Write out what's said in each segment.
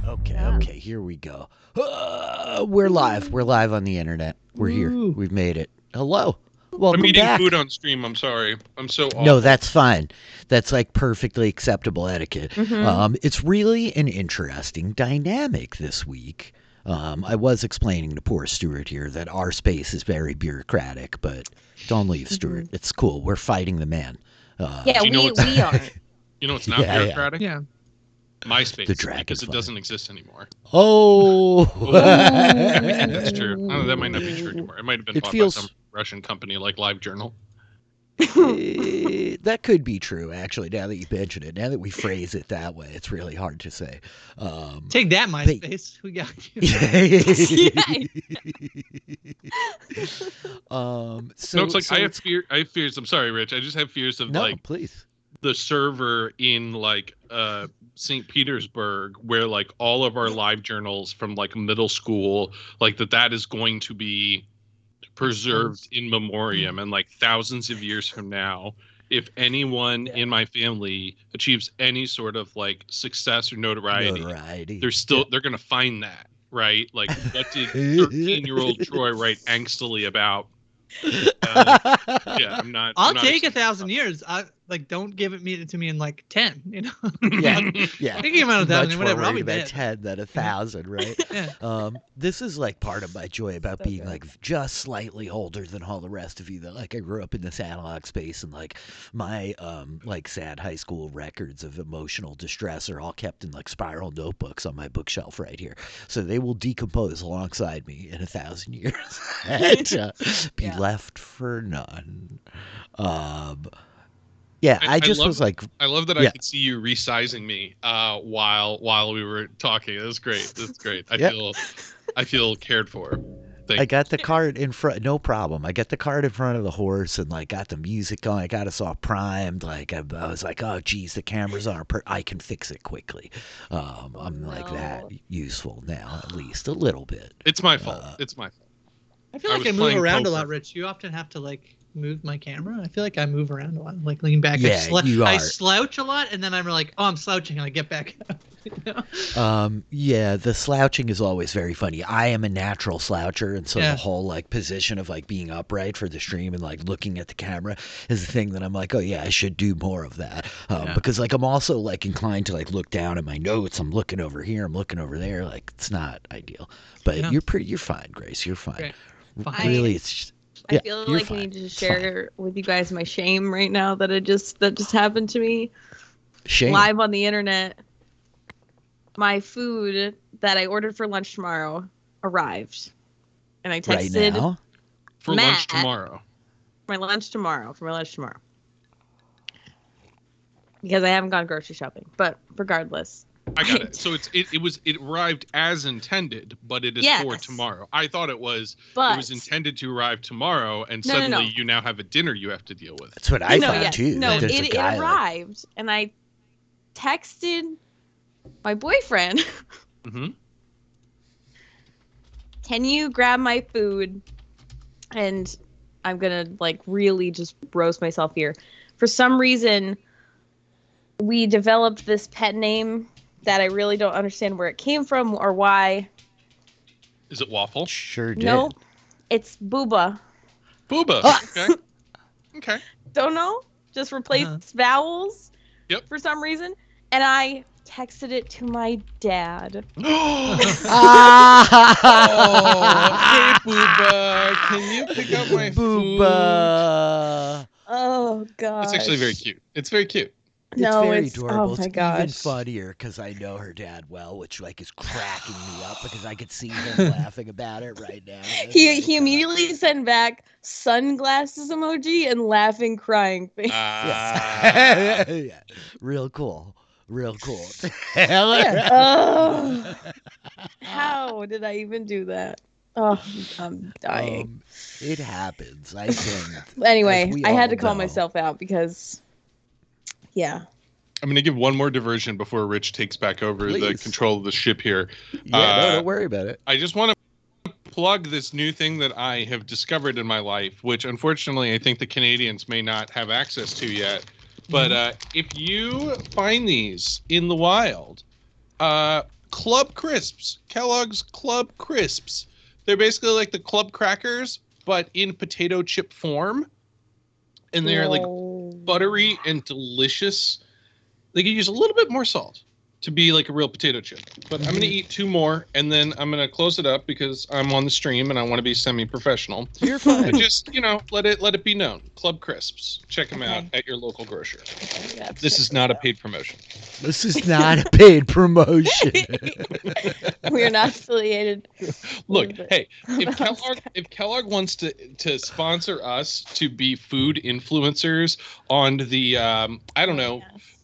Okay. Here we go. We're live. We're live on the internet. We're here. We've made it. Hello. Welcome I'm eating back. food on stream. I'm sorry. I'm so awful. No, that's fine. That's like perfectly acceptable etiquette. It's really an interesting dynamic this week. I was explaining to poor Stuart here that our space is very bureaucratic, but don't leave, Stuart. It's cool. We're fighting the man. Yeah, we are. You know it's not bureaucratic? Yeah. MySpace. The Because Dragonfly. it doesn't exist anymore. Oh. That's true. Oh, that might not be true anymore. It might have been bought by some Russian company like LiveJournal. That could be true, actually, now that you mention it. Now that we phrase it that way, it's really hard to say. Take that, MySpace. We got you. So it's like I have fears. I'm sorry, Rich. I just have fears of please. The server in like St. Petersburg, where like all of our live journals from like middle school, like that is going to be preserved in memoriam, and like thousands of years from now, if anyone in my family achieves any sort of like success or notoriety. They're gonna find that, right? Like, what did 13-year-old Troy write angstily about? I'm not. I'll take 1,000 years. Don't give it to me in like 10. You know. Yeah. Thinking about 1,000, whatever. I'll be about dead. 10 than 1,000, right? Yeah. This is like part of my joy about being like just slightly older than all the rest of you. That like I grew up in this analog space, and like my like sad high school records of emotional distress are all kept in like spiral notebooks on my bookshelf right here. So they will decompose alongside me in 1,000 years and be left for none. Yeah, I was like, I love that I could see you resizing me while we were talking. That's great. That's great. I feel cared for. I got the cart in front. No problem. I got the cart in front of the horse and like got the music going. I got us all primed. Like I was like, oh geez, the camera's on. I can fix it quickly. I'm like that useful now, at least a little bit. It's my fault. It's my fault. I feel like I move around a lot, Rich. You often have to like move my camera. I feel like I move around a lot, like lean back. Yeah, I slouch a lot, and then I'm like, oh, I'm slouching, and I get back up. You know? Yeah, the slouching is always very funny. I am a natural sloucher, and so the whole like position of like being upright for the stream and like looking at the camera is the thing that I'm like, oh yeah, I should do more of that. Because like I'm also like inclined to like look down at my notes. I'm looking over here. I'm looking over there. Like it's not ideal, but you're fine, Grace. You're fine. Really, it's just. I feel like I need to share with you guys my shame right now that just happened to me. Shame. Live on the internet. My food that I ordered for lunch tomorrow arrived. And I texted right now? For Matt, lunch tomorrow. For my lunch tomorrow. Because I haven't gone grocery shopping. But regardless. I got it. So it arrived as intended, but it is for tomorrow. I thought it was intended to arrive tomorrow, and suddenly you now have a dinner you have to deal with. That's what I thought too. No, it arrived, and I texted my boyfriend. Mm-hmm. Can you grab my food? And I'm gonna like really just roast myself here. For some reason, we developed this pet name that I really don't understand where it came from or why. Is it Waffle? Sure did. No, it's Booba. Booba. Okay. Okay. Don't know. Just replaced vowels. Yep. For some reason, and I texted it to my dad. Oh, hey Booba, can you pick up my Booba. food? Oh God. It's actually very cute. It's very cute. It's very adorable. Oh my it's gosh. even funnier because I know her dad well, which like is cracking me up because I could see him laughing about it right now. He immediately sent back sunglasses emoji and laughing, crying face. Yeah. Real cool. Yeah. Oh. How did I even do that? Oh, I'm dying. It happens. I think. Anyway, I had to call myself out because. Yeah. I'm going to give one more diversion before Rich takes back over the control of the ship here. Yeah, don't worry about it. I just want to plug this new thing that I have discovered in my life, which unfortunately I think the Canadians may not have access to yet. But if you find these in the wild, Club Crisps. Kellogg's Club Crisps. They're basically like the Club Crackers, but in potato chip form. And they're like buttery and delicious. They could use a little bit more salt to be like a real potato chip. But I'm going to eat 2 more, and then I'm going to close it up because I'm on the stream and I want to be semi-professional. You're fine. But just, let it be known. Club Crisps. Check them out at your local grocer. This is not a paid promotion. This is not a paid promotion. We're not affiliated. Look, hey, if Kellogg wants to sponsor us to be food influencers on the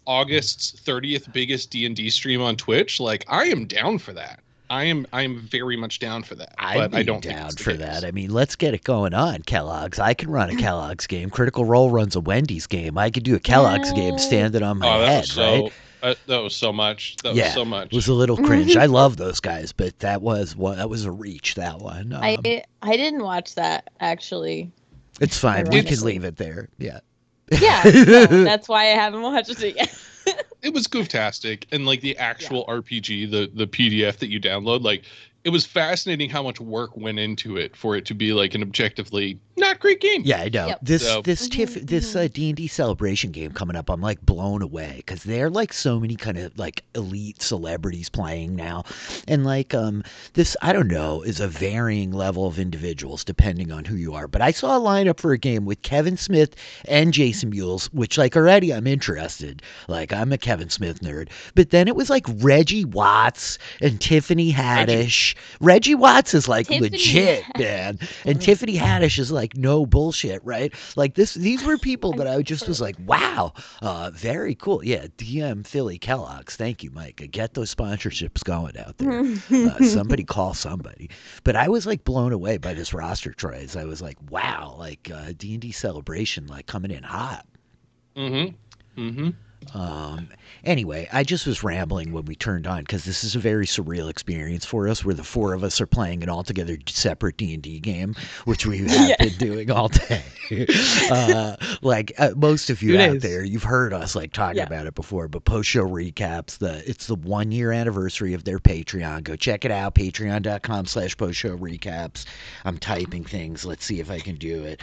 August's 30th biggest D&D stream on Twitch, like, I am down for that. I am very much down for that. But I don't down think for that. I mean, let's get it going on, Kellogg's. I can run a Kellogg's game. Critical Role runs a Wendy's game. I could do a Kellogg's game standing on my head, right? That was so much. That was so much. It was a little cringe. I love those guys, but that was a reach, that one. I didn't watch that, actually. It's fine. We can leave it there. Yeah. Yeah, no, that's why I haven't watched it yet. It was gooftastic, and like the actual RPG, the PDF that you download, like, it was fascinating how much work went into it for it to be like an objectively not great game. Yeah, I know. Yep. This D&D celebration game coming up, I'm like blown away because they're like so many kind of like elite celebrities playing now, and like this, I don't know, is a varying level of individuals depending on who you are. But I saw a lineup for a game with Kevin Smith and Jason Mewes, which like already I'm interested. Like, I'm a Kevin Smith nerd, but then it was like Reggie Watts and Tiffany Haddish. Reggie Watts is like legit, man, and Tiffany Haddish is like no bullshit, right? Like these were people that I just was like, wow, very cool. Yeah, DM Philly Kellogg's. Thank you, Mike. Get those sponsorships going out there. Somebody call somebody. But I was like blown away by this roster choice. I was like, wow, like D&D Celebration, like coming in hot. Anyway, I just was rambling when we turned on because this is a very surreal experience for us where the 4 of us are playing an altogether separate D&D game, which we have been doing all day. Most of you out there, you've heard us like talking about it before, but post-show recaps, it's the 1-year anniversary of their Patreon. Go check it out, patreon.com/post-show recaps. I'm typing things. Let's see if I can do it.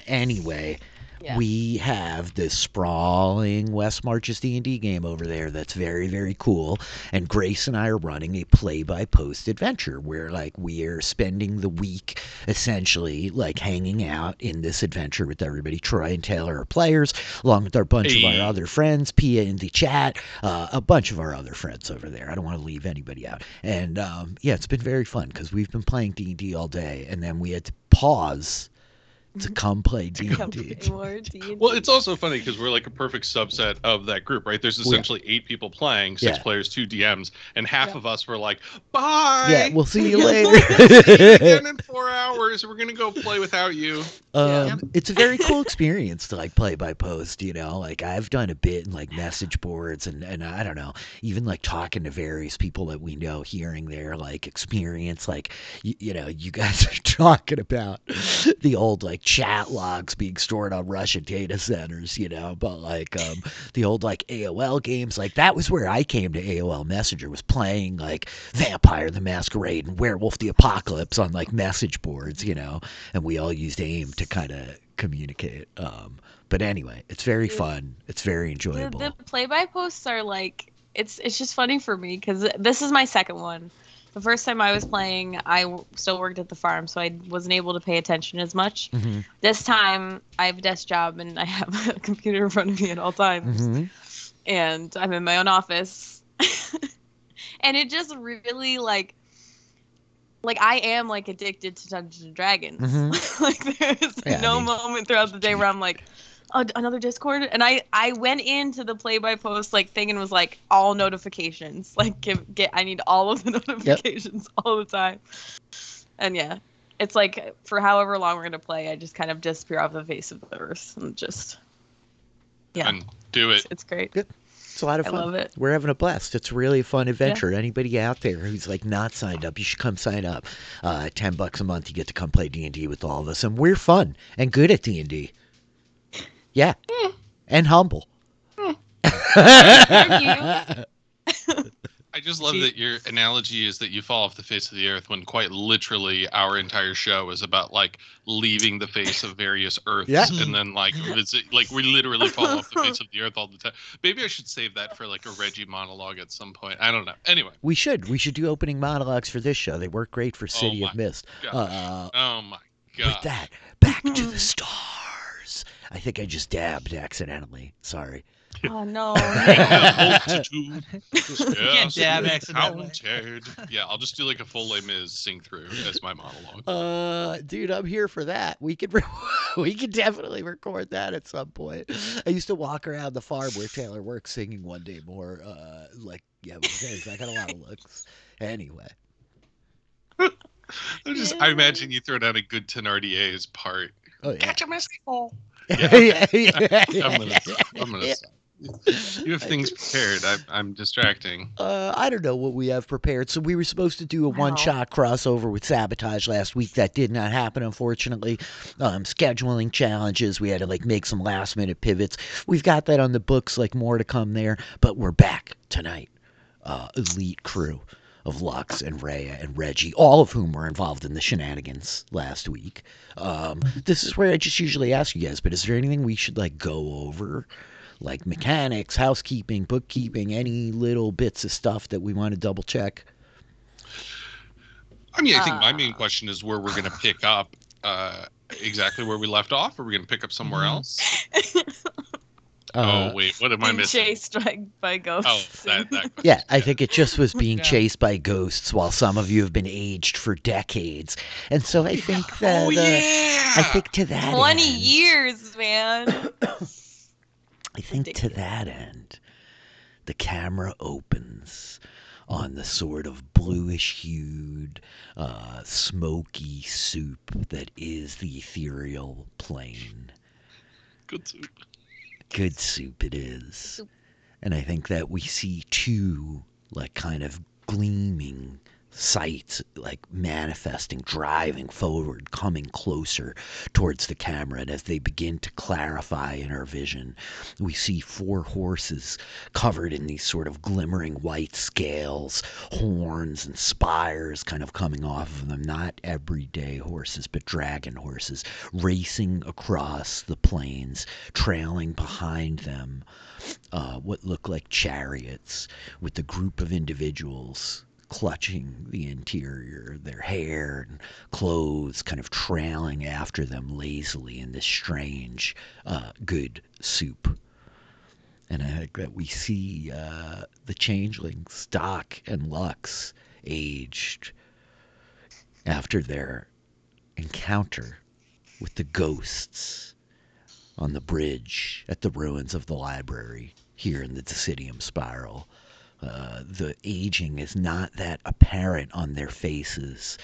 Anyway... Yeah. We have this sprawling West Marches D&D game over there that's very, very cool. And Grace and I are running a play-by-post adventure where, like, we are spending the week essentially, like, hanging out in this adventure with everybody. Troy and Taylor are players, along with our bunch of our other friends, Pia in the chat, a bunch of our other friends over there. I don't want to leave anybody out. And, it's been very fun because we've been playing D&D all day, and then we had to pause to come play D&D. Well, it's also funny because we're like a perfect subset of that group, right? There's essentially 8 people playing, 6 players, 2 DMs, and half of us were like, bye! Yeah, we'll see you later. See you again in 4 hours. We're going to go play without you. It's a very cool experience to like play by post, like I've done a bit in like message boards and I don't know, even like talking to various people that we know, hearing their like experience, like, you guys are talking about the old like chat logs being stored on Russian data centers, but like the old like AOL games, like that was where I came to AOL Messenger, was playing like Vampire the Masquerade and Werewolf the Apocalypse on like message boards, and we all used AIM to kind of communicate. But anyway, it's very fun. It's very enjoyable. The play-by-posts are like, it's just funny for me because this is my second one. The first time I was playing, I still worked at the farm, so I wasn't able to pay attention as much. Mm-hmm. This time, I have a desk job, and I have a computer in front of me at all times. Mm-hmm. And I'm in my own office. And it just really, like I am, like, addicted to Dungeons & Dragons. Mm-hmm. Like, there's no moment throughout the day where I'm like, another Discord, and I went into the play-by-post like thing and was like, all notifications, like I need all of the notifications all the time. And it's like for however long we're gonna play, I just kind of disappear off the face of the earth and just and do it. It's great. Good. It's a lot of fun. I love it. We're having a blast. It's really a fun adventure. Yeah. Anybody out there who's like not signed up, you should come sign up. $10 a month, you get to come play D&D with all of us, and we're fun and good at D&D. Yeah. And humble. I just love that your analogy is that you fall off the face of the earth when quite literally our entire show is about like leaving the face of various earths and then like visit, like we literally fall off the face of the earth all the time. Maybe I should save that for like a Reggie monologue at some point. I don't know. Anyway, we should do opening monologues for this show. They work great for City of Mist. Oh my god! With that, back to the stars. I think I just dabbed accidentally. Sorry. Oh no! You can't dab accidentally. Yeah, I'll just do like a full Les Mis sing through as my monologue. Dude, I'm here for that. We could definitely record that at some point. I used to walk around the farm where Taylor works singing One Day More. I got a lot of looks. Anyway. I imagine you throw down a good Thenardier's part. Oh yeah. Catch a mystical. Yeah. I'm gonna stop. You have things prepared. I'm distracting. I don't know what we have prepared. So we were supposed to do a one-shot crossover with Sabotage last week. That did not happen, unfortunately. Scheduling challenges. We had to like make some last-minute pivots. We've got that on the books. Like more to come there. But we're back tonight. Elite crew of Lux and Rhea and Reggie, all of whom were involved in the shenanigans last week. This is where I just usually ask you guys, but is there anything we should like go over? Like mechanics, housekeeping, bookkeeping, any little bits of stuff that we want to double check? I mean, I think my main question is where we're going to pick up exactly where we left off. Are we going to pick up somewhere else? Oh, wait, what am I missing? Chased by ghosts. Oh, that yeah, I think it just was being chased by ghosts while some of you have been aged for decades. And so I think that... I think to that 20 end, years, man. I think to that end, the camera opens on the sort of bluish-hued, smoky soup that is the ethereal plane. Good soup. Good soup it is. And I think that we see two, like, kind of gleaming sights, like, manifesting, driving forward, coming closer towards the camera. And as they begin to clarify in our vision, we see 4 horses covered in these sort of glimmering white scales, horns and spires kind of coming off of them. Not everyday horses, but dragon horses, racing across the plains, trailing behind them what look like chariots, with a group of individuals clutching the interior, their hair and clothes kind of trailing after them lazily in this strange, good soup. And I think that we see the changelings, Doc and Lux, aged after their encounter with the ghosts on the bridge at the ruins of the library here in the Decidium Spiral. The aging is not that apparent on their faces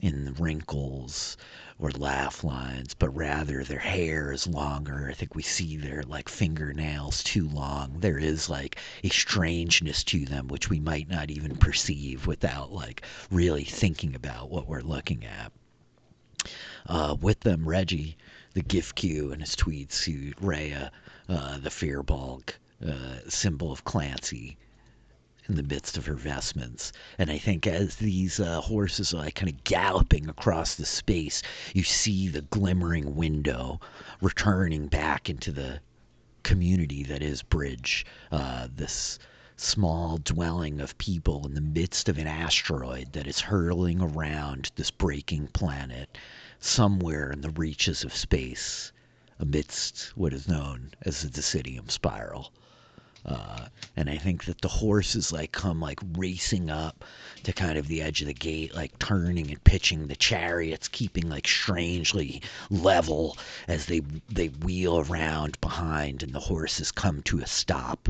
in wrinkles or laugh lines, but rather their hair is longer. I think we see their like fingernails too long. There is like a strangeness to them which we might not even perceive without like really thinking about what we're looking at. With them, Reggie, the gift queue in his tweed suit, Rhea, the Fearbulk, symbol of Clancy, in the midst of her vestments. And I think as these horses are like kind of galloping across the space, you see the glimmering window returning back into the community that is Bridge, this small dwelling of people in the midst of an asteroid that is hurtling around this breaking planet somewhere in the reaches of space amidst what is known as the Decidium Spiral. And I think that the horses like come like racing up to kind of the edge of the gate, like turning and pitching, the chariots keeping like strangely level as they wheel around behind, and the horses come to a stop.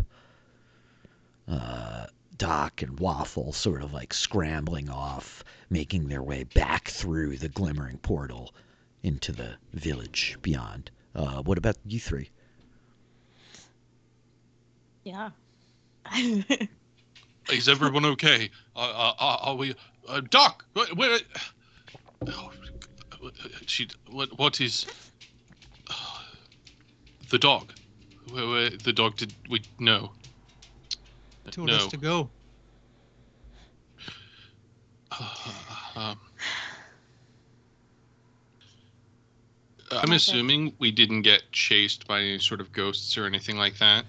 Doc and Waffle sort of like scrambling off, making their way back through the glimmering portal into the village beyond. What about you three? Yeah. Is everyone okay? Are we? Doc, where? What is the dog? Where the dog? Did we? No. Told us to go. I'm assuming we didn't get chased by any sort of ghosts or anything like that.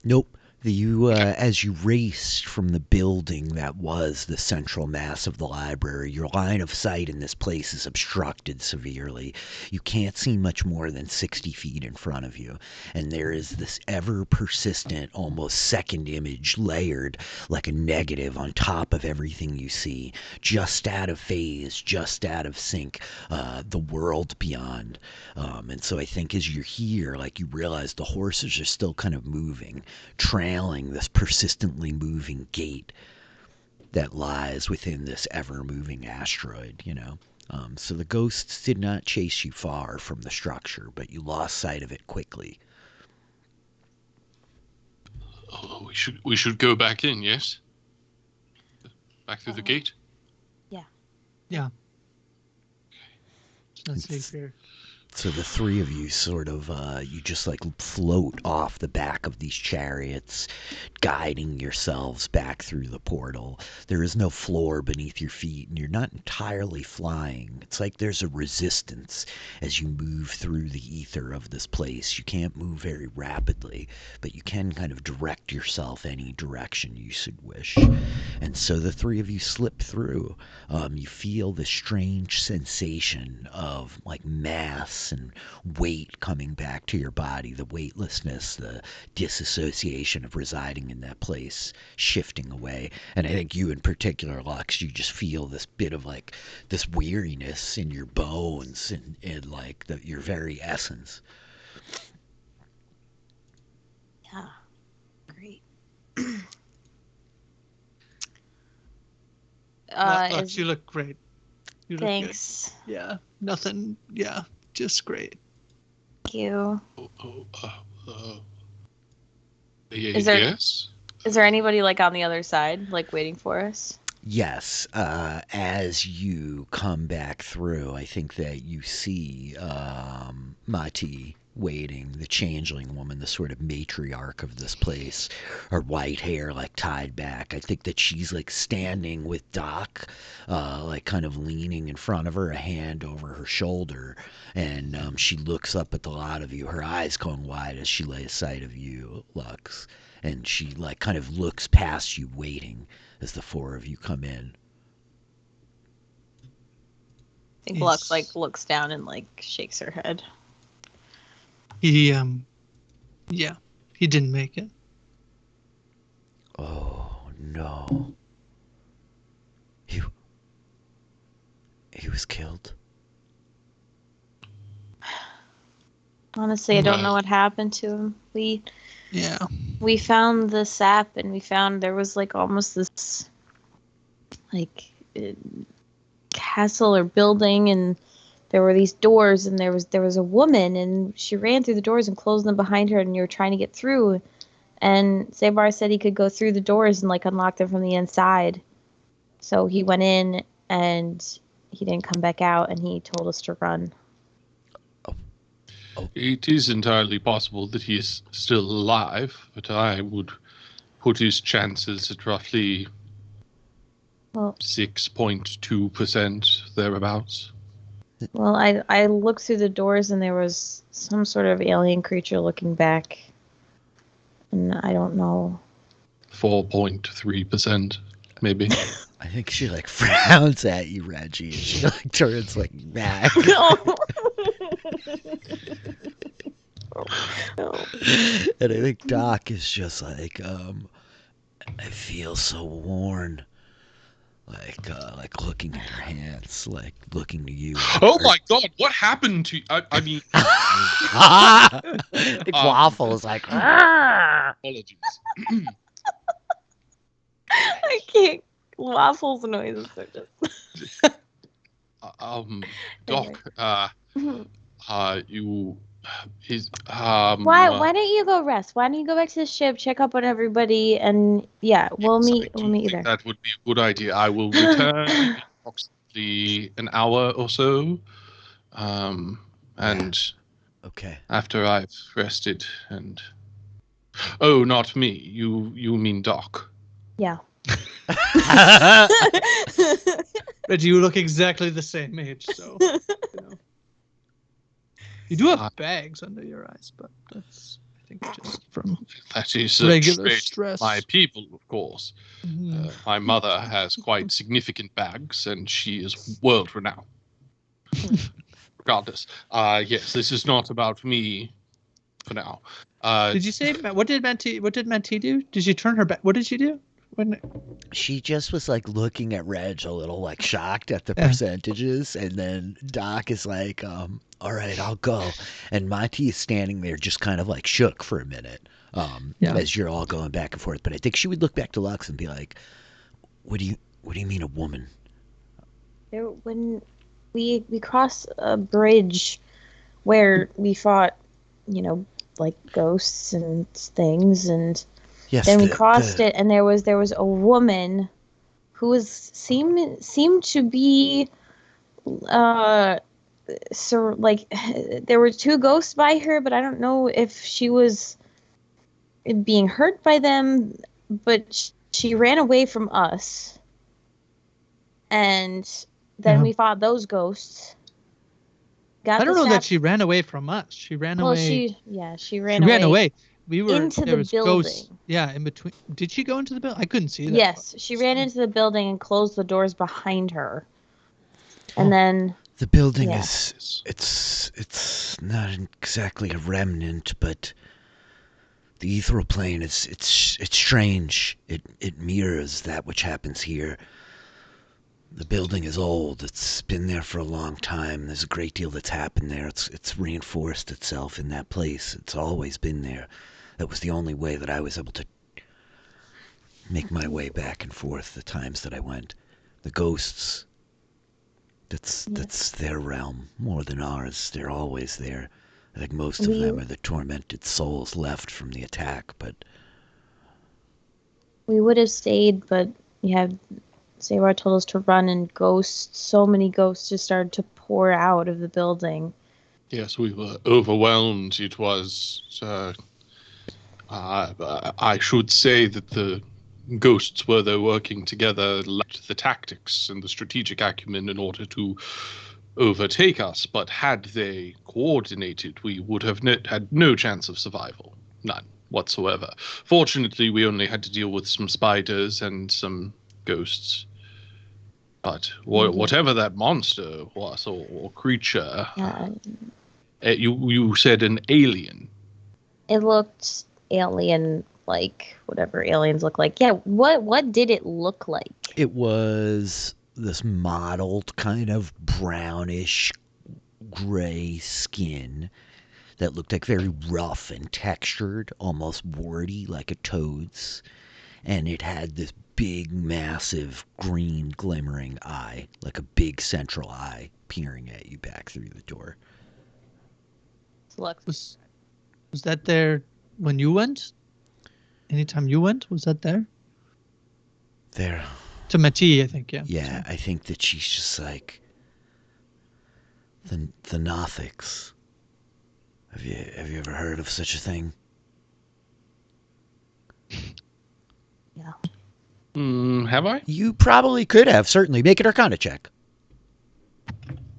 Nope. As you raced from the building that was the central mass of the library, your line of sight in this place is obstructed severely. You can't see much more than 60 feet in front of you, and there is this ever-persistent, almost second image layered like a negative on top of everything you see, just out of phase, just out of sync, the world beyond. And so I think as you're here, like, you realize the horses are still kind of moving, trailing this persistently moving gate that lies within this ever-moving asteroid, So the ghosts did not chase you far from the structure, but you lost sight of it quickly. Oh, we should go back in, yes? Back through the gate? Yeah. Let's see here. So the three of you sort of, you just like float off the back of these chariots, guiding yourselves back through the portal. There is no floor beneath your feet, and you're not entirely flying. It's like there's a resistance as you move through the ether of this place. You can't move very rapidly, but you can kind of direct yourself any direction you should wish. And so the three of you slip through. You feel this strange sensation of like mass and weight coming back to your body, the weightlessness, the disassociation of residing in that place shifting away. And I think you in particular, Lux, you just feel this bit of like this weariness in your bones and like your very essence. Yeah, great. Lux, you look great. You look thanks. Good. Yeah, nothing. Yeah, just great. Thank you. Yes? Is there anybody like on the other side, like waiting for us? Yes, as you come back through, I think that you see Mati waiting, the changeling woman, the sort of matriarch of this place, her white hair like tied back. I think that she's like standing with Doc, like kind of leaning in front of her, a hand over her shoulder, and she looks up at the lot of you, her eyes going wide as she lays sight of you, Lux, and she like kind of looks past you, waiting as the four of you come in. I think Lux like looks down and like shakes her head. He didn't make it. Oh no. He was killed. Honestly, I don't know what happened to him. We found the sap, and we found there was like almost this like castle or building, and there were these doors, and there was a woman, and she ran through the doors and closed them behind her, and you were trying to get through, and Sabar said he could go through the doors and like unlock them from the inside. So he went in and he didn't come back out, and he told us to run. It is entirely possible that he is still alive, but I would put his chances at roughly 6.2% thereabouts. Well, I looked through the doors and there was some sort of alien creature looking back, and I don't know. 4.3%, maybe. I think she like frowns at you, Reggie, and she like turns like back. No. No. And I think Doc is just like, I feel so worn. Like looking at her hands, like looking to you. Oh my God! What happened to? I mean, like Waffles, like. Apologies. I can't. Waffles noises are just. Doc. You. Why don't you go rest? Why don't you go back to the ship, check up on everybody, and we'll meet you there. That would be a good idea. I will return in approximately an hour or so, and okay. After I've rested and not me. You mean Doc? Yeah. Reggie, you look exactly the same age, so you know. You do have bags under your eyes, but that's, I think, just from that is regular stress. My people, of course. My mother has quite significant bags, and she is world-renowned. Regardless, yes, this is not about me for now. Did you say what did Menti do? Did you turn her back? What did she do? She just was like looking at Reg a little like shocked at the percentages, and then Doc is like, all right, I'll go. And Monty is standing there just kind of like shook for a minute as you're all going back and forth. But I think she would look back to Lux and be like, what do you mean a woman? When we crossed a bridge where we fought, like ghosts and things, and then we crossed it, and there was a woman who seemed to be so like there were two ghosts by her, but I don't know if she was being hurt by them, but she ran away from us, and then we fought those ghosts. I don't know that she ran away from us. She ran away. She ran away. We were into the building. Ghosts, in between. Did she go into the building? I couldn't see that. Yes, she ran into the building and closed the doors behind her. And then the building is it's not exactly a remnant, but the ethereal plane it's strange. It mirrors that which happens here. The building is old. It's been there for a long time. There's a great deal that's happened there. It's reinforced itself in that place. It's always been there. That was the only way that I was able to make my way back and forth the times that I went. The ghosts, that's their realm more than ours. They're always there. I think most of them are the tormented souls left from the attack, but we would have stayed, but Saywar told us to run, and so many ghosts just started to pour out of the building. Yes, we were overwhelmed. It was, I should say that the ghosts were there working together, lacked the tactics and the strategic acumen in order to overtake us, but had they coordinated, we would have had no chance of survival. None whatsoever. Fortunately, we only had to deal with some spiders and some ghosts, but whatever that monster was or creature, you said an alien. It looked alien, like whatever aliens look like. Yeah, what did it look like? It was this mottled kind of brownish gray skin that looked like very rough and textured, almost warty like a toad's, and it had this big, massive, green, glimmering eye, like a big central eye, peering at you back through the door. Was that there when you went? Anytime you went, was that there? There. To Mati, I think, Yeah, I think that she's just like the Nothics. Have you ever heard of such a thing? Yeah. Have I? You probably could have, certainly. Make an Arcana check.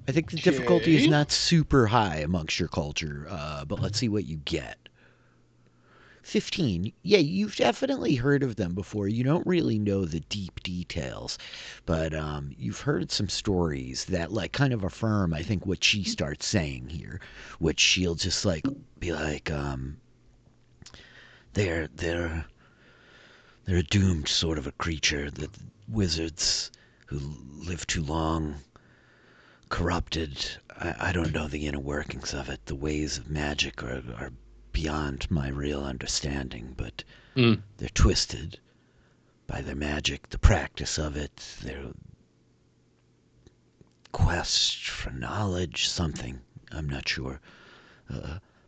I think the difficulty is not super high amongst your culture, but let's see what you get. 15. Yeah, you've definitely heard of them before. You don't really know the deep details, but you've heard some stories that like kind of affirm, I think, what she starts saying here, which she'll just like be like, they're a doomed sort of a creature. The wizards who live too long, corrupted. I don't know the inner workings of it. The ways of magic are beyond my real understanding, but they're twisted by their magic, the practice of it, their quest for knowledge, something. I'm not sure.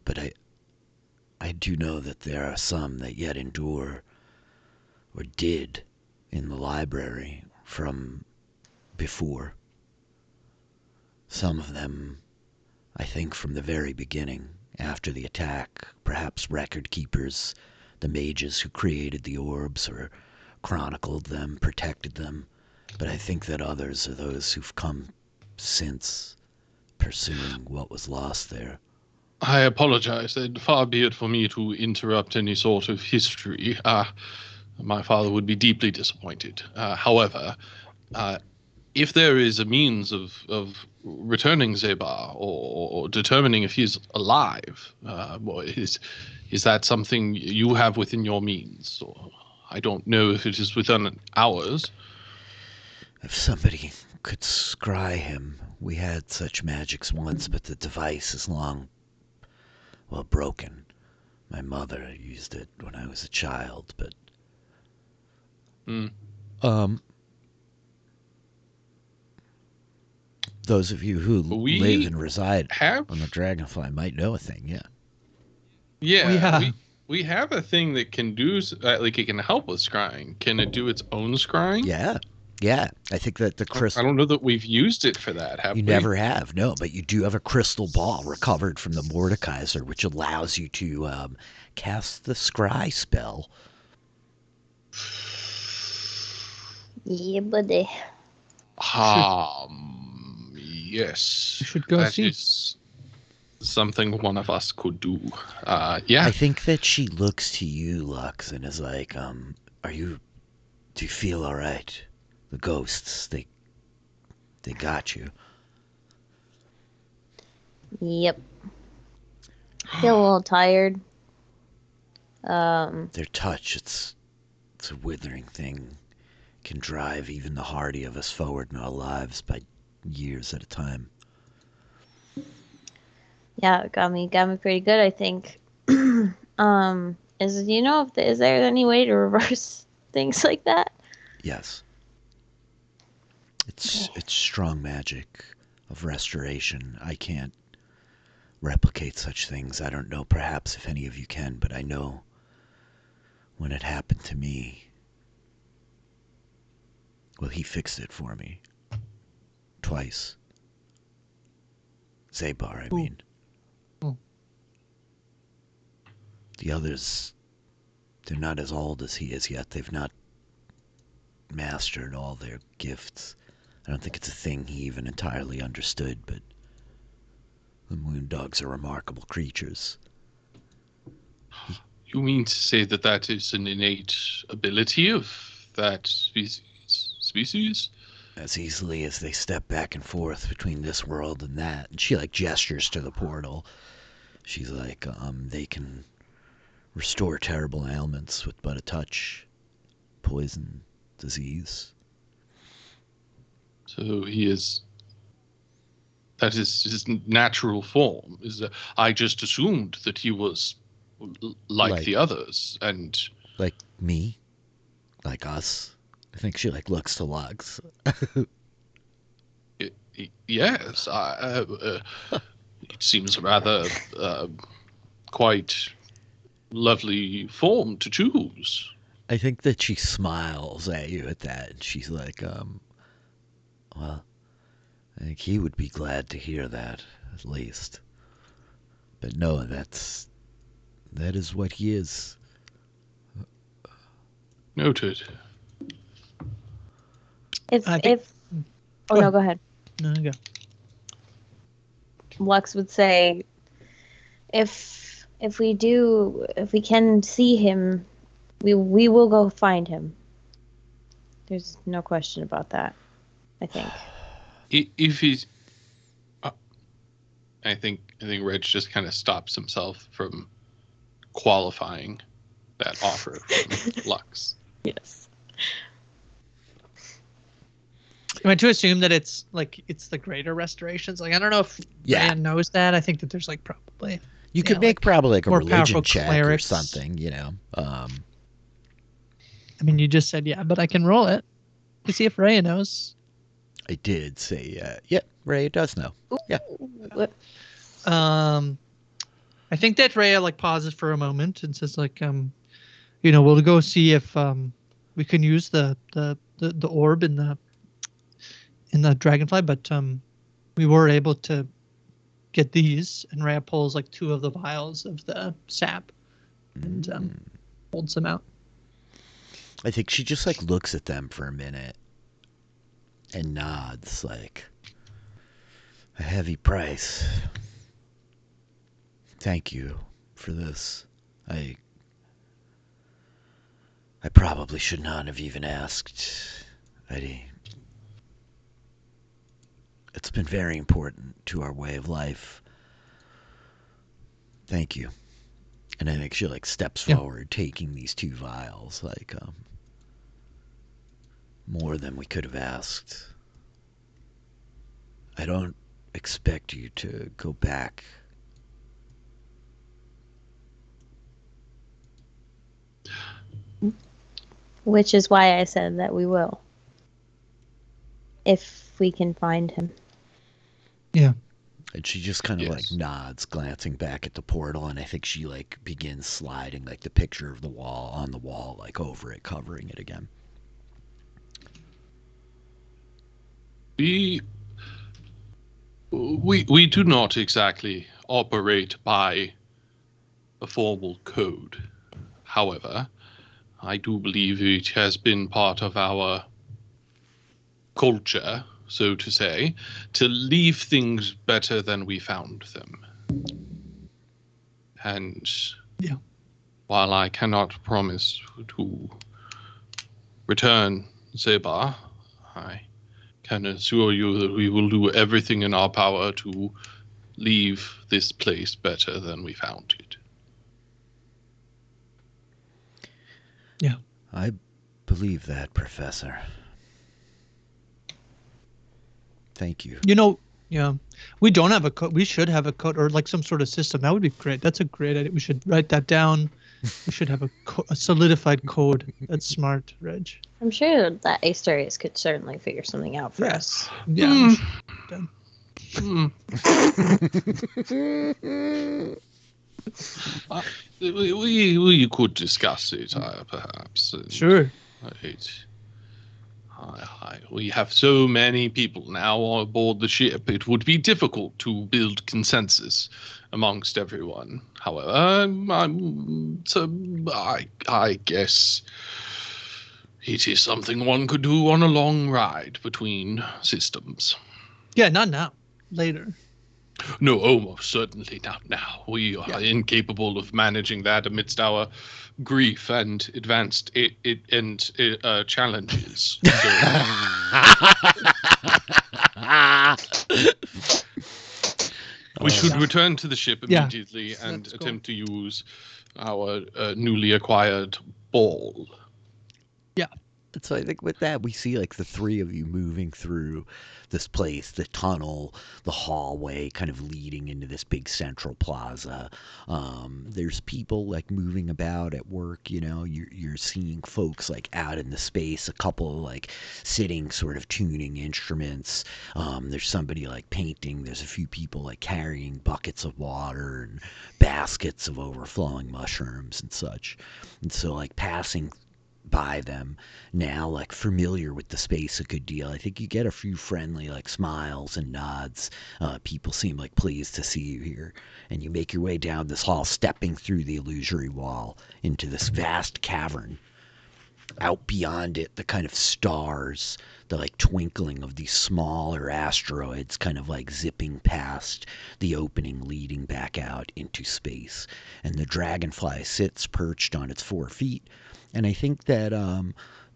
But I do know that there are some that yet endure, or did, in the library from before. Some of them, I think, from the very beginning, after the attack, perhaps record keepers, the mages who created the orbs, or chronicled them, protected them, but I think that others are those who've come since, pursuing what was lost there. I apologize. Far be it for me to interrupt any sort of history. My father would be deeply disappointed. However, if there is a means of returning Zebar or determining if he's alive, is that something you have within your means? Or I don't know if it is within ours. If somebody could scry him, we had such magics once, but the device is long, broken. My mother used it when I was a child, but those of you who live and reside on the Dragonfly might know a thing, yeah. Yeah, we have a thing that can do, like it can help with scrying. Can it do its own scrying? Yeah. I think that the crystal... I don't know that we've used it for that, have we? You never have, no, but you do have a crystal ball recovered from the Mordekaiser, which allows you to cast the scry spell. Yeah, buddy. Yes. You should go see. Is something one of us could do. Yeah. I think that she looks to you, Lux, and is like, do you feel all right? The ghosts, they got you. Yep. Feel a little tired. Their touch, it's a withering thing. Can drive even the hardy of us forward in our lives by years at a time. Yeah, it got me pretty good, I think. Is there any way to reverse things like that? Yes. It's strong magic of restoration. I can't replicate such things. I don't know perhaps if any of you can, but I know when it happened to me, he fixed it for me. Twice. Zebar, I mean. Oh. The others, they're not as old as he is yet. They've not mastered all their gifts. I don't think it's a thing he even entirely understood, but the moon dogs are remarkable creatures. You mean to say that is an innate ability of that species? As easily as they step back and forth between this world and that. And she gestures to the portal. She's like, they can restore terrible ailments with but a touch. Poison, disease. So that is his natural form. I just assumed that he was like the others, and like me, like us. I think she looks to Lux. Yes, it seems rather quite lovely form to choose. I think that she smiles at you at that, and she's like, well, I think he would be glad to hear that, at least. But no, that is what he is. Noted. No, go ahead. No, go. Lux would say, if we can see him, we will go find him. There's no question about that, I think. If he's, I think Reg just kind of stops himself from qualifying that offer from Lux. Yes. Am I to assume that it's the greater restorations? I don't know if Rhea knows that. I think that there's probably you could make probably a religion check clerics or something, I mean, you just said but I can roll it to see if Rhea knows. I did say Rhea does know. Yeah. I think that Rhea pauses for a moment and says we'll go see if we can use the orb in the Dragonfly, but we were able to get these, and Rhea pulls 2 of the vials of the sap and holds them out. I think she just like looks at them for a minute and nods like, a heavy price. Thank you for this. I probably should not have even asked. It's been very important to our way of life. Thank you. And I think she like steps forward, taking these 2 vials, like more than we could have asked. I don't expect you to go back. Which is why I said that we will. If we can find him. Yeah. And she just kind of like nods, glancing back at the portal, and I think she like begins sliding like the picture of the wall on the wall, like over it, covering it again. We do not exactly operate by a formal code. However, I do believe it has been part of our culture, so to say, to leave things better than we found them. And while I cannot promise to return Zebar, I can assure you that we will do everything in our power to leave this place better than we found it. Yeah. I believe that, Professor. Thank you. You know, we don't have a code. We should have a code or like some sort of system. That would be great. That's a great idea. We should write that down. We should have a solidified code. That's smart, Reg. I'm sure that Asterius could certainly figure something out for us. Yeah. We could discuss it, perhaps. Sure. We have so many people now on board the ship. It would be difficult to build consensus amongst everyone. However, I guess it is something one could do on a long ride between systems. Yeah, not now. Later. No, almost certainly not now. We are incapable of managing that amidst our grief and advanced challenges. We should return to the ship immediately and attempt to use our newly acquired ball. Yeah. So I think with that, we see like the 3 of you moving through this place, the tunnel, the hallway kind of leading into this big central plaza. There's people like moving about at work, you're seeing folks like out in the space, a couple like sitting sort of tuning instruments. There's somebody like painting. There's a few people like carrying buckets of water and baskets of overflowing mushrooms and such. And so like passing by them now, like familiar with the space a good deal. I think you get a few friendly like smiles and nods. People seem like pleased to see you here, and you make your way down this hall, stepping through the illusory wall into this vast cavern. Out beyond it, the kind of stars, the like twinkling of these smaller asteroids kind of like zipping past the opening leading back out into space. And the dragonfly sits perched on its 4 feet. And I think that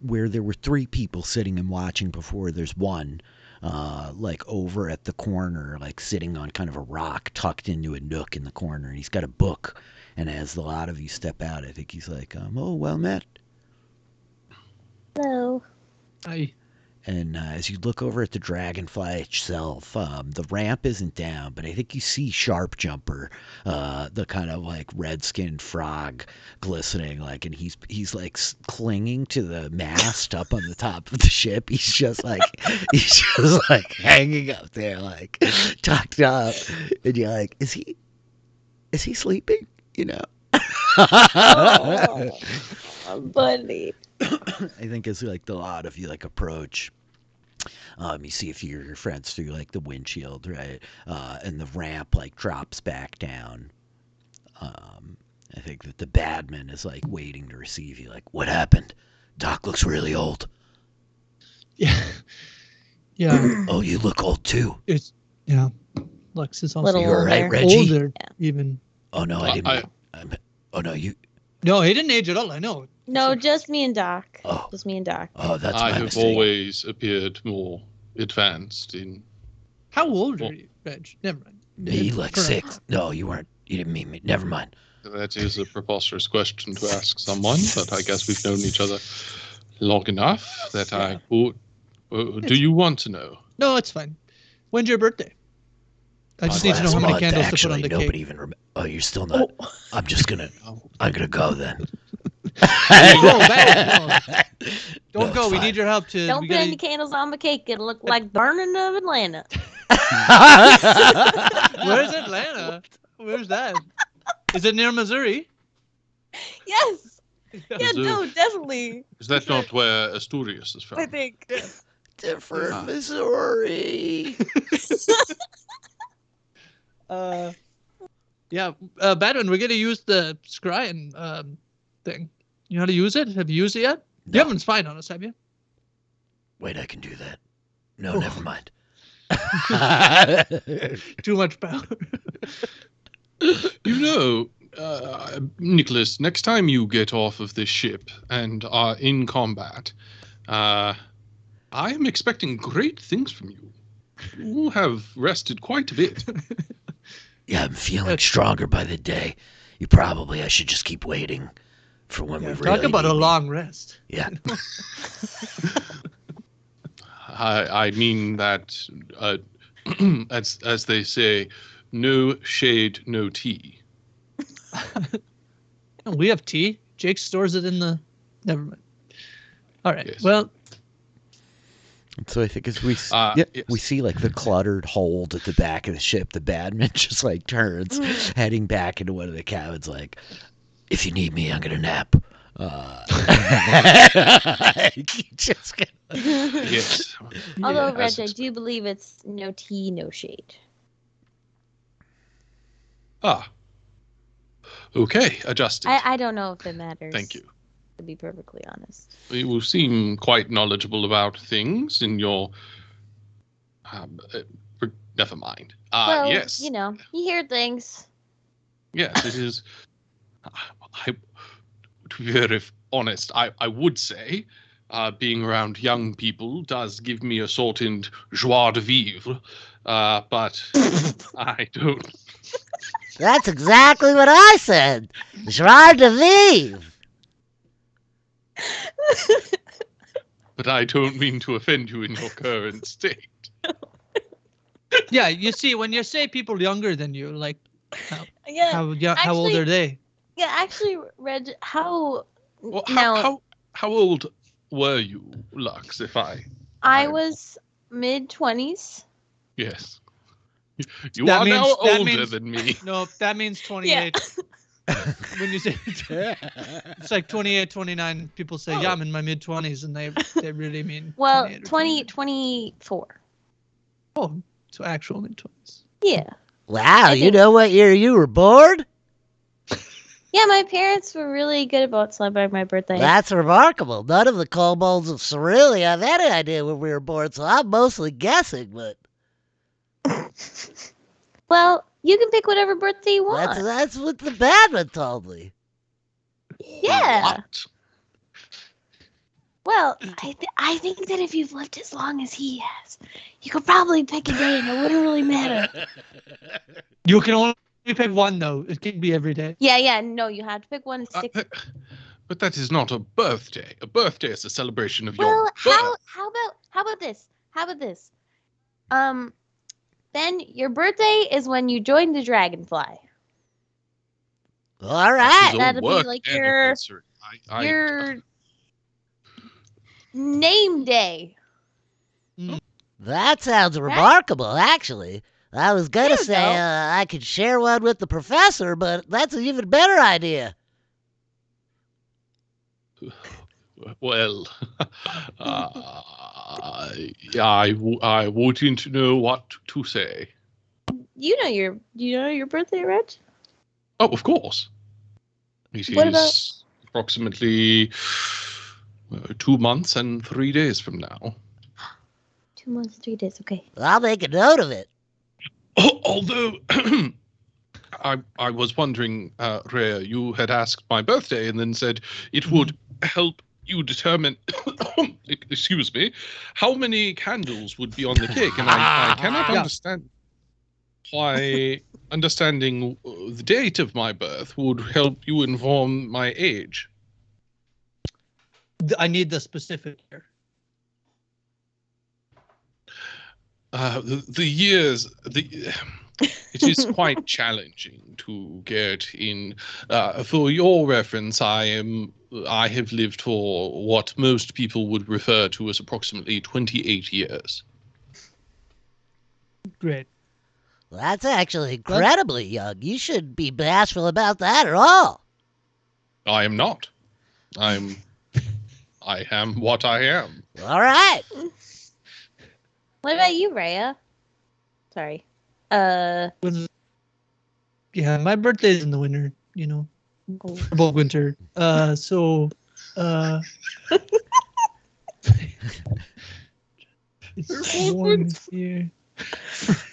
where there were 3 people sitting and watching before, there's one like over at the corner, like sitting on kind of a rock tucked into a nook in the corner. And he's got a book. And as a lot of you step out, I think he's like, oh, well met. Hello. Hi. And as you look over at the Dragonfly itself, the ramp isn't down, but I think you see Sharp Jumper, the kind of like red-skinned frog glistening, like, and he's like clinging to the mast up on the top of the ship. He's just like hanging up there, like tucked up, and you're like, is he sleeping? Oh, buddy. I think as like the lot of you like approach, you see a few of your friends through like the windshield, right? And the ramp like drops back down. I think that the badman is like waiting to receive you. Like, what happened? Doc looks really old. Yeah. Yeah. Oh, you look old too. Yeah. Lux is also Little You're older. right, Reggie. older, Yeah. even. Oh no, I didn't. Oh no, you. No, he didn't age at all. I know. No, just me and Doc. Oh. Just me and Doc. Oh, that's I my have mistake. always appeared more advanced in. How old are you, Reg? Never mind. Me like 6. No, you weren't. You didn't mean me. Never mind. That is a preposterous question to ask someone, but I guess we've known each other long enough that I would. Do you want to know? No, it's fine. When's your birthday? I just need to know how many candles to put on the nobody cake. even. Oh, you're still not. I'm just gonna. I'm gonna go then. Go, back. No. Don't No, go. it's We fine. need your help to. Don't put any candles on my cake. It'll look like burning of Atlanta. Where's Atlanta? Where's that? Is it near Missouri? Yes. Yeah, Missouri. no, definitely. Is that not where Asturias is from? I think. Different Missouri. Yeah, Badman, we're gonna use the scrying thing. You know how to use it? Have you used it yet? No. You haven't spied on us, have you? Wait, I can do that. No, never mind. Too much power. You know, Nicholas, next time you get off of this ship and are in combat, I am expecting great things from you. You have rested quite a bit. Yeah, I'm feeling stronger by the day. I should just keep waiting for when we really Talk about need a me. long rest. Yeah. I mean that, as they say, no shade, no tea. We have tea. Jake stores it in the. Never mind. All right. Yes. Well, So I think as we yes. we see like the cluttered hold at the back of the ship, the Badman just like turns, heading back into one of the cabins. Like, if you need me, I'm gonna nap. Just gonna... Yes. Although, Reg, As I do believe it's no tea, no shade. Okay, adjusted. I don't know if it matters. Thank you. To be perfectly honest. You seem quite knowledgeable about things in your. Never mind. Well, Yes. you know, you hear things. Yes, it is. To be very honest, I would say being around young people does give me a certain joie de vivre, but I don't. That's exactly what I said. Joie de vivre. But I don't mean to offend you in your current state. yeah. You see, when you say people younger than you, like, Yeah. how old actually- are they? Yeah, actually, Reg, how Well, now how old were you, Lux? If I was mid-20s. yes, you That are now means- that older means- than me. No, that means 28. When you say it's like 28, 29, people say, yeah, I'm in my mid-20s, and they really mean Well, 28 or 24. Oh, so actual mid-20s. Yeah. Wow, I you think- know what year you were born? Yeah, my parents were really good about celebrating my birthday. That's remarkable. None of the kobolds of Cerealia have any idea when we were born, so I'm mostly guessing, but Well, you can pick whatever birthday you want. that's what the Badman told me. Yeah. What? Well, I think that if you've lived as long as he has, you could probably pick a day and it wouldn't really matter. You can only pick one, though. It can be every day. Yeah, no, you have to pick one. Six. But that is not a birthday. A birthday is a celebration of Well, your birth. how about this? How about this? Ben, your birthday is when you joined the Dragonfly. All right. That'd be work like your- anniversary. Your name day. That sounds remarkable, actually. I was going to There you say go. I could share one with the professor, but that's an even better idea. Well, I wouldn't know what to say. Do you know your birthday, Reg? Oh, of course. It What is approximately 2 months and 3 days from now. 2 months, 3 days. Okay. I'll make a note of it. Although, I was wondering, Rhea, you had asked my birthday and then said it would help you determine, excuse me, how many candles would be on the cake. And I cannot understand why understanding the date of my birth would help you inform my age. I need the specific year. The years, it is quite challenging to get in. For your reference, I have lived for what most people would refer to as approximately 28 years. Great. Well, that's actually incredibly young. You shouldn't be bashful about that at all. I am not. I am what I am. All right. What about you, Rhea? Sorry. Yeah, my birthday's in the winter, Both winter. So it's warm here.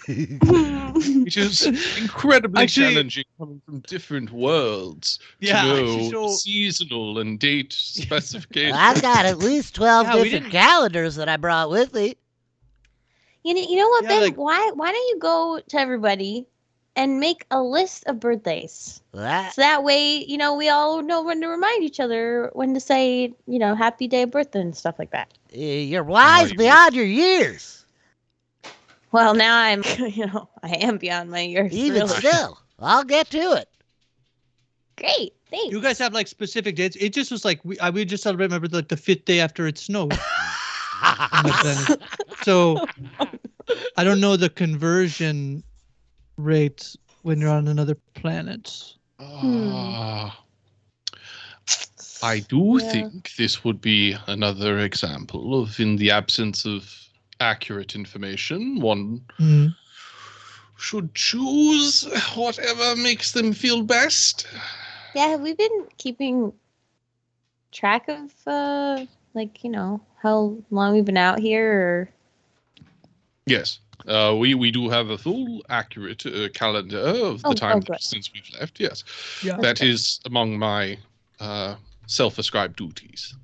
It is incredibly challenging coming from different worlds to know seasonal and date specifications. Well, I've got at least 12 different calendars that I brought with me. You know what, Ben? Why don't you go to everybody and make a list of birthdays? So that way, we all know when to remind each other when to say, happy day of birthday and stuff like that. You're wise beyond your years. Well, now I'm, I am beyond my years. Even still, I'll get to it. Great, thanks. You guys have specific dates. It just was we just celebrate my birthday the 5th day after it snowed. So I don't know the conversion rate when you're on another planet. I do think this would be another example of, in the absence of accurate information, one should choose whatever makes them feel best. Yeah, have we been keeping track of how long we've been out here? Or... Yes. We do have a full, accurate calendar of the time since we've left. Yes. Yeah. That is among my self-ascribed duties.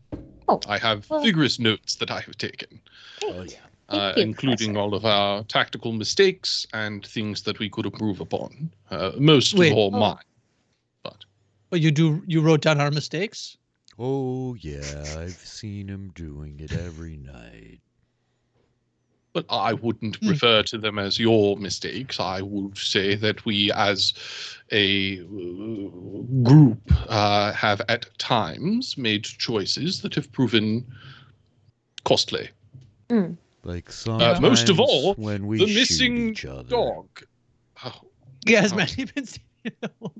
Oh, I have vigorous notes that I have taken. Oh, yeah. Including all of our tactical mistakes and things that we could improve upon. Most of all mine. But you wrote down our mistakes? Oh, yeah, I've seen him doing it every night. But I wouldn't refer to them as your mistakes. I would say that we, as a group, have at times made choices that have proven costly. Like sometimes most of all, when we the shoot missing each other. dog. Oh. Yes, man, you've been seeing it the whole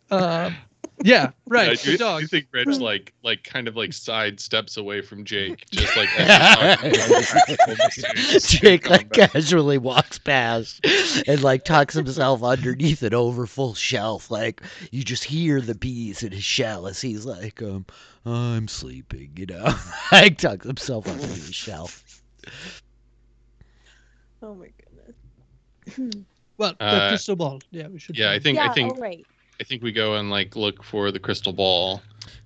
time. Yeah, right. Do you think Reg kind of side steps away from Jake, just like Jake casually walks past and tucks himself underneath an overfull shelf. You just hear the bees in his shell as he's I'm sleeping, tucks himself under his shelf. Oh my goodness. Well, the crystal ball. Yeah, we should. Yeah, I think. Right. I think we go and look for the crystal ball.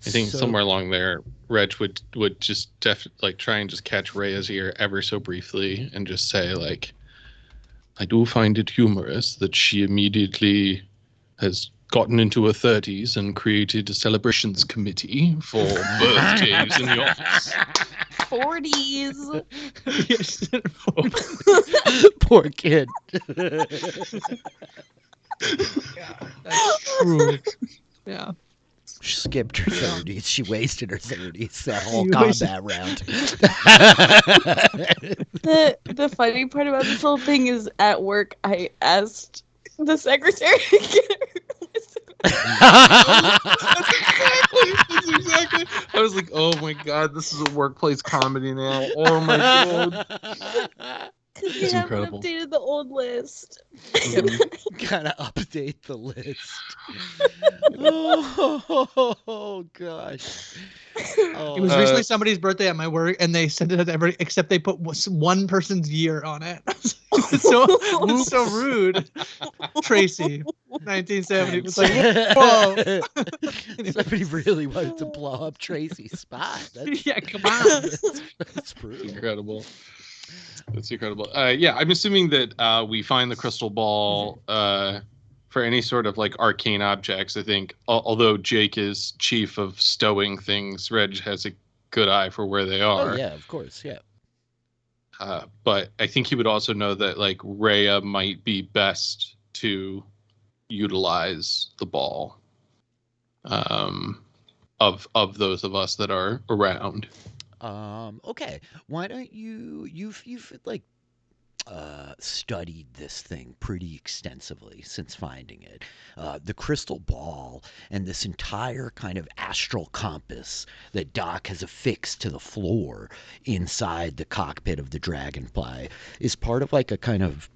I think somewhere along there, Reg would just try and just catch Rhea's ear ever so briefly and just say I do find it humorous that she immediately has gotten into her 30s and created a celebrations committee for birthdays in the office. 40s. Poor kid. Yeah, that's true. Yeah. She skipped her 30s. She wasted her 30s that whole combat round. The funny part about this whole thing is at work I asked the secretary to get her. That's exactly. I was like, oh my god, this is a workplace comedy now. Oh my god. Because we It's haven't incredible. updated the old list. Gotta update the list. Oh gosh. It was recently somebody's birthday at my work, and they sent it out except they put one person's year on it. It's so rude. Tracy, 1970. It was like, whoa. Somebody really wanted to blow up Tracy's spot. Yeah, come on. That's brutal. It's incredible. That's incredible. Yeah, I'm assuming that we find the crystal ball for any sort of like arcane objects. I think, although Jake is chief of stowing things, Reg has a good eye for where they are. Oh yeah, of course, yeah. But I think he would also know that like Rhea might be best to utilize the ball. Of those of us that are around. Okay. Why don't you've like studied this thing pretty extensively since finding it. The crystal ball and this entire kind of astral compass that Doc has affixed to the floor inside the cockpit of the Dragonfly is part of like a kind of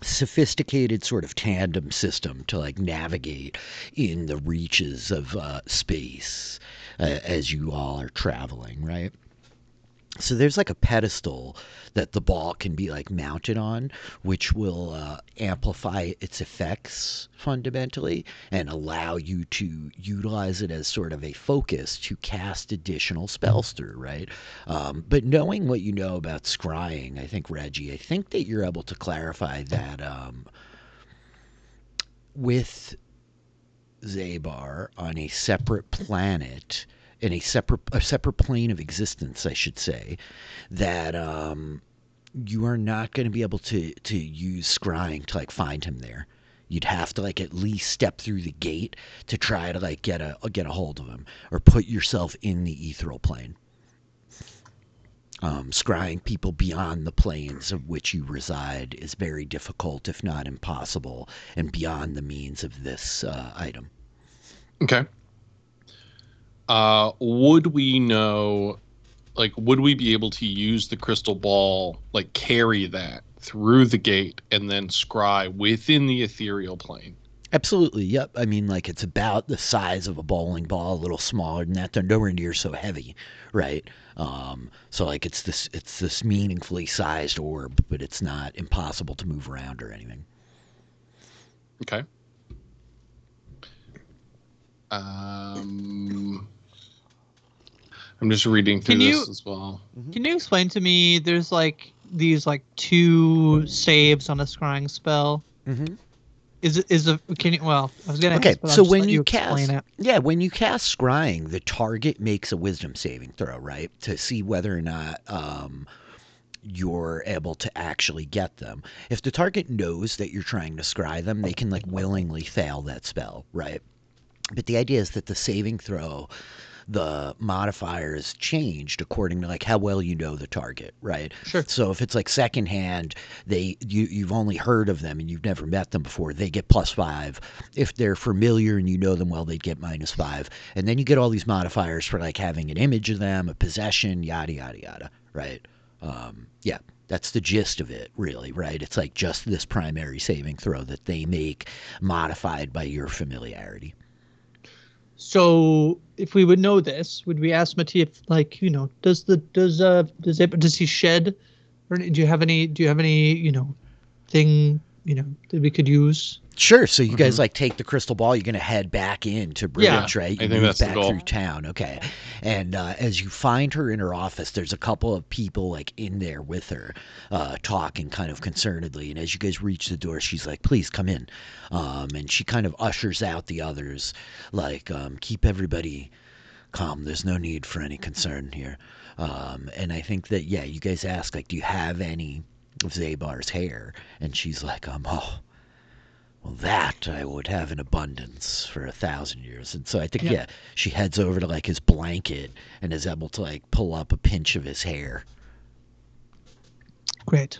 sophisticated sort of tandem system to like navigate in the reaches of space as you all are traveling, right? So there's like a pedestal that the ball can be like mounted on, which will amplify its effects fundamentally and allow you to utilize it as sort of a focus to cast additional spells through, right? But knowing what you know about scrying, I think, Reggie, I think that you're able to clarify that with Zabar on a separate planet, in a separate plane of existence, I should say, that you are not going to be able to use scrying to like find him there. You'd have to like at least step through the gate to try to like get a hold of him or put yourself in the ethereal plane. Scrying people beyond the planes of which you reside is very difficult, if not impossible, and beyond the means of this item. Okay. Would we know, like, would we be able to use the crystal ball, like carry that through the gate and then scry within the ethereal plane? Absolutely. Yep. I mean, like, it's about the size of a bowling ball, a little smaller than that. They're nowhere near so heavy, right? So like it's this meaningfully sized orb, but it's not impossible to move around or anything. Okay. I'm just reading through this as well. Can you explain to me? There's like these like 2 saves on a scrying spell. Mm-hmm. Can you? Well, I was gonna. Okay, ask, but so I'll when let you explain cast, it. yeah, when you cast scrying, the target makes a wisdom saving throw, right, to see whether or not you're able to actually get them. If the target knows that you're trying to scry them, they can like willingly fail that spell, right? But the idea is that the saving throw, the modifier is changed according to like how well you know the target, right? Sure. So if it's like secondhand, you've only heard of them and you've never met them before, they get +5. If they're familiar and you know them well, they'd get -5. And then you get all these modifiers for like having an image of them, a possession, yada yada yada, right? Yeah. That's the gist of it, really, right? It's like just this primary saving throw that they make modified by your familiarity. So, if we would know this, would we ask Matty if, like, you know, does he shed, or do you have any thing, that we could use? Sure. So you guys like take the crystal ball. You're going to head back into Bridge, right? You I think that's back the goal. through town. Okay. And as you find her in her office, there's a couple of people like in there with her, talking kind of concernedly. And as you guys reach the door, she's like, "Please come in." And she kind of ushers out the others, like, "Keep everybody calm. There's no need for any concern here." And I think that, yeah, you guys ask, like, "Do you have any of Zabar's hair?" And she's like, "Oh, well, that I would have in abundance for 1,000 years." And so I think, yeah, she heads over to like his blanket and is able to like pull up a pinch of his hair. Great.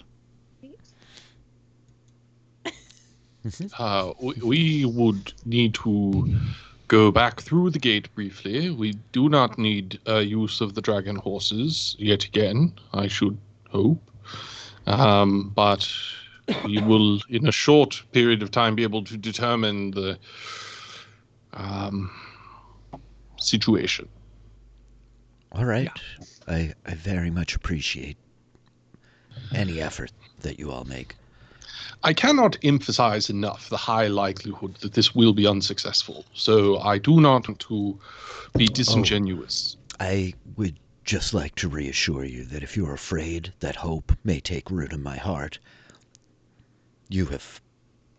We would need to go back through the gate briefly. We do not need use of the dragon horses yet again, I should hope. But you will, in a short period of time, be able to determine the situation. All right. Yeah. I very much appreciate any effort that you all make. I cannot emphasize enough the high likelihood that this will be unsuccessful, so I do not want to be disingenuous. I would just like to reassure you that if you are afraid that hope may take root in my heart, you have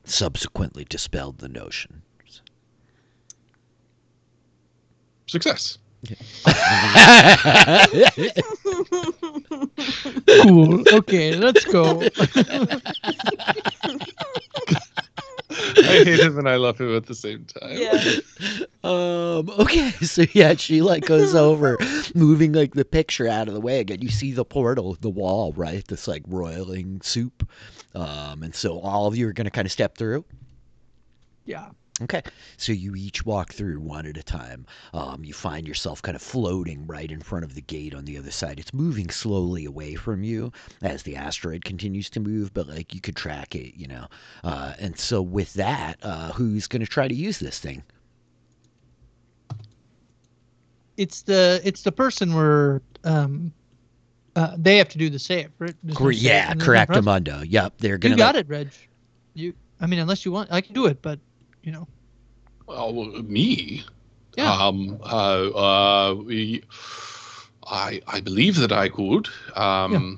subsequently dispelled the notion. Success. Cool. Okay, let's go. I hate him and I love him at the same time. Yeah. Okay, so yeah, she like goes over, moving like the picture out of the way again. You see the portal, the wall, right? This like roiling soup. And so all of you are gonna kind of step through. Yeah. Okay, so you each walk through one at a time. You find yourself kind of floating right in front of the gate on the other side. It's moving slowly away from you as the asteroid continues to move, but like you could track it, you know. And so with that, who's going to try to use this thing? It's the person where they have to do the save, right? Yeah, correctamundo. Yep, they're gonna. You got it, Reg. I mean, unless you want, I can do it, but you know. Well, me. Yeah. I believe that I could. Are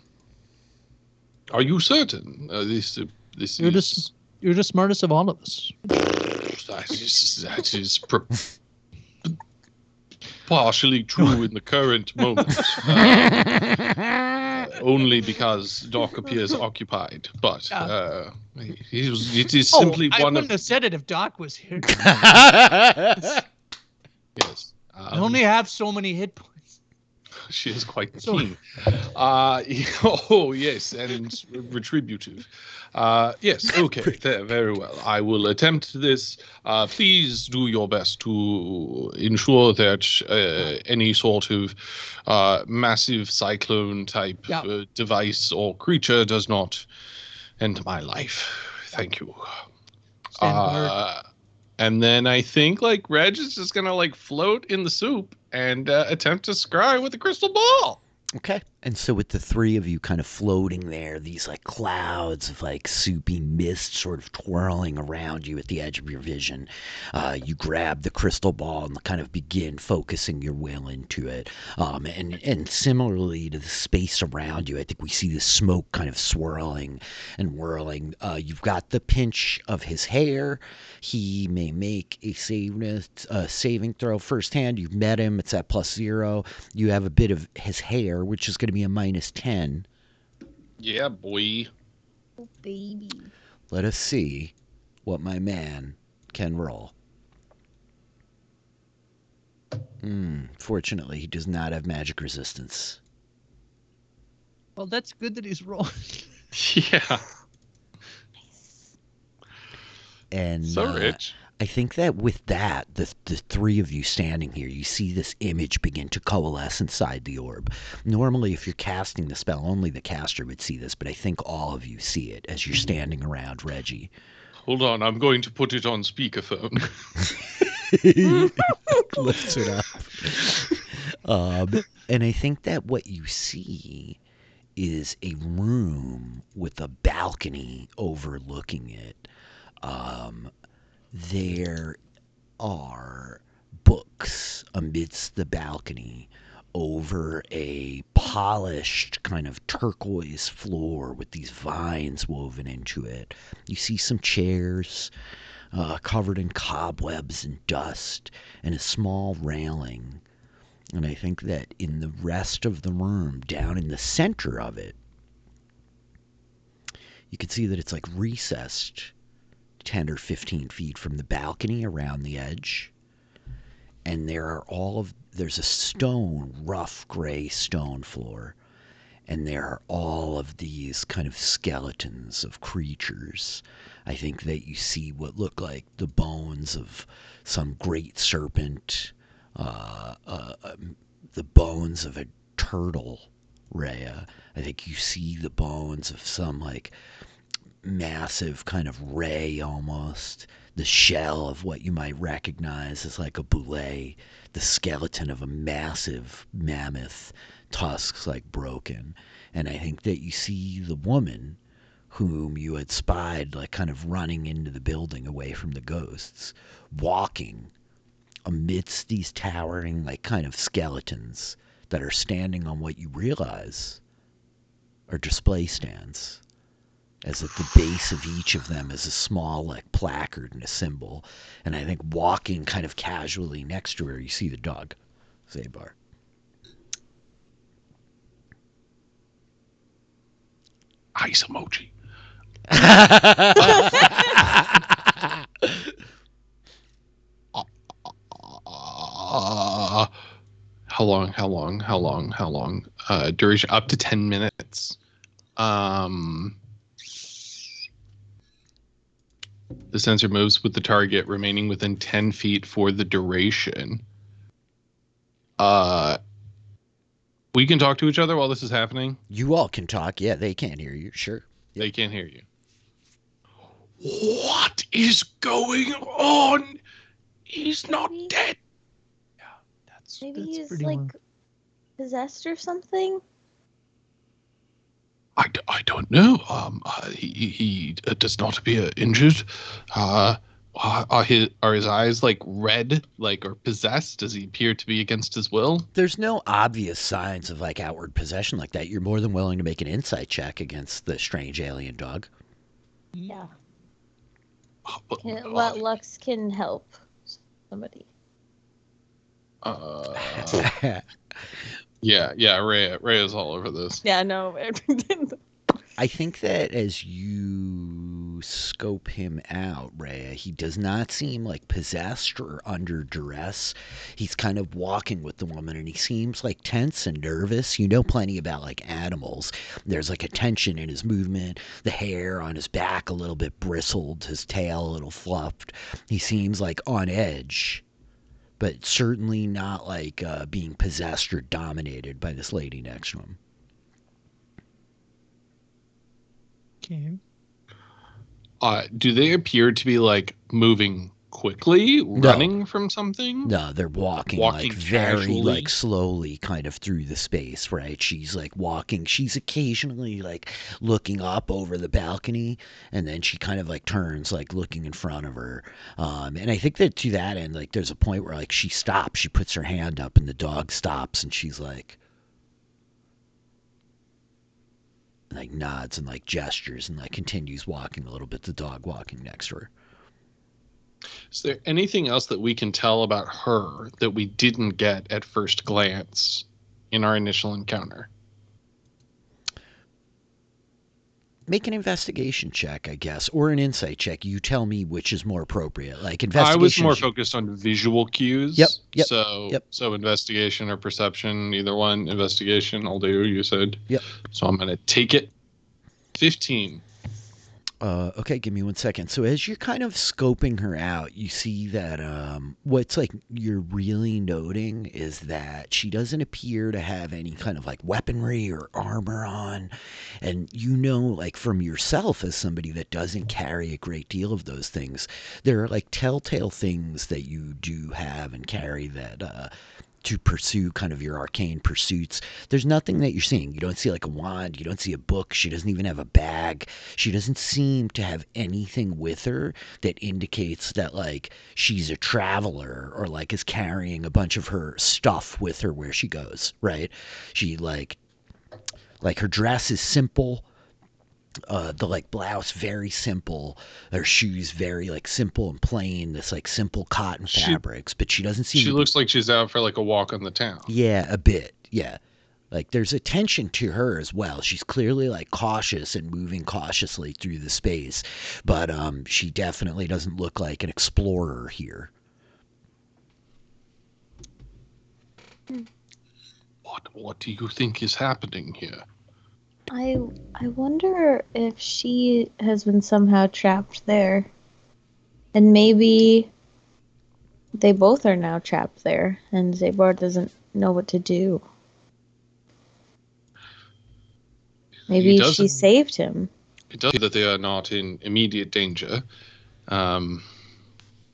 you certain? This you're the smartest of all of us. That is partially true in the current moment. Only because Doc appears occupied, but it is simply I one wouldn't have said it if Doc was here. Yes. I only have so many hit points. She is quite the king. Oh, yes, and retributive. Yes, okay, there, very well. I will attempt this. Please do your best to ensure that any sort of massive cyclone-type device or creature does not end my life. Thank you. And then I think like Reg is just gonna like float in the soup and attempt to scry with a crystal ball. Okay. And so with the three of you kind of floating there, these like clouds of like soupy mist sort of twirling around you at the edge of your vision, you grab the crystal ball and kind of begin focusing your will into it. And similarly to the space around you, I think we see the smoke kind of swirling and whirling. You've got the pinch of his hair. He may make a saving throw firsthand. You've met him. It's at +0. You have a bit of his hair, which is going to be a -10. Yeah, boy. Oh, baby. Let us see what my man can roll. Fortunately, he does not have magic resistance. Well, that's good that he's rolling. Yeah. And so rich. I think that with that, the three of you standing here, you see this image begin to coalesce inside the orb. Normally, if you're casting the spell, only the caster would see this, but I think all of you see it as you're standing around Reggie. Hold on, I'm going to put it on speakerphone. Lifts it up. And I think that what you see is a room with a balcony overlooking it. There are books amidst the balcony over a polished kind of turquoise floor with these vines woven into it. You see some chairs covered in cobwebs and dust and a small railing. And I think that in the rest of the room, down in the center of it, you can see that it's like recessed 10 or 15 feet from the balcony around the edge. And there's a stone, rough gray stone floor. And there are all of these kind of skeletons of creatures. I think that you see what look like the bones of some great serpent, the bones of a turtle, Rhea. I think you see the bones of some like massive kind of ray almost. The shell of what you might recognize as like a boulet. The skeleton of a massive mammoth, tusks like broken. And I think that you see the woman whom you had spied like kind of running into the building away from the ghosts, walking amidst these towering like kind of skeletons that are standing on what you realize are display stands, as at the base of each of them is a small like placard and a symbol. And I think walking kind of casually next to her, you see the dog, Zabar. Ice emoji. How long? Duration up to 10 minutes. The sensor moves with the target remaining within 10 feet for the duration. We can talk to each other while this is happening? You all can talk. Yeah, they can't hear you. Sure. Yep. They can't hear you. What is going on? He's not dead. Yeah, maybe he's like possessed or something. I don't know. He does not appear injured. Are his eyes like red, like, or possessed? Does he appear to be against his will? There's no obvious signs of like outward possession like that. You're more than willing to make an insight check against the strange alien dog. Yeah. What Lux can help somebody. Yeah, Rhea's all over this. Yeah, no. I think that as you scope him out, Rhea, he does not seem like possessed or under duress. He's kind of walking with the woman and he seems like tense and nervous. You know plenty about like animals. There's like a tension in his movement, the hair on his back a little bit bristled, his tail a little fluffed. He seems like on edge, but certainly not like being possessed or dominated by this lady next to him. Okay. Do they appear to be like moving quickly, running from something? No, they're walking like very like slowly kind of through the space, right? She's like walking. She's occasionally like looking up over the balcony and then she kind of like turns like looking in front of her. And I think that to that end, like there's a point where like she stops, she puts her hand up and the dog stops and she's like nods and like gestures and like continues walking a little bit, the dog walking next to her. Is there anything else that we can tell about her that we didn't get at first glance in our initial encounter? Make an investigation check, I guess, or an insight check. You tell me which is more appropriate. Like investigation. I was more focused on visual cues. Yep. So investigation or perception, either one. Investigation, I'll do. You said. Yep. So I'm gonna take it. 15. Okay, give me 1 second. So as you're kind of scoping her out, you see that what's like you're really noting is that she doesn't appear to have any kind of like weaponry or armor on. And you know, like from yourself as somebody that doesn't carry a great deal of those things, there are like telltale things that you do have and carry that to pursue kind of your arcane pursuits. There's nothing that you're seeing. You don't see like a wand. You don't see a book. She doesn't even have a bag. She doesn't seem to have anything with her that indicates that like she's a traveler or like is carrying a bunch of her stuff with her where she goes, right? She like her dress is simple. The like blouse very simple, her shoes very like simple and plain, this like simple cotton fabrics, but she doesn't seem she looks like she's out for like a walk on the town. Yeah, a bit. Yeah, like there's attention to her as well. She's clearly like cautious and moving cautiously through the space, but she definitely doesn't look like an explorer here. What do you think is happening here? I wonder if she has been somehow trapped there. And maybe they both are now trapped there, and Zabar doesn't know what to do. Maybe she saved him. It does say that they are not in immediate danger. And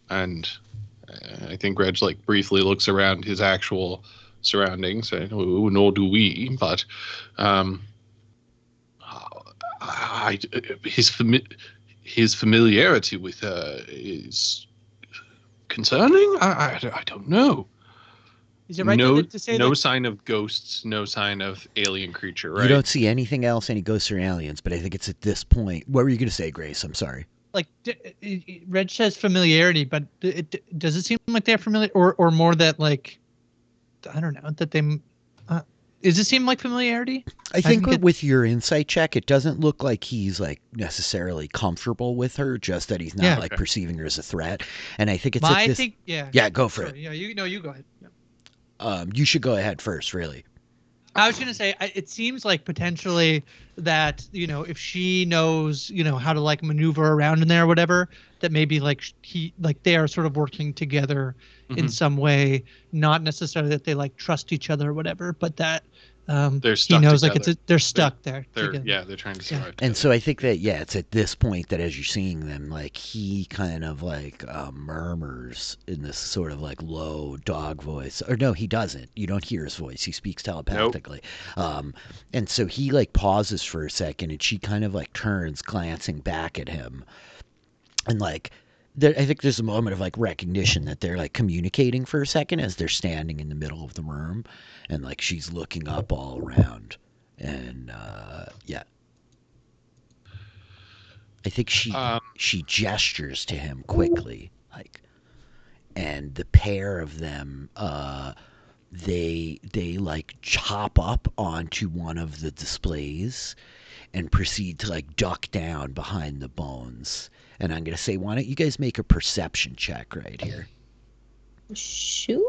I think Reg briefly looks around his actual surroundings, and nor do we. But his familiarity with her is concerning. I don't know. Is it right to say no that? sign of ghosts, no sign of alien creature, right? You don't see anything else, any ghosts or aliens, but I think it's at this point. What were you going to say, Grace? I'm sorry. Reg says familiarity, but does it seem like they're familiar, or more that I don't know, that they. Does it seem like familiarity? I think with your insight check, it doesn't look like he's necessarily comfortable with her, just that he's not perceiving her as a threat. And I think it's Yeah, go for it. Yeah, you go ahead. Yeah. You should go ahead first, really. I was going to say, it seems like potentially that, if she knows, how to maneuver around in there or whatever, that maybe they are sort of working together in some way, not necessarily that they trust each other or whatever, but that they're stuck he knows together. they're stuck there. They're trying to survive. Yeah. And so I think that it's at this point that as you're seeing them, he kind of murmurs in this sort of low dog voice, or no, he doesn't. You don't hear his voice. He speaks telepathically. Nope. And so he pauses for a second, and she kind of turns, glancing back at him, and I think there's a moment of recognition that they're communicating for a second as they're standing in the middle of the room, and she's looking up all around, and I think she gestures to him quickly, and the pair of them they chop up onto one of the displays and proceed to duck down behind the bones. And I'm going to say, why don't you guys make a perception check right here? Shoot.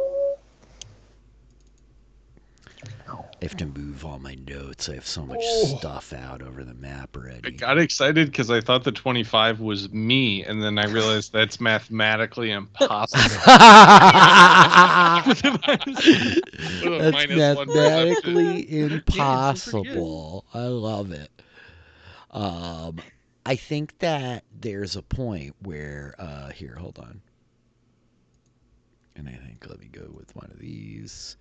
I have to move all my notes. I have so much stuff out over the map already. I got excited because I thought the 25 was me, and then I realized that's mathematically impossible. That's mathematically impossible. I love it. I think that there's a point where here, hold on. And I think let me go with one of these.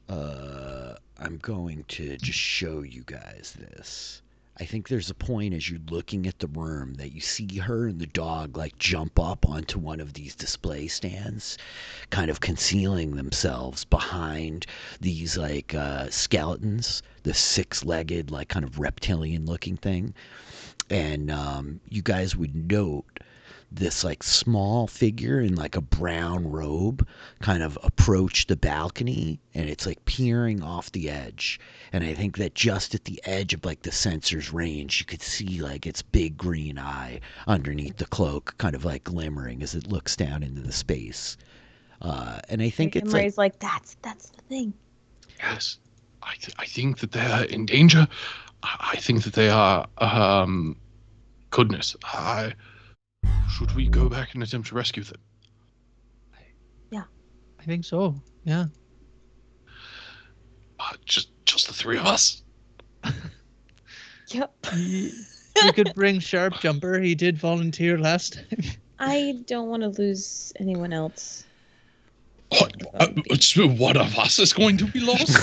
I'm going to just show you guys this. I think there's a point as you're looking at the room that you see her and the dog jump up onto one of these display stands, kind of concealing themselves behind these skeletons, the six-legged kind of reptilian looking thing. And you guys would note this small figure in a brown robe kind of approach the balcony, and it's peering off the edge. And I think that just at the edge of the sensor's range, you could see its big green eye underneath the cloak kind of glimmering as it looks down into the space. And I think it's Murray's that's the thing. Yes, I think that they're in danger. I think that they are. Goodness, should we go back and attempt to rescue them? Yeah, I think so. Yeah. Just the three of us. Yep. We could bring Sharp Jumper. He did volunteer last time. I don't want to lose anyone else. One of us is going to be lost.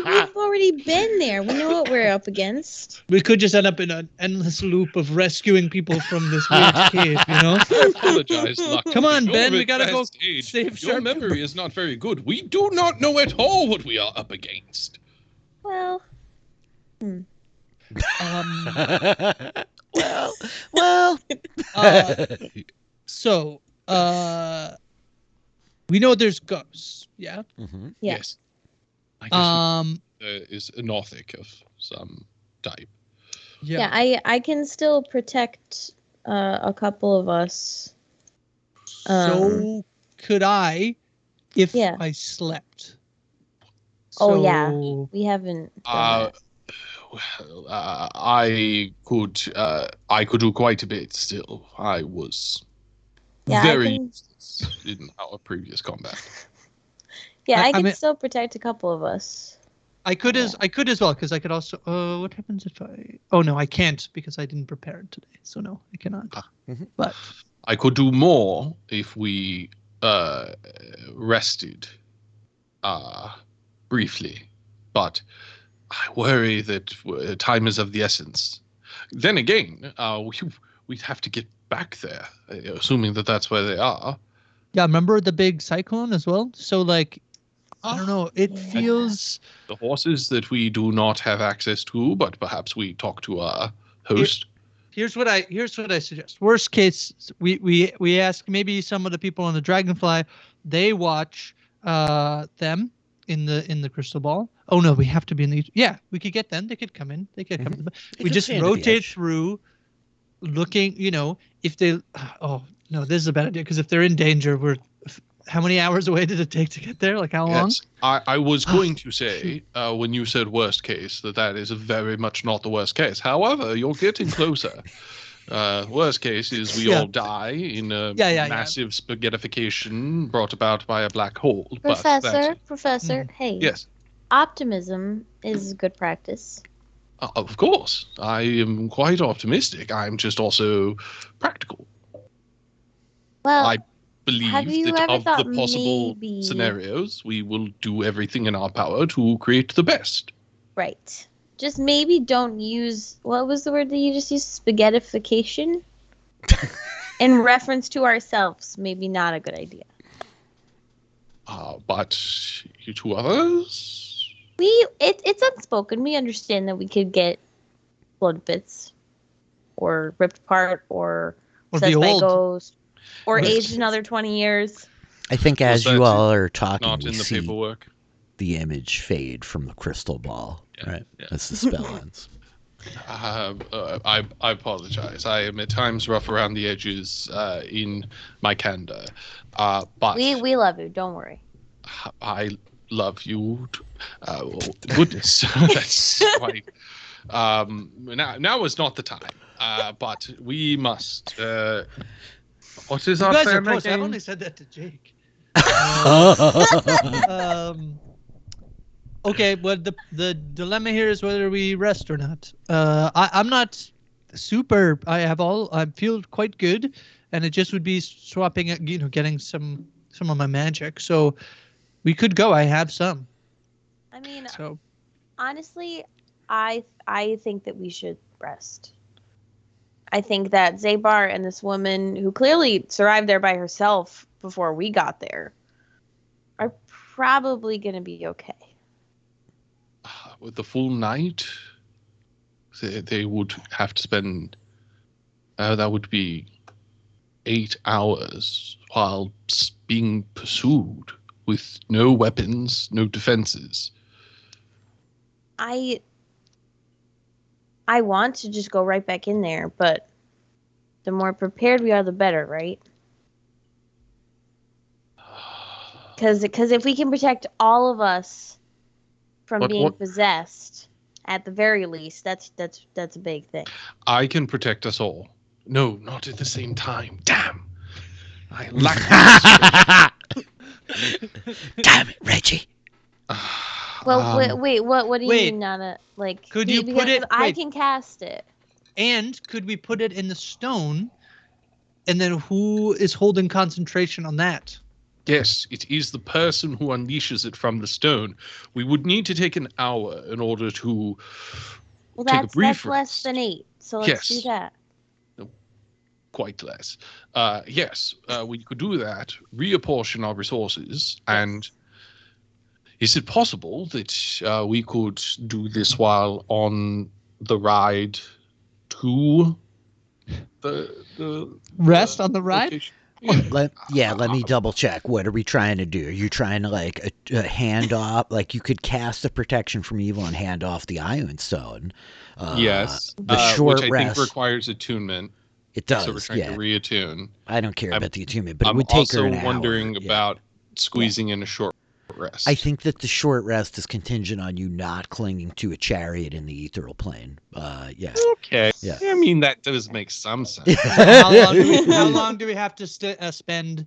We've already been there. We know what we're up against. We could just end up in an endless loop of rescuing people from this weird cave, I apologize, Luck. Come on, Ben. We gotta go save Your Sharp memory is not very good. We do not know at all what we are up against. Well. So, we know there's ghosts, yeah? Mm-hmm. Yeah. Yes. I guess is a Northic of some type. Yeah, I can still protect a couple of us. So could I if I slept. Oh, yeah. We haven't done that. I could do quite a bit still. I was very useless in our previous combat. Yeah, I can still protect a couple of us. I could as well, because I could also. What happens if I? Oh no, I can't because I didn't prepare it today. So no, I cannot. But I could do more if we rested briefly, but I worry that time is of the essence. Then again, we'd have to get back there, assuming that that's where they are. Yeah, remember the big cyclone as well? So like, I don't know. It feels the horses that we do not have access to, but perhaps we talk to our host. Here's what I suggest. Worst case, we ask maybe some of the people on the Dragonfly. They watch them in the crystal ball. Oh no, we have to be in the. Yeah, we could get them. They could come in. They could come. We just rotate through, looking. If they. Oh no, this is a bad idea because if they're in danger, we're. How many hours away did it take to get there? Like how long? I was going to say when you said worst case that is very much not the worst case. However, you're getting closer. Worst case is we all die in a massive spaghettification brought about by a black hole. Professor, hey. Yes. Optimism is good practice. Of course. I am quite optimistic. I'm just also practical. Well, I believe that of the possible scenarios, we will do everything in our power to create the best. Right. Just maybe don't use, what was the word that you just used? Spaghettification? In reference to ourselves. Maybe not a good idea. But you two others? It's unspoken. We understand that we could get blood bits. Or ripped apart. Or possessed by a ghost. Or aged another 20 years. I think as you all are talking, not we in the see paperwork. The image fade from the crystal ball, right? Yeah. As the spell ends. I apologize. I am at times rough around the edges in my candor. But we love you. Don't worry. I love you. Goodness. That's why. Now is not the time. But we must... what is our plan again? I've only said that to Jake. Okay, well, the dilemma here is whether we rest or not. I'm not super. I feel quite good, and it just would be swapping, getting some of my magic. So we could go. I have some. I mean, honestly, I think that we should rest. I think that Zabar and this woman who clearly survived there by herself before we got there are probably going to be okay. With the full night, they would have to spend. That would be 8 hours while being pursued with no weapons, no defenses. I want to just go right back in there, but the more prepared we are, the better, right? Because if we can protect all of us from being possessed, at the very least, that's a big thing. I can protect us all. No, not at the same time. Damn. I lack. Damn it, Reggie. Well, wait. What do you mean, Nana? Like, could you put it? I can cast it. And could we put it in the stone? And then who is holding concentration on that? Yes, it is the person who unleashes it from the stone. We would need to take an hour in order to take a brief that's less than 8. So let's do that. No, quite less. Yes, we could do that. Reapportion our resources, and is it possible that we could do this while on the ride to the rest on the ride? Location? Let me double check. What are we trying to do? Are you trying to like hand off? Like you could cast the protection from evil and hand off the Iron Stone. Yes, the short which I rest think requires attunement. It does. So we're trying to reattune. I don't care about the attunement, but it would take her an hour. I'm also wondering about squeezing in a short rest. I think that the short rest is contingent on you not clinging to a chariot in the ethereal plane. Yeah. Okay. Yeah. I mean, that does make some sense. How long do we have to spend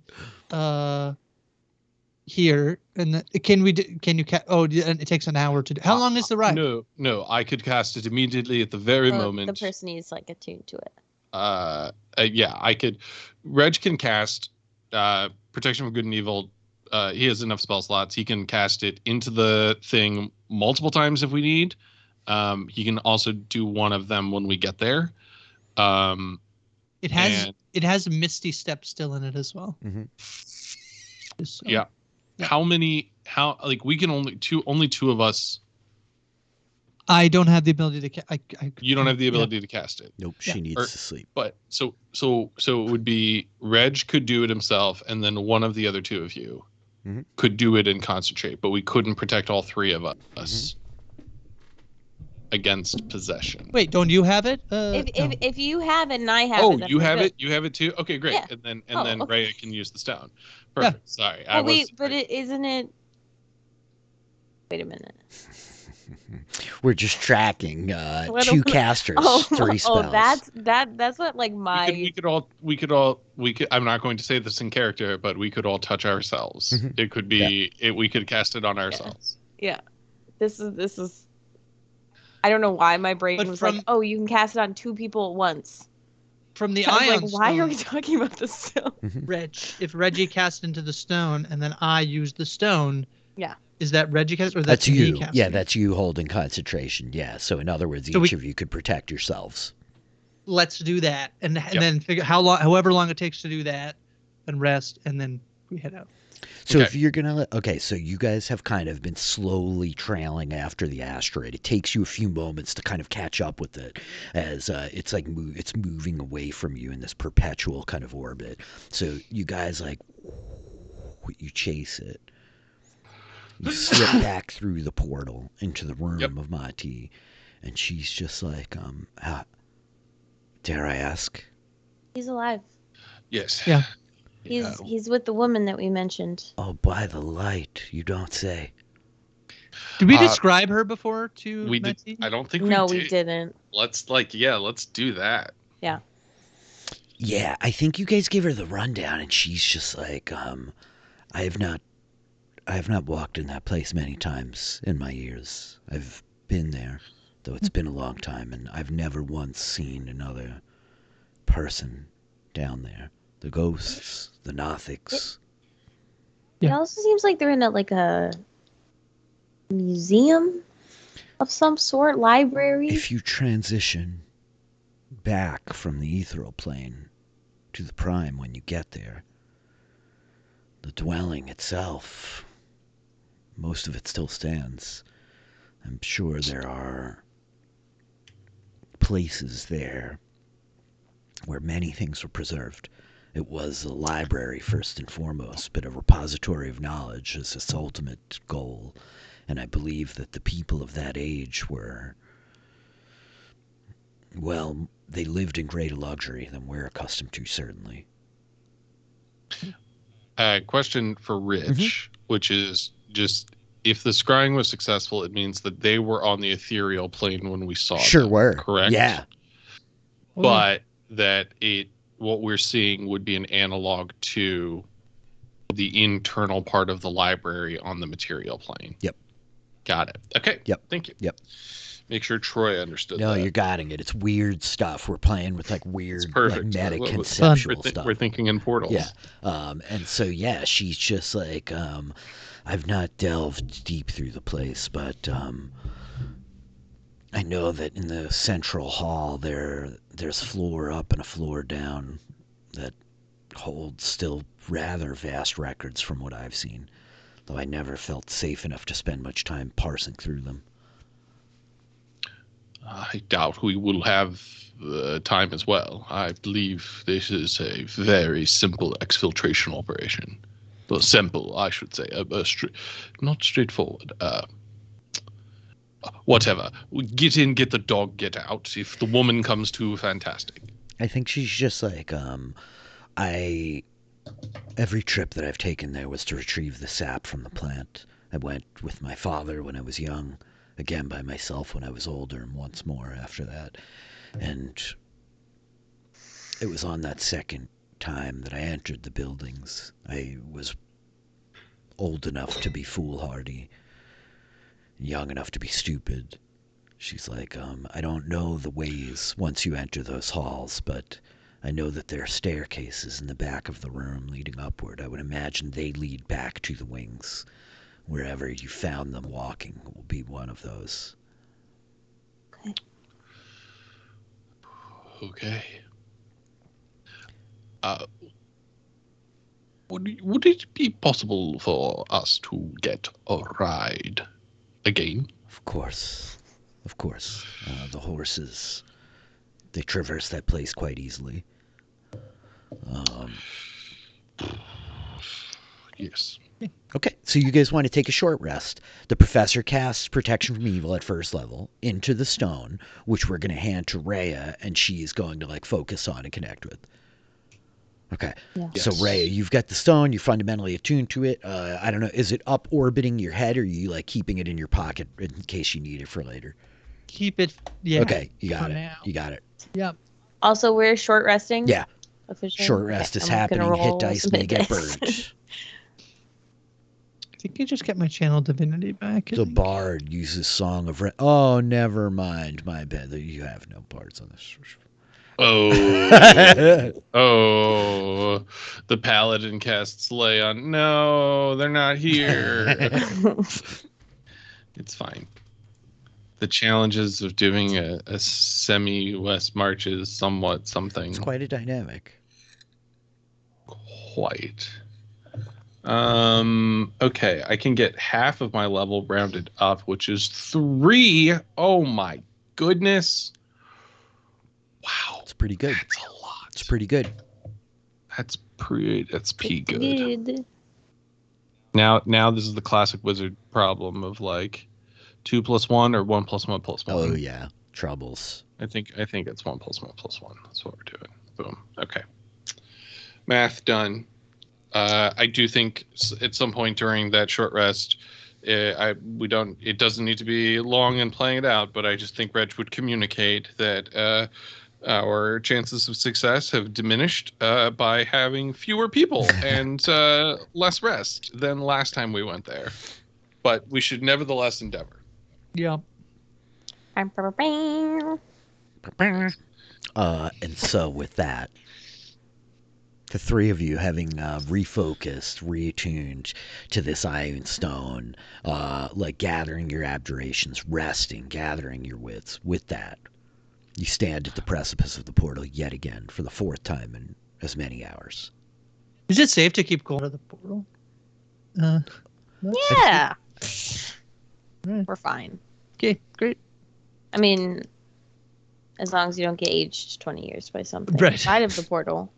here, and can you and it takes an hour to do. How long is the ride? No, I could cast it immediately at the very moment. The person needs like attuned to it. Yeah, I could. Reg can cast Protection from Good and Evil. He has enough spell slots. He can cast it into the thing multiple times if we need. He can also do one of them when we get there. It has Misty Step still in it as well. Mm-hmm. So, yeah. How we can only two of us. I don't have the ability to. You don't have the ability to cast it. Nope, she needs to sleep. But so it would be Reg could do it himself, and then one of the other two of you could do it and concentrate. But we couldn't protect all three of us against possession. Wait, don't you have it? If you have it and I have it. Oh, you have it. You have it too. Okay, great. Yeah. And then Rhea can use the stone. Perfect. Yeah. Sorry, isn't it? Wait a minute. We're just tracking two casters, 3 spells. Oh, that's what like my. We could. I'm not going to say this in character, but we could all touch ourselves. It could be. We could cast it on ourselves. Yeah. This is. I don't know why my brain was like, oh, you can cast it on 2 people at once. From the ion like, why are we talking about this still? Reg, if Reggie cast into the stone and then I use the stone. Yeah. Is that Reggie cast or that's you? Casting? Yeah, that's you holding concentration. Yeah. So in other words, each of you could protect yourselves. Let's do that, and then figure however long it takes to do that, and rest, and then we head out. So if you're gonna so you guys have kind of been slowly trailing after the asteroid. It takes you a few moments to kind of catch up with it, as it's like it's moving away from you in this perpetual kind of orbit. So you guys you chase it. You slip back through the portal into the room of Mati, and she's just like, dare I ask? He's alive. Yes. Yeah. He's with the woman that we mentioned. Oh, by the light, you don't say. Did we describe her before to we Mati? did. I don't think we didn't. Let's do that. Yeah. Yeah, I think you guys give her the rundown, and she's just like, I have not walked in that place many times in my years. I've been there, though it's been a long time, and I've never once seen another person down there. The ghosts, the Nothics. It also seems like they're in a museum of some sort, library. If you transition back from the ethereal plane to the prime when you get there, the dwelling itself, most of it still stands. I'm sure there are places there where many things were preserved. It was a library first and foremost, but a repository of knowledge is its ultimate goal. And I believe that the people of that age were, well, they lived in greater luxury than we're accustomed to, certainly. Question for Rich, which is just, if the scrying was successful, it means that they were on the ethereal plane when we saw them. Sure were. Correct? Yeah. But that what we're seeing would be an analog to the internal part of the library on the material plane. Yep. Got it. Okay. Yep. Thank you. Yep. Make sure Troy understood No, that. you're getting it. It's weird stuff. We're playing with weird, meta conceptual stuff. We're thinking in portals. Yeah. And so, she's just like, I've not delved deep through the place, but I know that in the central hall there's a floor up and a floor down that holds still rather vast records from what I've seen, though I never felt safe enough to spend much time parsing through them. I doubt we will have time as well. I believe this is a very simple exfiltration operation. Well, simple, I should say. Not straightforward. Whatever. Get in, get the dog, get out. If the woman comes too, fantastic. I think she's just like, every trip that I've taken there was to retrieve the sap from the plant. I went with my father when I was young, again by myself when I was older, and once more after that. And it was on that second time that I entered the buildings. I was old enough to be foolhardy, young enough to be stupid. She's like, I don't know the ways once you enter those halls, but I know that there are staircases in the back of the room leading upward. I would imagine they lead back to the wings. Wherever you found them walking will be one of those. Okay. Would it be possible for us to get a ride again? Of course. Of course. The horses, they traverse that place quite easily. Yes. Okay, so you guys want to take a short rest. The professor casts Protection from Evil at first level into the stone, which we're going to hand to Rhea, and she's going to like focus on and connect with. Okay, Yes. So Rhea, you've got the stone. You're fundamentally attuned to it. I don't know, is it up orbiting your head, or are you like keeping it in your pocket in case you need it for later? Keep it. Yeah. Okay, you got it. Now. You got it. Yep. Also, we're short resting. Yeah. Officially. Short rest is I'm gonna happening. Hit roll dice some may hit get dice. burned. I think I just get my channel divinity back. The bard uses Song of Oh, never mind. My bad. You have no parts on this. Oh, the paladin casts lay on. No, they're not here. It's fine. The challenges of doing a semi-west march is somewhat something. It's quite a dynamic. Quite. Okay, I can get half of my level rounded up, which is 3. Oh my goodness. Wow. It's pretty good. That's a lot. It's pretty good. That's pretty good. Now this is the classic wizard problem of like 2 + 1 or 1 + 1 + 1. Oh yeah, troubles. I think it's 1 + 1 + 1. That's what we're doing. Boom. Okay. Math done. I do think at some point during that short rest, it doesn't need to be long in playing it out, but I just think Reg would communicate that our chances of success have diminished by having fewer people and less rest than last time we went there. But we should nevertheless endeavor. Yeah. And so with that, the three of you having refocused, reattuned to this iron stone, like gathering your abjurations, resting, gathering your wits. With that, you stand at the precipice of the portal yet again for the 4th time in as many hours. Is it safe to keep going to the portal? Yeah. Right. We're fine. Okay, great. I mean, as long as you don't get aged 20 years by something Right. outside of the portal.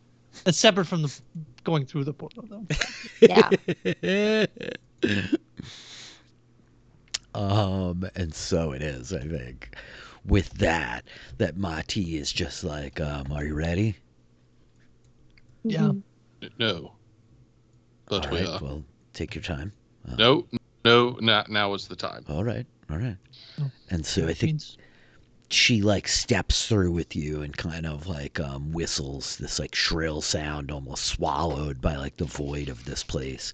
That's separate from the going through the portal, though. Yeah. And so it is, I think. With that Mati is just like, are you ready? Yeah. No. But All we right, are. well, take your time. No, now is the time. All right. Oh, And so I think she like steps through with you and kind of like whistles this like shrill sound, almost swallowed by like the void of this place.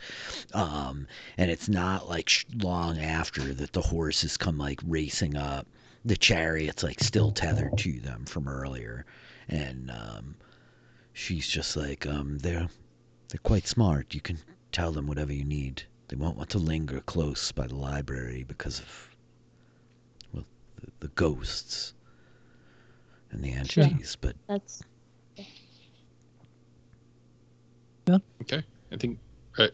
And it's not like long after that the horses come like racing up. The chariot's like still tethered to them from earlier, and she's just like, they're quite smart. You can tell them whatever you need. They won't want to linger close by the library because of, well, the ghosts and the entities. But That's Okay. I think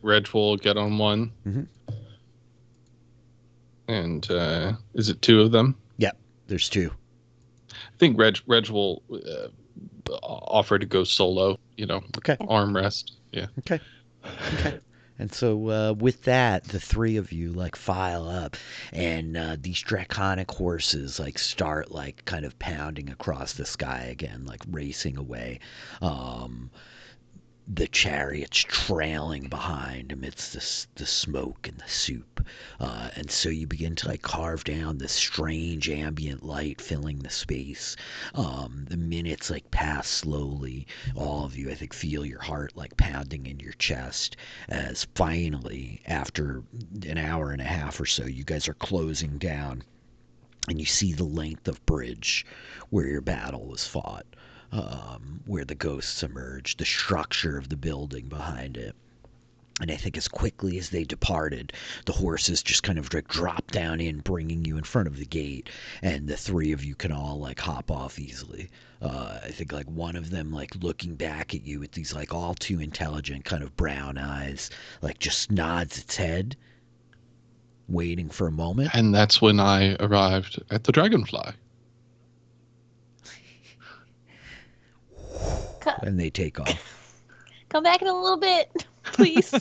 Reg will get on one. Mhm. And is it 2 of them? there's 2. I think Reg will offer to go solo, Okay. arm rest. Yeah. Okay. And so with that, the 3 of you like file up, and these draconic horses like start like kind of pounding across the sky again, like racing away. the chariots trailing behind amidst the smoke and the soup. And so you begin to like carve down this strange ambient light filling the space. The minutes like pass slowly. All of you, I think, feel your heart like pounding in your chest as finally, after an hour and a half or so, you guys are closing down and you see the length of bridge where your battle was fought. Where the ghosts emerged, the structure of the building behind it. And I think as quickly as they departed, the horses just kind of like dropped down in, bringing you in front of the gate, and the three of you can all like hop off easily. I think like one of them like looking back at you with these like all too intelligent kind of brown eyes, like just nods its head, waiting for a moment. And that's when I arrived at the Dragonfly. And they take off. Come back in a little bit, please.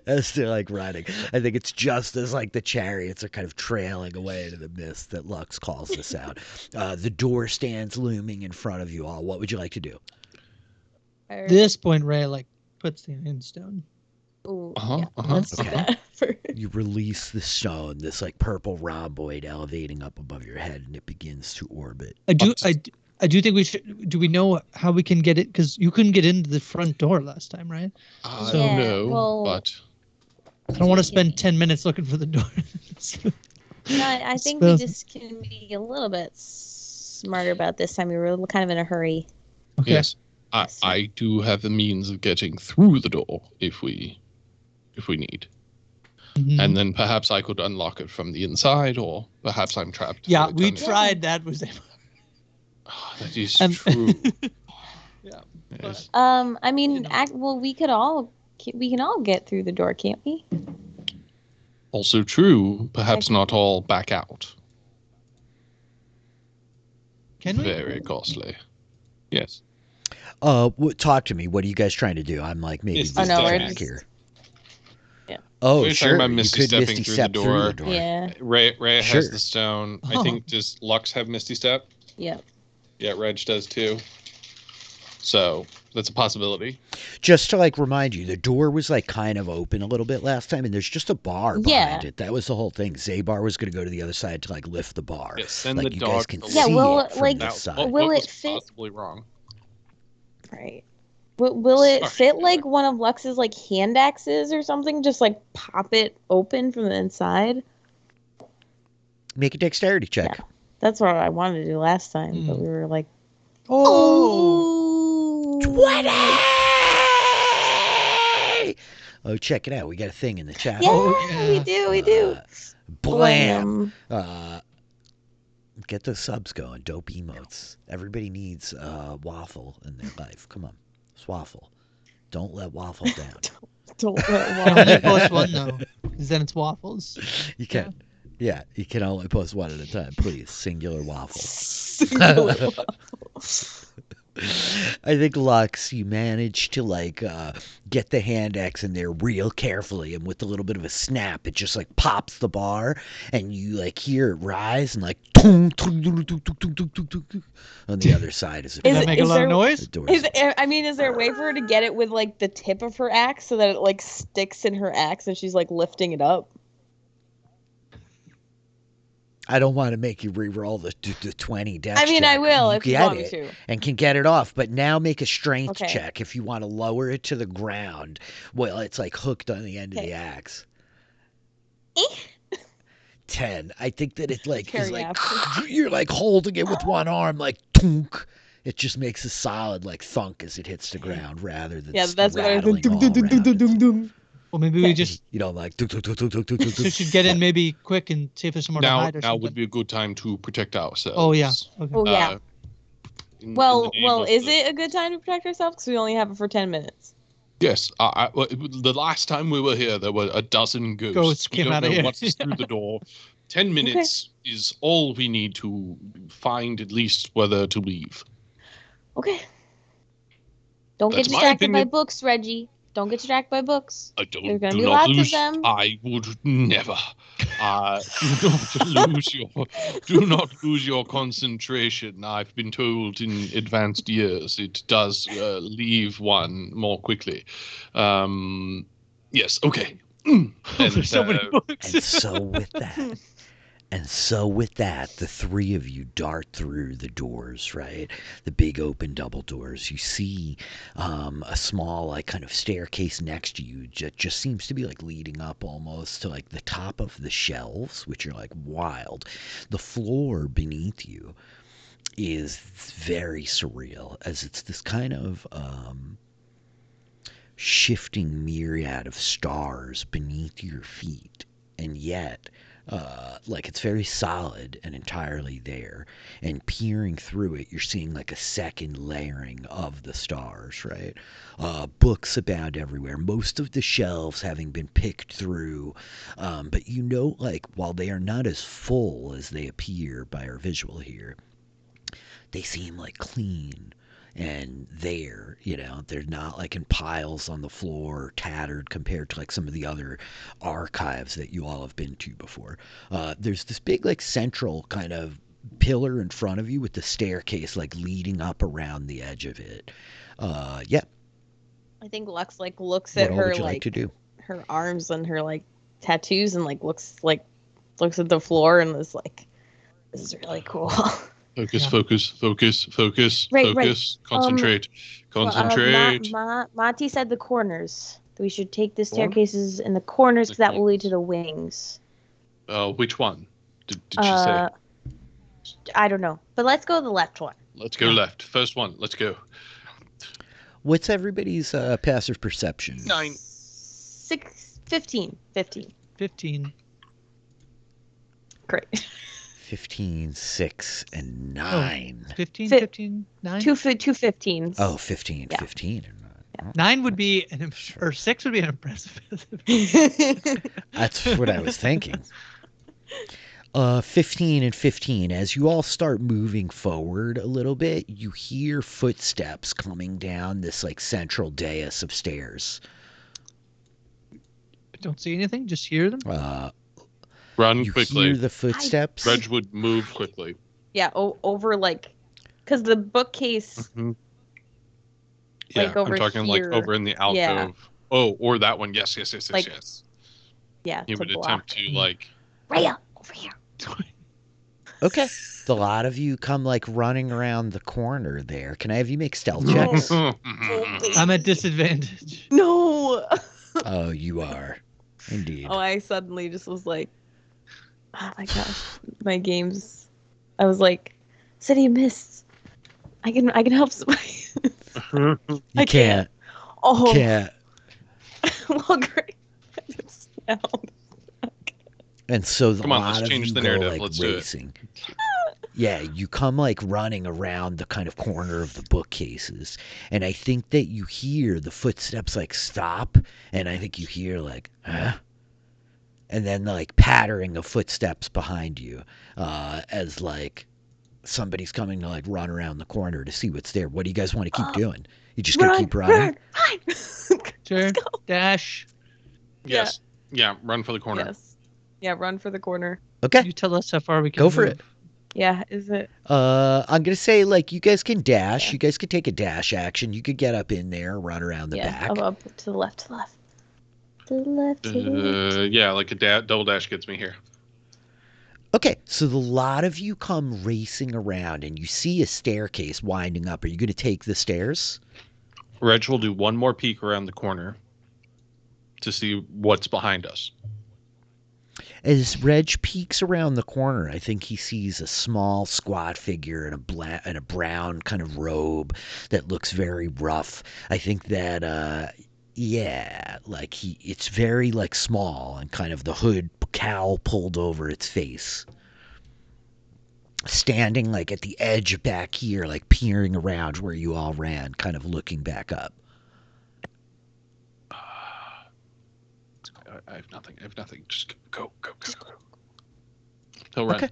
As they're like running, I think it's just as like the chariots are kind of trailing away into the mist that Lux calls this out. The door stands looming in front of you all. What would you like to do? At this point, Ray like puts the end stone. Ooh, Let's do that first. You release the stone, this like purple rhomboid elevating up above your head, and it begins to orbit. I do think we should. Do we know how we can get it? Because you couldn't get into the front door last time, right? But I don't want to spend 10 minutes looking for the door. No, I think we just can be a little bit smarter about this time. We were kind of in a hurry. Okay. Yes, I do have the means of getting through the door if we need. Mm-hmm. And then perhaps I could unlock it from the inside, or perhaps I'm trapped. Yeah, we tried that. That is true. Yeah. Yes. I mean, we can all get through the door, can't we? Also true. Perhaps not all back out. Can we? Very costly. Yes. Talk to me. What are you guys trying to do? I'm like maybe Misty losing stepping. track here. Yeah. Oh, We're talking sure. about You Misty could stepping Misty through step the through door. the door. Yeah. Ray Sure. has the stone. Oh. I think does Lux have Misty Step? Yep. Yeah, Reg does too. So that's a possibility. Just to like remind you, the door was like kind of open a little bit last time, and there's just a bar behind it. That was the whole thing. Zabar was going to go to the other side to like lift the bar. Yeah, send like the you dog guys can to see well, it from like, this side. will what it was fit? possibly wrong? Right. Will it Sorry, fit Taylor. like one of Lux's like hand axes or something? Just like pop it open from the inside. Make a dexterity check. Yeah. That's what I wanted to do last time, but we were like, Oh, 20! Oh, check it out. We got a thing in the chat. yeah, we do. Blam. Get the subs going. Dope emotes. Everybody needs waffle in their life. Come on. Swaffle. Don't let waffle down. Don't let I only post one though, because then it's waffles. You can. Yeah, you can only post one at a time, please. Singular waffle. I think Lux, you managed to like get the hand axe in there real carefully, and with a little bit of a snap, it just like pops the bar, and you like hear it rise and like on the other side. Does that make a lot of noise? Is there a way for her to get it with like the tip of her axe so that it like sticks in her axe and she's like lifting it up? I don't want to make you re-roll the 20 dex I mean, check. I will if you get want me it to. and can get it off, but now make a strength Okay. check if you want to lower it to the ground. Well, it's like hooked on the end of the axe. 10. I think that it like is Very like after. you're like holding it with one arm, like tunk. It just makes a solid like thunk as it hits the ground, rather than that's what I was rattling all around. Well, maybe we just You know, like we should get in maybe quick and see if there's somewhere to hide or Now something. would be a good time to protect ourselves. Oh yeah. Okay. Oh yeah. In well, the name of is the- it a good time to protect ourselves? Because we only have it for 10 minutes. Yes. The last time we were here, there were a dozen ghosts. Ghosts We came don't out of know here. what's through the door. 10 minutes is all we need to find at least whether to leave. Okay. Don't That's get my distracted by opinion. books, Reggie. Don't get distracted by books. I There's don't. gonna Do be not lots lose. of them. I would never. Do not lose your. Do not lose your concentration. I've been told in advanced years it does leave one more quickly. Yes. Okay. There's so many books. And so with that, the three of you dart through the doors, right? The big open double doors. You see a small, like, kind of staircase next to you that just seems to be, like, leading up almost to, like, the top of the shelves, which are, like, wild. The floor beneath you is very surreal, as it's this kind of shifting myriad of stars beneath your feet. And yet, like, it's very solid and entirely there. And peering through it, you're seeing like a second layering of the stars, right? Books abound everywhere. Most of the shelves having been picked through. But you know, like, while they are not as full as they appear by our visual here, they seem like clean and there, you know, they're not like in piles on the floor or tattered compared to like some of the other archives that you all have been to before. There's this big like central kind of pillar in front of you with the staircase like leading up around the edge of it. Yeah. I think Lux like looks What at all her would you like to like do? her arms and her like tattoos and like looks at the floor and is like, this is really cool. Focus, Yeah. focus, Right. concentrate, concentrate. Monty said the corners. We should take the staircases in the corners because that will lead to the wings. Which one did she say? I don't know, but let's go to the left one. Let's go left. First one. Let's go. What's everybody's passive perception? 9. 15. 15. Great. 15, 6, and 9. 15, Fi- 15, 9? Two 15s. Oh, 15, Yeah. 15. 9 would be, or 6 would be an impressive. That's what I was thinking. 15 and 15. As you all start moving forward a little bit, you hear footsteps coming down this like central dais of stairs. I don't see anything, just hear them. Run You quickly. hear the footsteps. Reg would move quickly. Yeah, over like, because the bookcase. Mm-hmm. Yeah, Like over I'm talking here. like over in the alcove. Yeah. Oh, or that one. Yes. Like, Yes. Yeah. He to would block. attempt to like. Rhea, over here. Okay. A lot of you come like running around the corner there. Can I have you make stealth checks? I'm at disadvantage. No. Oh, you are. Indeed. Oh, I suddenly just was like, oh my gosh, my games. I was like, City of Mists. I can help somebody. You I can't. Oh, Can't. well, great. And so Come on, a let's lot of change you the go narrative. like Let's do it. racing. Yeah, you come like running around the kind of corner of the bookcases, and I think that you hear the footsteps like stop, and I think you hear like, huh? And then like pattering of footsteps behind you, as like somebody's coming to like run around the corner to see what's there. What do you guys want to keep doing? You just gonna keep running? Run. Sure. Dash. Yes. Yeah. Run for the corner. Yes. Yeah, run for the corner. Okay, You tell us how far we can go for move. it. Yeah, is it? I'm gonna say like you guys can dash. Yeah. You guys could take a dash action. You could get up in there, run around the back. Up to the left, to the left. To the left, to the left. Yeah, like a double dash gets me here. Okay, so a lot of you come racing around and you see a staircase winding up. Are you going to take the stairs? Reg will do one more peek around the corner to see what's behind us. As Reg peeks around the corner, I think he sees a small, squat figure in a brown kind of robe that looks very rough. I think that, yeah, like it's very like small and kind of the hood cowl pulled over its face. Standing like at the edge back here, like peering around where you all ran, kind of looking back up. I have nothing. Just go. He'll run. Okay.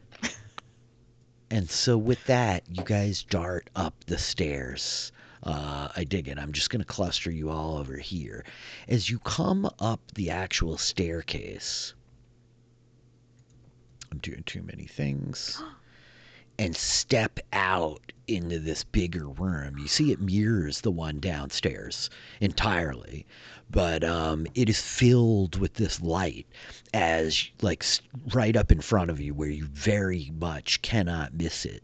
And so with that, you guys dart up the stairs. I dig it. I'm just going to cluster you all over here. As you come up the actual staircase, I'm doing too many things, and step out into this bigger room. You see it mirrors the one downstairs entirely, but it is filled with this light as like right up in front of you where you very much cannot miss it.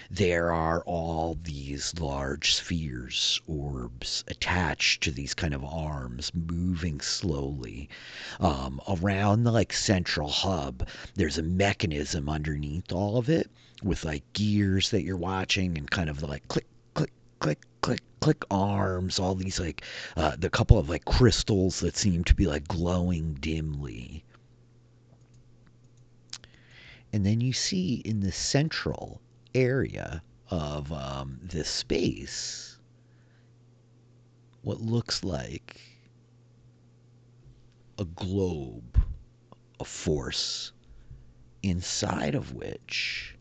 There are all these large spheres, orbs, attached to these kind of arms, moving slowly. Around the like central hub, there's a mechanism underneath all of it with like gears that you're watching and kind of like click, click, click, click, click arms, all these like the couple of like crystals that seem to be like glowing dimly. And then you see in the central area of this space what looks like a globe, a force, inside of which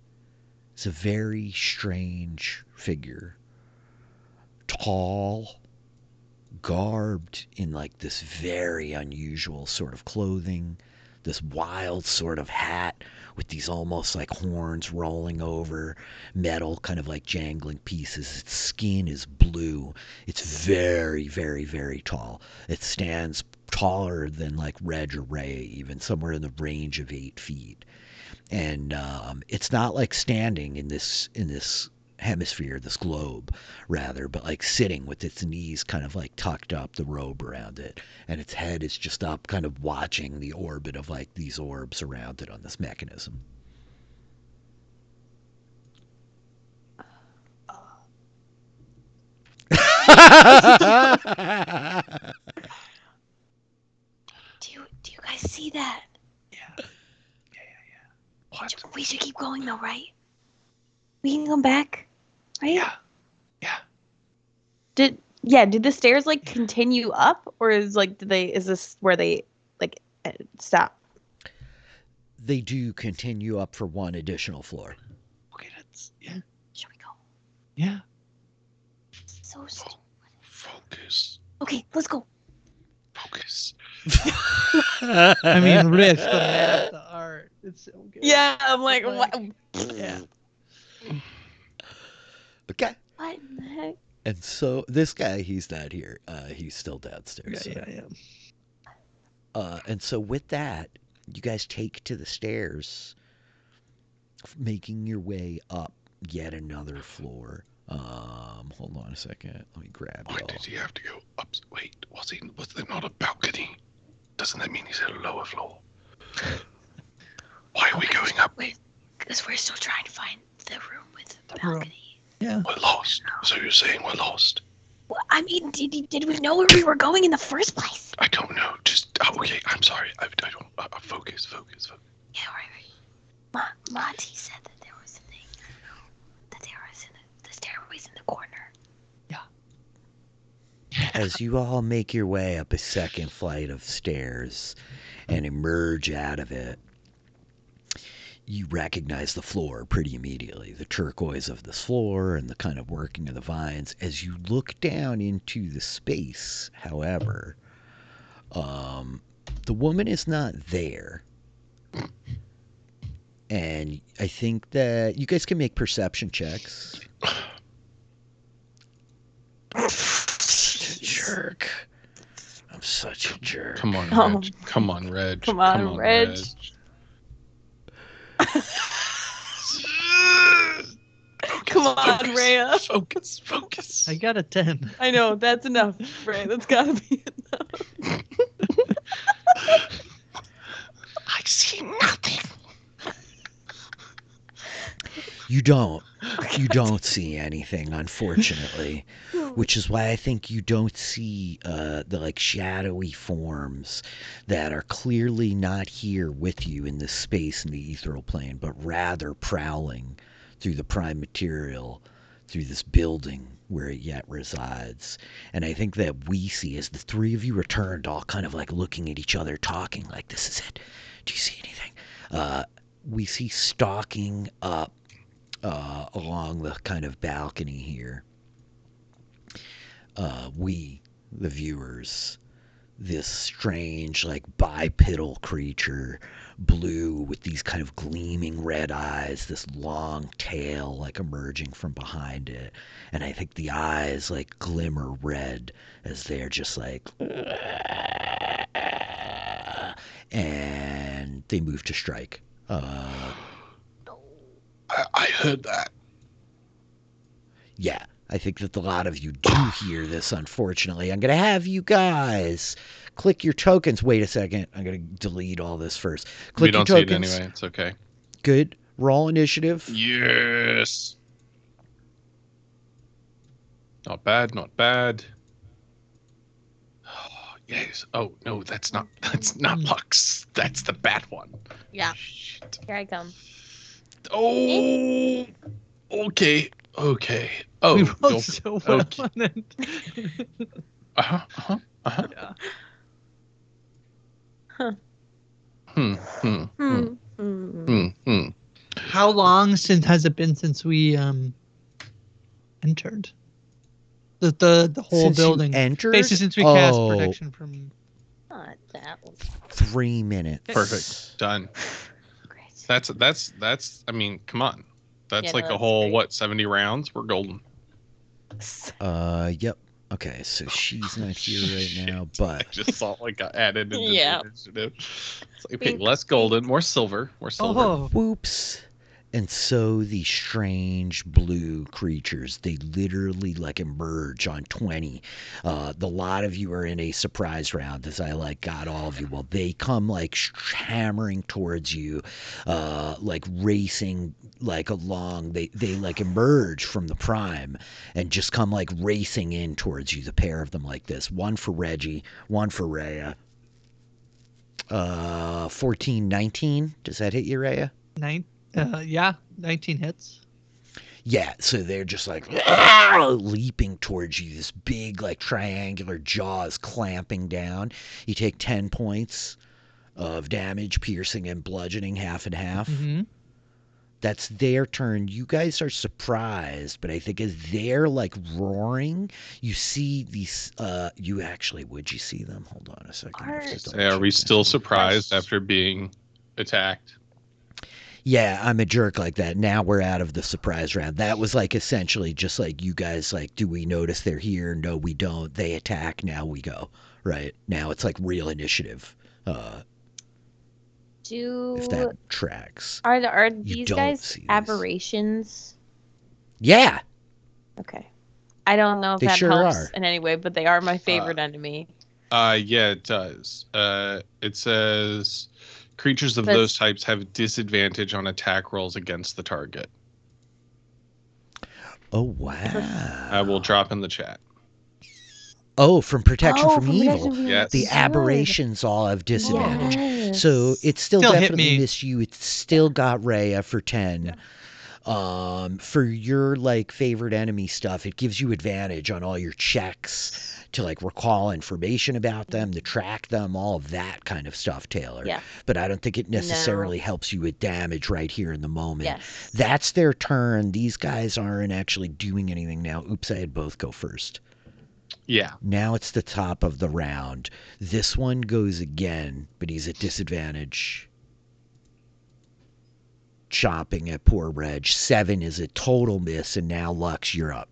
is a very strange figure. Tall, garbed in like this very unusual sort of clothing, this wild sort of hat with these almost like horns rolling over, metal kind of like jangling pieces. Its skin is blue. It's very, very, very tall. It stands taller than like Reg or Ray, even somewhere in the range of 8 feet. And it's not like standing in this hemisphere, this globe rather, but like sitting with its knees kind of like tucked up, the robe around it, and its head is just up kind of watching the orbit of like these orbs around it on this mechanism. Do you guys see that? Yeah. What? We should keep going though, right? We can come back, right? Yeah. Did the stairs like continue up, or is this where they like stop? They do continue up for one additional floor. Okay, that's Should we go? Yeah. So Focus. okay, let's go. Focus. I mean, Rick's the math, the art. It's so good. Yeah, I'm like, what? Yeah. Okay. What in the heck? And so this guy, he's not here. He's still downstairs. Yeah. And so with that, you guys take to the stairs, making your way up yet another floor. Hold on a second. Let me grab Why y'all. did he have to go up? Wait, was there not a balcony? Doesn't that mean he's at a lower floor? Why are we going up? Wait, because we're still trying to find the room with the room. balcony. Yeah. We're lost. So you're saying we're lost? Well, I mean, did we know where we were going in the first place? I don't know. Just okay. I'm sorry. I don't. Focus. Yeah, right. Monty said that there was a thing. I don't know. That there was the stairways in the corner. As you all make your way up a second flight of stairs and emerge out of it, you recognize the floor pretty immediately. The turquoise of this floor and the kind of working of the vines. As you look down into the space, however, the woman is not there. And I think that you guys can make perception checks. Jerk. I'm such a jerk. Come on, Oh. Reg. Come on, Reg. Come on, Reg. Come on, Rhea. Focus. I got a 10. I know, that's enough, Ray. That's gotta be enough. I see nothing. You don't see anything, unfortunately, which is why I think you don't see the like shadowy forms that are clearly not here with you in this space in the ethereal plane, but rather prowling through the prime material, through this building where it yet resides. And I think that we see, as the three of you returned, all kind of like looking at each other, talking like, this is it. Do you see anything? We see stalking up along the kind of balcony here we, the viewers, this strange, like, bipedal creature, blue with these kind of gleaming red eyes, this long tail, like, emerging from behind it. And I think the eyes, like, glimmer red as they're just like... And they move to strike. I heard that. Yeah, I think that a lot of you do hear this, unfortunately. I'm going to have you guys click your tokens. Wait a second. I'm going to delete all this first. Click We don't your see it tokens. anyway. It's okay. Good. Roll initiative. Yes. Not bad, not bad. Oh, yes. Oh, no, that's not Lux. That's the bad one. Yeah. Shit. Here I come. Oh, okay. Okay. Oh, We rolled you'll- so well okay. on it. Yeah. How long has it been since we entered the whole Since you building? entered? Basically, since we cast Oh. protection from. Not that one. 3 minutes. Perfect. Done. Great. That's. I mean, come on. That's Yeah, like no, a that's whole great. 70 rounds. We're golden. Yep. Okay, so she's not here right now, I but just saw like got added into Yeah. the initiative. It's like, okay, Wink, less golden, more silver, more silver. Oh, whoops. And so these strange blue creatures, they literally like emerge on 20. The lot of you are in a surprise round as I like got all of you. Well, they come like hammering towards you, like racing like along. They like emerge from the prime and just come like racing in towards you. The pair of them like this. One for Reggie, one for Rhea. 14, 19. Does that hit you, Rhea? 19 hits. Yeah, so they're just like leaping towards you, this big like triangular jaws clamping down. You take 10 points of damage, piercing and bludgeoning, half and half. Mm-hmm. That's their turn. You guys are surprised, but I think as they're like roaring, you see these would you see them? Hold on a second. I have to So, double are we check still that. surprised after being attacked? Yeah, I'm a jerk like that. Now we're out of the surprise round. That was like essentially just like you guys like, do we notice they're here? No, we don't. They attack. Now we go. Right? Now it's like real initiative. If that tracks. Are these don't guys see these. aberrations? Yeah, Okay. I don't know if They that sure helps are. in any way, but they are my favorite enemy. Yeah, it does. It says creatures of But- those types have disadvantage on attack rolls against the target. Oh wow. I will drop in the chat. Oh, from protection from evil. Protection from Yes. The Good. aberrations all have disadvantage. Yes. So it still Still hit definitely me. missed you. It's still got Rhea for 10. For your like favorite enemy stuff, it gives you advantage on all your checks to like recall information about them, to track them, all of that kind of stuff, Taylor. Yeah. But I don't think it necessarily helps you with damage right here in the moment. Yes. That's their turn. These guys aren't actually doing anything now. Oops, I had both go first. Yeah. Now it's the top of the round. This one goes again, but he's at disadvantage. Chopping at poor Reg. 7 is a total miss, and now Lux, you're up.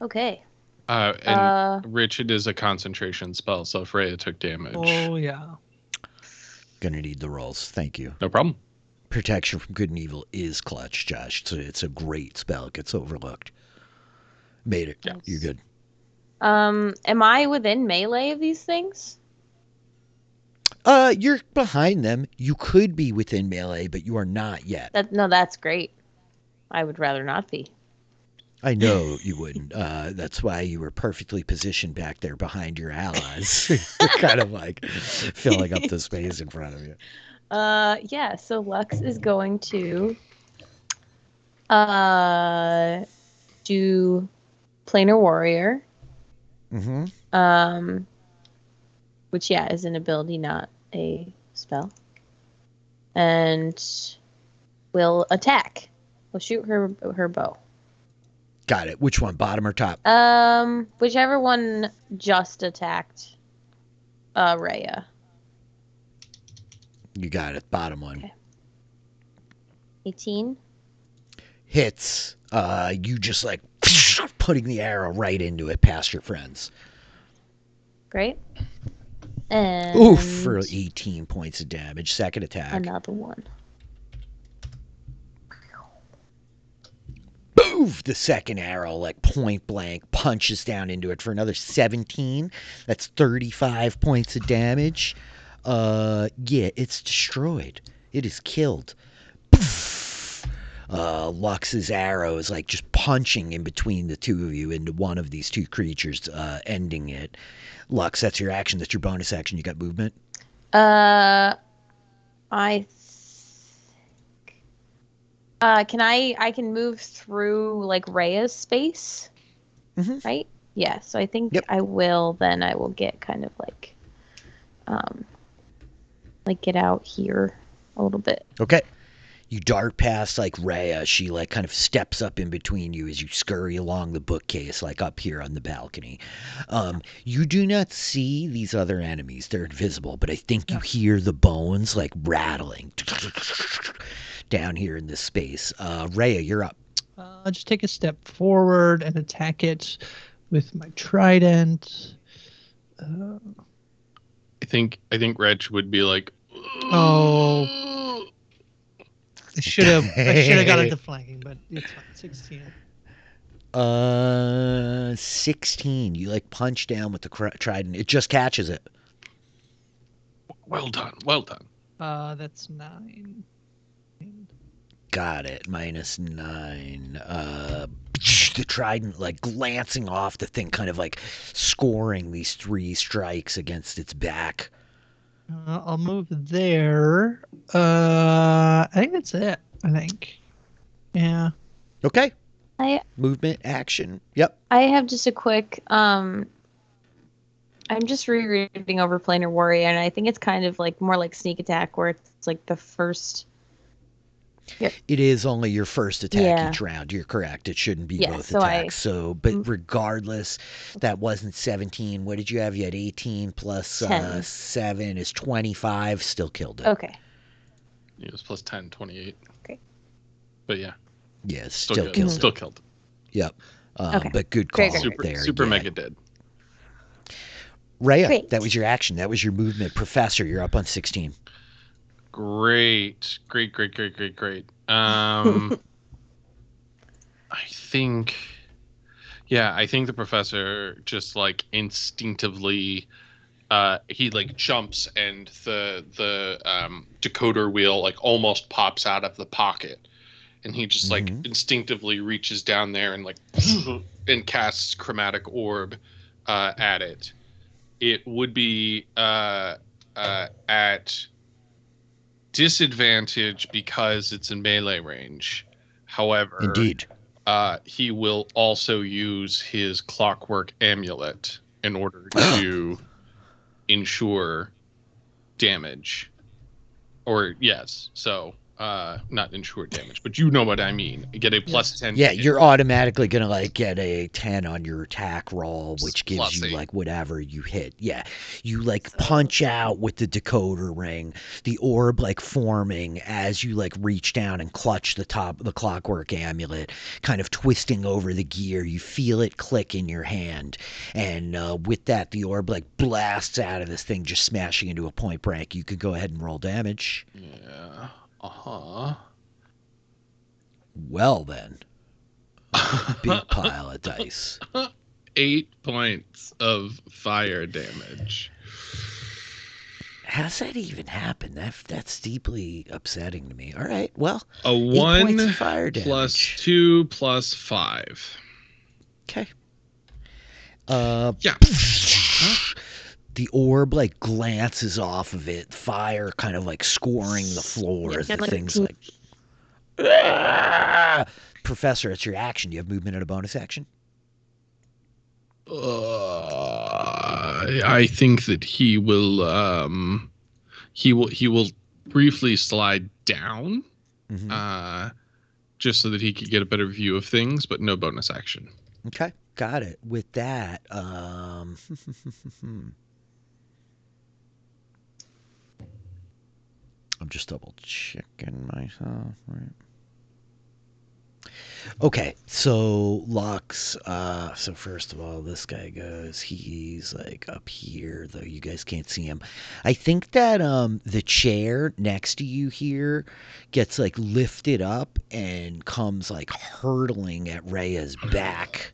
Okay. And Rich, it is a concentration spell, so Freya took damage. Oh yeah. Gonna need the rolls. Thank you. No problem. Protection from good and evil is clutch, Josh. So it's a great spell. It gets overlooked. Made it. Yeah. You're good. Am I within melee of these things? You're behind them. You could be within melee, but you are not yet. That's great. I would rather not be. I know you wouldn't. That's why you were perfectly positioned back there behind your allies. You're kind of like filling up the space in front of you. Yeah, so Lux is going to do Planar Warrior. Mm-hmm. Which is an ability, not a spell. And will attack. Will shoot her bow. Got it. Which one, bottom or top? Whichever one just attacked Rhea. You got it. Bottom one. Okay. 18. Hits. You just like putting the arrow right into it past your friends. Great. And oof, for 18 points of damage. Second attack. another one. Boof! The second arrow, like point blank, punches down into it for another 17. That's 35 points of damage. Yeah, it's destroyed. It is killed. Poof! Lux's arrow is like just punching in between the two of you into one of these two creatures, ending it. Lux, that's your action. That's your bonus action. You got movement? I can move through like Rhea's space, right? Yeah. So I think I will get kind of like get out here a little bit. Okay. You dart past like Rhea. She like kind of steps up in between you as you scurry along the bookcase, like up here on the balcony. You do not see these other enemies. They're invisible, but I think you hear the bones like rattling down here in this space. Rhea, you're up. I'll just take a step forward and attack it with my trident. I think Reg would be like, oh. I should have got into flanking, but it's fine. 16. 16. You like punch down with the trident. It just catches it. Well done. That's 9. Got it. -9. The trident like glancing off the thing, kind of like scoring these 3 strikes against its back. I'll move there. I think that's it. Yeah. Okay. Movement, action. Yep. I have just a quick. I'm just rereading over Planar Warrior, and I think it's kind of like more like sneak attack, where it's like the first. Yep. It is only your first attack each round. You're correct. It shouldn't be both attacks. But regardless, that wasn't 17. What did you have? You had 18 plus 7 is 25. Still killed it. Okay. It was plus 10, 28. Okay. But yeah. Yeah, still killed it. Still killed it. Yep. But good call there. Super mega dead. Rhea, that was your action. That was your movement. Professor, you're up on 16. Great. I think the professor just like instinctively he like jumps and the decoder wheel like almost pops out of the pocket, and he just like instinctivly reaches down there and like and casts chromatic orb at it. It would be at disadvantage because it's in melee range. However, indeed, he will also use his clockwork amulet in order to ensure damage. Or yes, so not ensure damage, but you know what I mean. Get a plus 10. Yeah, you're automatically gonna like get a 10 on your attack roll, which gives plus you 8. Like whatever you hit. Yeah, you like punch out with the decoder ring, the orb like forming as you like reach down and clutch the top of the clockwork amulet, kind of twisting over the gear. You feel it click in your hand, and with that, the orb like blasts out of this thing, just smashing into a point blank. You could go ahead and roll damage. Yeah. Well then, big pile of dice. 8 points of fire damage. How's that even happen? That's deeply upsetting to me. All right, well, a 1 fire damage. plus 2 plus 5. Okay. Yeah. The orb like glances off of it, fire kind of like scoring the floor as the thing's like. Professor, it's your action. Do you have movement and a bonus action? I think that he will briefly slide down, just so that he could get a better view of things, but no bonus action. Okay, got it. With that, I'm just double checking myself. Right. Okay, so Lux. So first of all, this guy goes. He's like up here, though you guys can't see him. I think that the chair next to you here gets like lifted up and comes like hurtling at Rhea's back.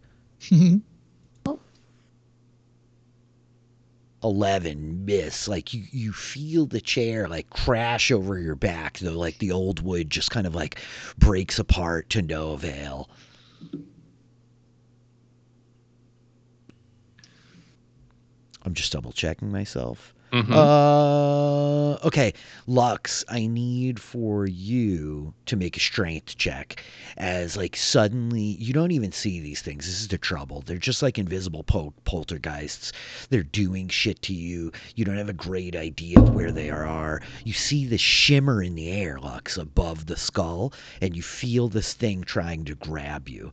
11 miss. Like you feel the chair like crash over your back, though, like the old wood just kind of like breaks apart to no avail. I'm just double checking myself. Okay, Lux, I need for you to make a strength check, as like suddenly you don't even see these things. This is the trouble. They're just like invisible poltergeists. They're doing shit to you. You don't have a great idea of where they are. You see the shimmer in the air, Lux, above the skull, and you feel this thing trying to grab you.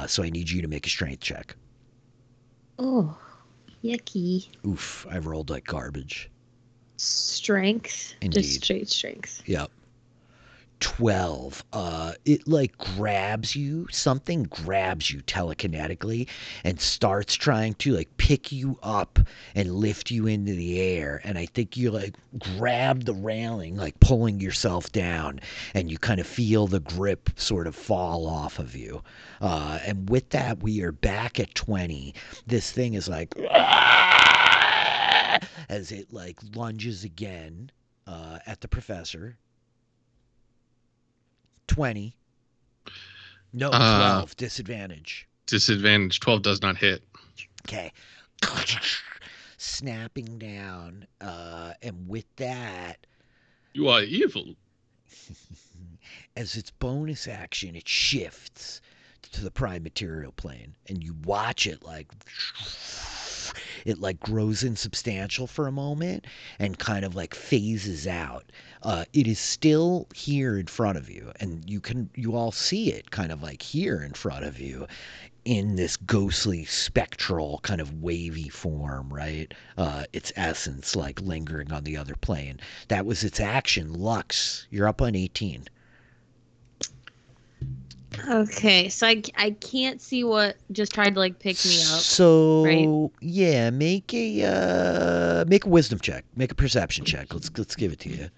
So I need you to make a strength check. Oh, yucky. Oof, I rolled like garbage. Strength. Indeed. Just straight strength. Yep. 12. It like grabs you. Something grabs you telekinetically and starts trying to like pick you up and lift you into the air. And I think you like grab the railing, like pulling yourself down, and you kind of feel the grip sort of fall off of you. And with that, we are back at 20. This thing is like, as it like lunges again at the professor. 20. No, 12. Disadvantage. Disadvantage. 12 does not hit. Okay. Snapping down. And with that... You are evil. As its bonus action, it shifts to the prime material plane. And you watch it like... It like grows insubstantial for a moment and kind of like phases out. It is still here in front of you, and you all see it kind of like here in front of you in this ghostly spectral kind of wavy form, right? Its essence like lingering on the other plane. That was its action. Lux, you're up on 18. Okay, so I can't see what just tried to like pick me up. So right? Yeah, make a wisdom check, make a perception check. Let's give it to you.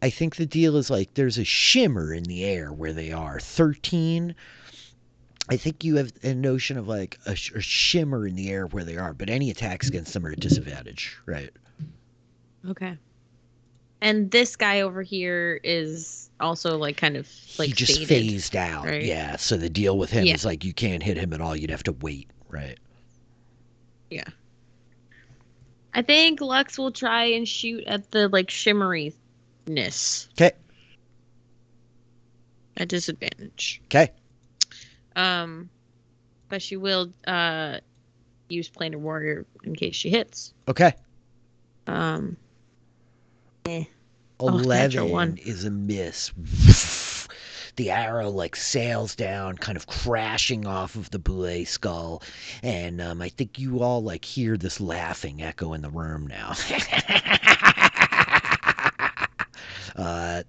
I think the deal is like there's a shimmer in the air where they are. 13. I think you have a notion of like a shimmer in the air where they are, but any attacks against them are at disadvantage, right? Okay. And this guy over here is also like kind of like he just faded, phased out, right? Yeah. So the deal with him is like you can't hit him at all. You'd have to wait, right? Yeah. I think Lux will try and shoot at the like shimmeriness. Okay. At disadvantage. Okay. But she will use Planar Warrior in case she hits. Okay. 11 1 is a miss. The arrow like sails down, kind of crashing off of the Boule skull, and I think you all like hear this laughing echo in the room now.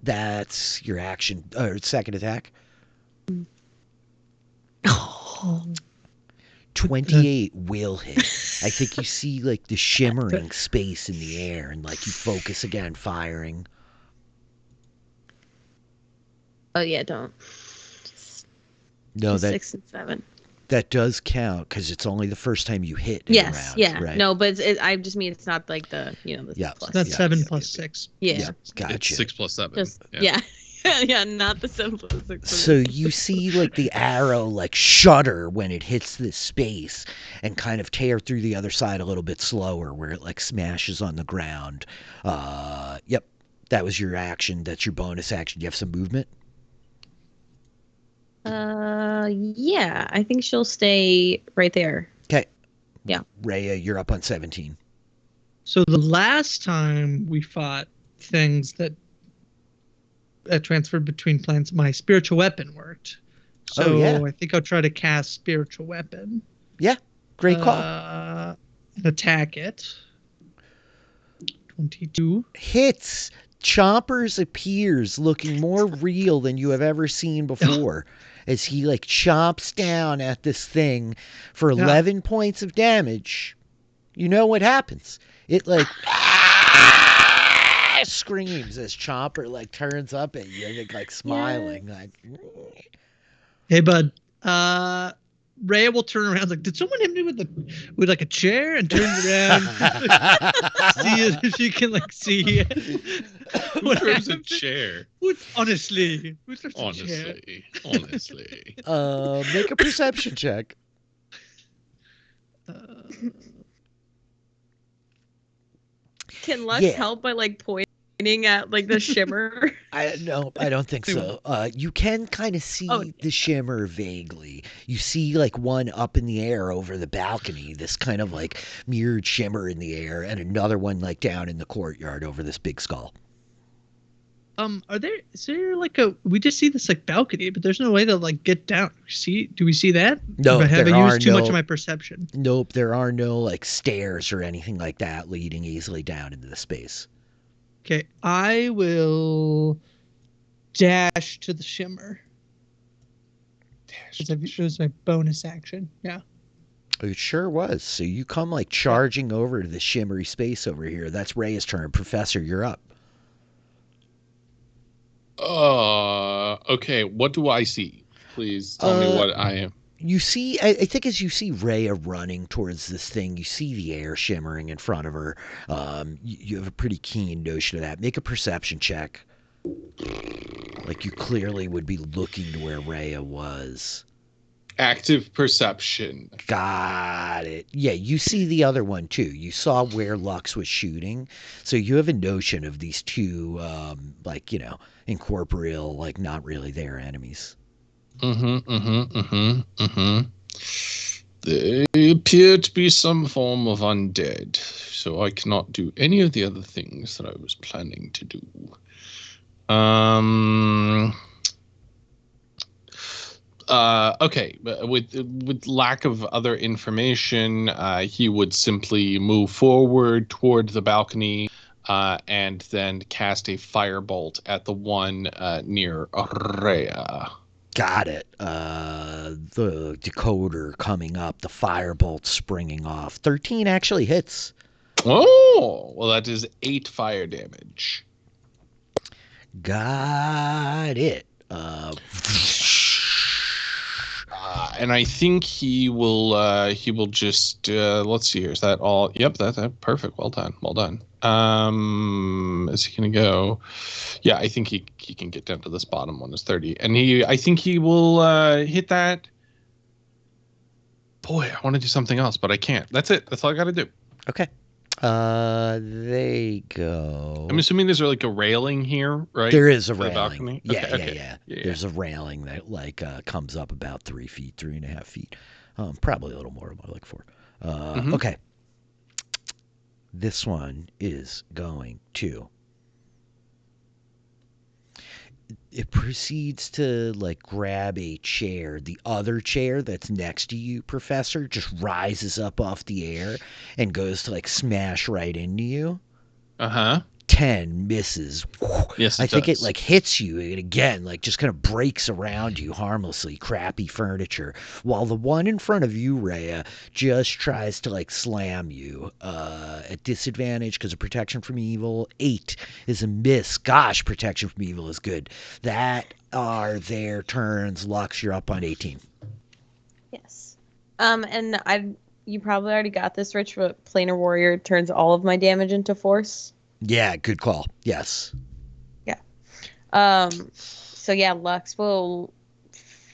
That's your action or second attack. 28 will hit. I think you see like the shimmering space in the air, and like you focus again, firing. Oh yeah, don't. No, Just that 6 and 7. That does count because it's only the first time you hit. In a round, yeah, right? No, but I just mean it's not like the the plus. That's 7 plus 6. Yeah, gotcha. It's 6 plus 7. Just, yeah. Yeah, not the 7 plus 6. So you see like the arrow like shudder when it hits this space and kind of tear through the other side a little bit slower where it like smashes on the ground. Yep, that was your action. That's your bonus action. Do you have some movement? Yeah, I think she'll stay right there. Okay. Yeah. Rhea, you're up on 17. So the last time we fought things that transferred between plants, my spiritual weapon worked. So yeah. I think I'll try to cast spiritual weapon. Yeah, great call. And attack it. 22. Hits. Chompers appears looking more real than you have ever seen before as he like chomps down at this thing for 11 points of damage. You know what happens? It like screams as Chomper like turns up at you and like smiling like. Hey bud, Rhea will turn around like, did someone hit me with like a chair, and turns around, see if she can like see Who throws a chair? Honestly, who throws a chair? Honestly. Make a perception check. Can Lux help by like pointing at like the shimmer? I don't think so. You can kind of see the shimmer vaguely. You see like one up in the air over the balcony, this kind of like mirrored shimmer in the air, and another one like down in the courtyard over this big skull. Is there like we just see this like balcony, but there's no way to like get down. Do we see that? No, have I used too much of my perception? Nope, there are no like stairs or anything like that leading easily down into the space. Okay, I will dash to the shimmer. It was my bonus action. Yeah. It sure was. So you come like charging over to the shimmery space over here. That's Rhea's turn. Professor, you're up. Okay. What do I see? Please tell me what I am. You see, I think as you see Rhea running towards this thing, you see the air shimmering in front of her. You have a pretty keen notion of that. Make a perception check. Like you clearly would be looking to where Rhea was. Active perception. Got it. Yeah, you see the other one too. You saw where Lux was shooting. So you have a notion of these two, incorporeal, like not really their enemies. They appear to be some form of undead, so I cannot do any of the other things that I was planning to do. Okay, with lack of other information, he would simply move forward toward the balcony and then cast a firebolt at the one near Rhea. Got it. The decoder coming up, the firebolt springing off. 13 actually hits. Oh, well, that is 8 fire damage. Got it. And I think he will just let's see here. Is that all? Yep, that's perfect. Well done. Is he gonna go? Yeah, I think he can get down to this bottom one. Is 30, and I think he will hit that. Boy, I want to do something else, but I can't. That's it. That's all I got to do. Okay. They go. I'm assuming there's like a railing here, right? There is a for railing. The Yeah. There's a railing that like comes up about 3 feet, 3.5 feet. Probably a little more like 4. Okay. This one is going to. It proceeds to like grab a chair. The other chair that's next to you, Professor, just rises up off the air and goes to like smash right into you. 10 misses. Yes, I think it like hits you and again, like just kind of breaks around you harmlessly. Crappy furniture. While the one in front of you, Rhea, just tries to like slam you at disadvantage because of protection from evil. 8 is a miss. Gosh, protection from evil is good. That are their turns. Lux, you're up on 18. Yes. And you probably already got this, Rich, but Planar Warrior turns all of my damage into force. Yeah, good call. Yes. Yeah. So yeah, Lux will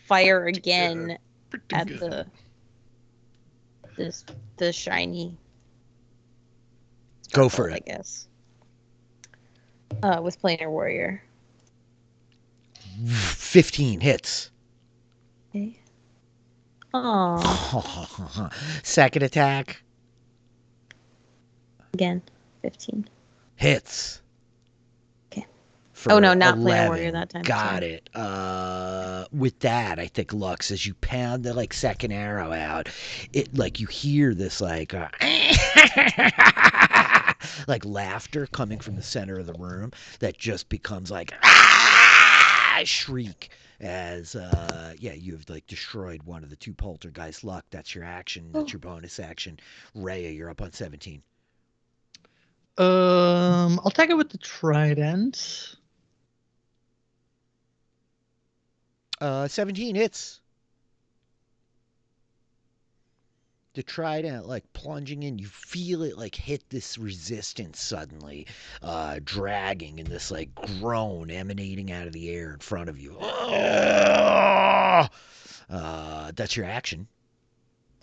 fire again at the shiny. Go for it. I guess. With Planar Warrior. 15 hits. Okay. Aww. Second attack. Again, 15. Hits. Okay. for Oh no, not 11. Planar Warrior that time. Got sorry. it. With that, I think Lux, as you pound the like second arrow out, it like you hear this like like laughter coming from the center of the room that just becomes like shriek as you've like destroyed one of the two poltergeist. Luck, that's your action. That's your bonus action. Rhea, you're up on 17. I'll take it with the trident. 17 hits. The trident like plunging in, you feel it like hit this resistance suddenly, dragging in this like groan emanating out of the air in front of you. That's your action.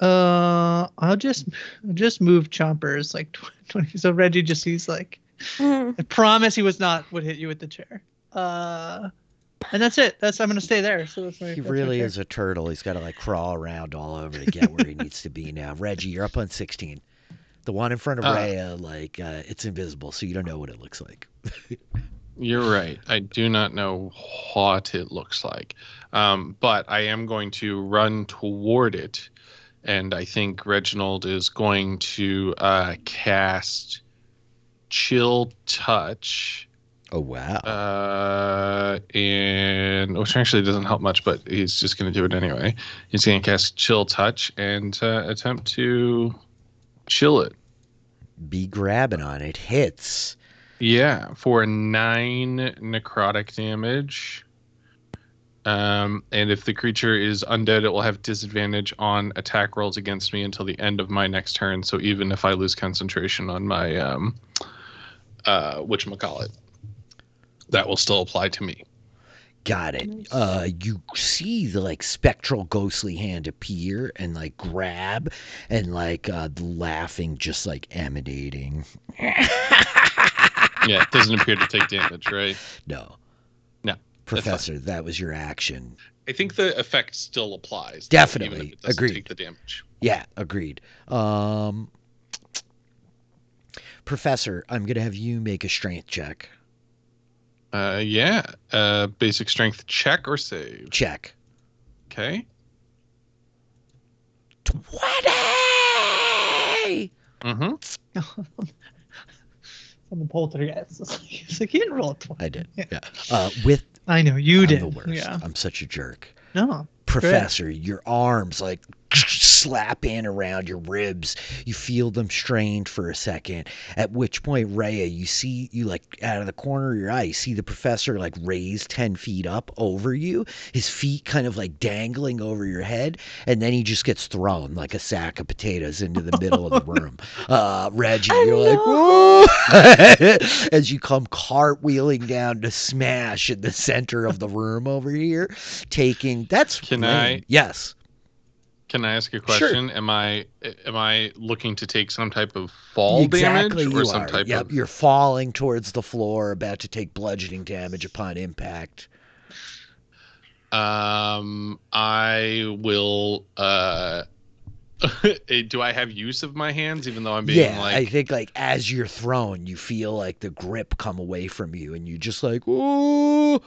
I'll just move Chompers like 20. So Reggie just sees like, I promise he would hit you with the chair. And that's it. I'm gonna stay there. So He really is a turtle. He's got to like crawl around all over to get where he needs to be now. Reggie, you're up on 16. The one in front of Rhea, it's invisible, so you don't know what it looks like. You're right. I do not know what it looks like, but I am going to run toward it, and I think Reginald is going to cast Chill Touch. Oh, wow. And which actually doesn't help much, but he's just going to do it anyway. He's going to cast Chill Touch and attempt to chill it. Be grabbing on it. Hits. Yeah, for 9 necrotic damage. And if the creature is undead, it will have disadvantage on attack rolls against me until the end of my next turn. So even if I lose concentration on my whatchamacallit, that will still apply to me. Got it. You see the like spectral ghostly hand appear and like grab and like the laughing just like emanating. Yeah, it doesn't appear to take damage, right? No. Professor, that was your action. I think the effect still applies. Definitely. Even if it doesn't Agreed. take the damage. Yeah, agreed. Professor, I'm going to have you make a strength check. Basic strength check or save? Check. Okay. 20! Mm-hmm. On the poltergeist. It's like, you didn't roll a 20. I did. Yeah. I know you did. I'm the worst. Yeah. I'm such a jerk. No. Professor, your arms like slap in around your ribs. You feel them strained for a second. At which point, Rhea, you like out of the corner of your eye, you see the professor like raise 10 feet up over you, his feet kind of like dangling over your head, and then he just gets thrown like a sack of potatoes into the middle of the room. Reggie, you're like, whoa! As you come cartwheeling down to smash in the center of the room over here, taking Yes. Can I ask a question? Sure. Am I looking to take some type of fall damage or some type of? You're falling towards the floor, about to take bludgeoning damage upon impact. I will. Do I have use of my hands, even though I'm being I think like as you're thrown, you feel like the grip come away from you, and you just like, ooh.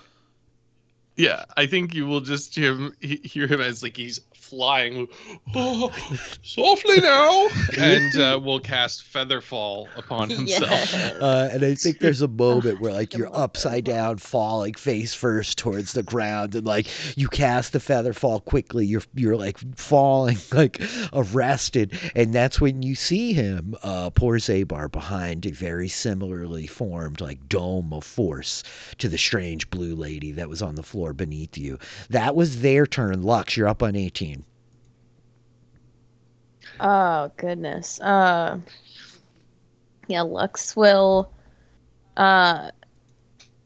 Yeah, I think you will just hear him as like he's flying. Oh, softly now, and we'll cast Featherfall upon himself. Yes. And I think there's a moment where like you're upside down, falling face first towards the ground, and like you cast the Featherfall quickly. You're like falling, like arrested, and that's when you see him, poor Zabar, behind a very similarly formed like dome of force to the strange blue lady that was on the floor beneath you. That was their turn. Lux, you're up on 18. Oh goodness. Lux will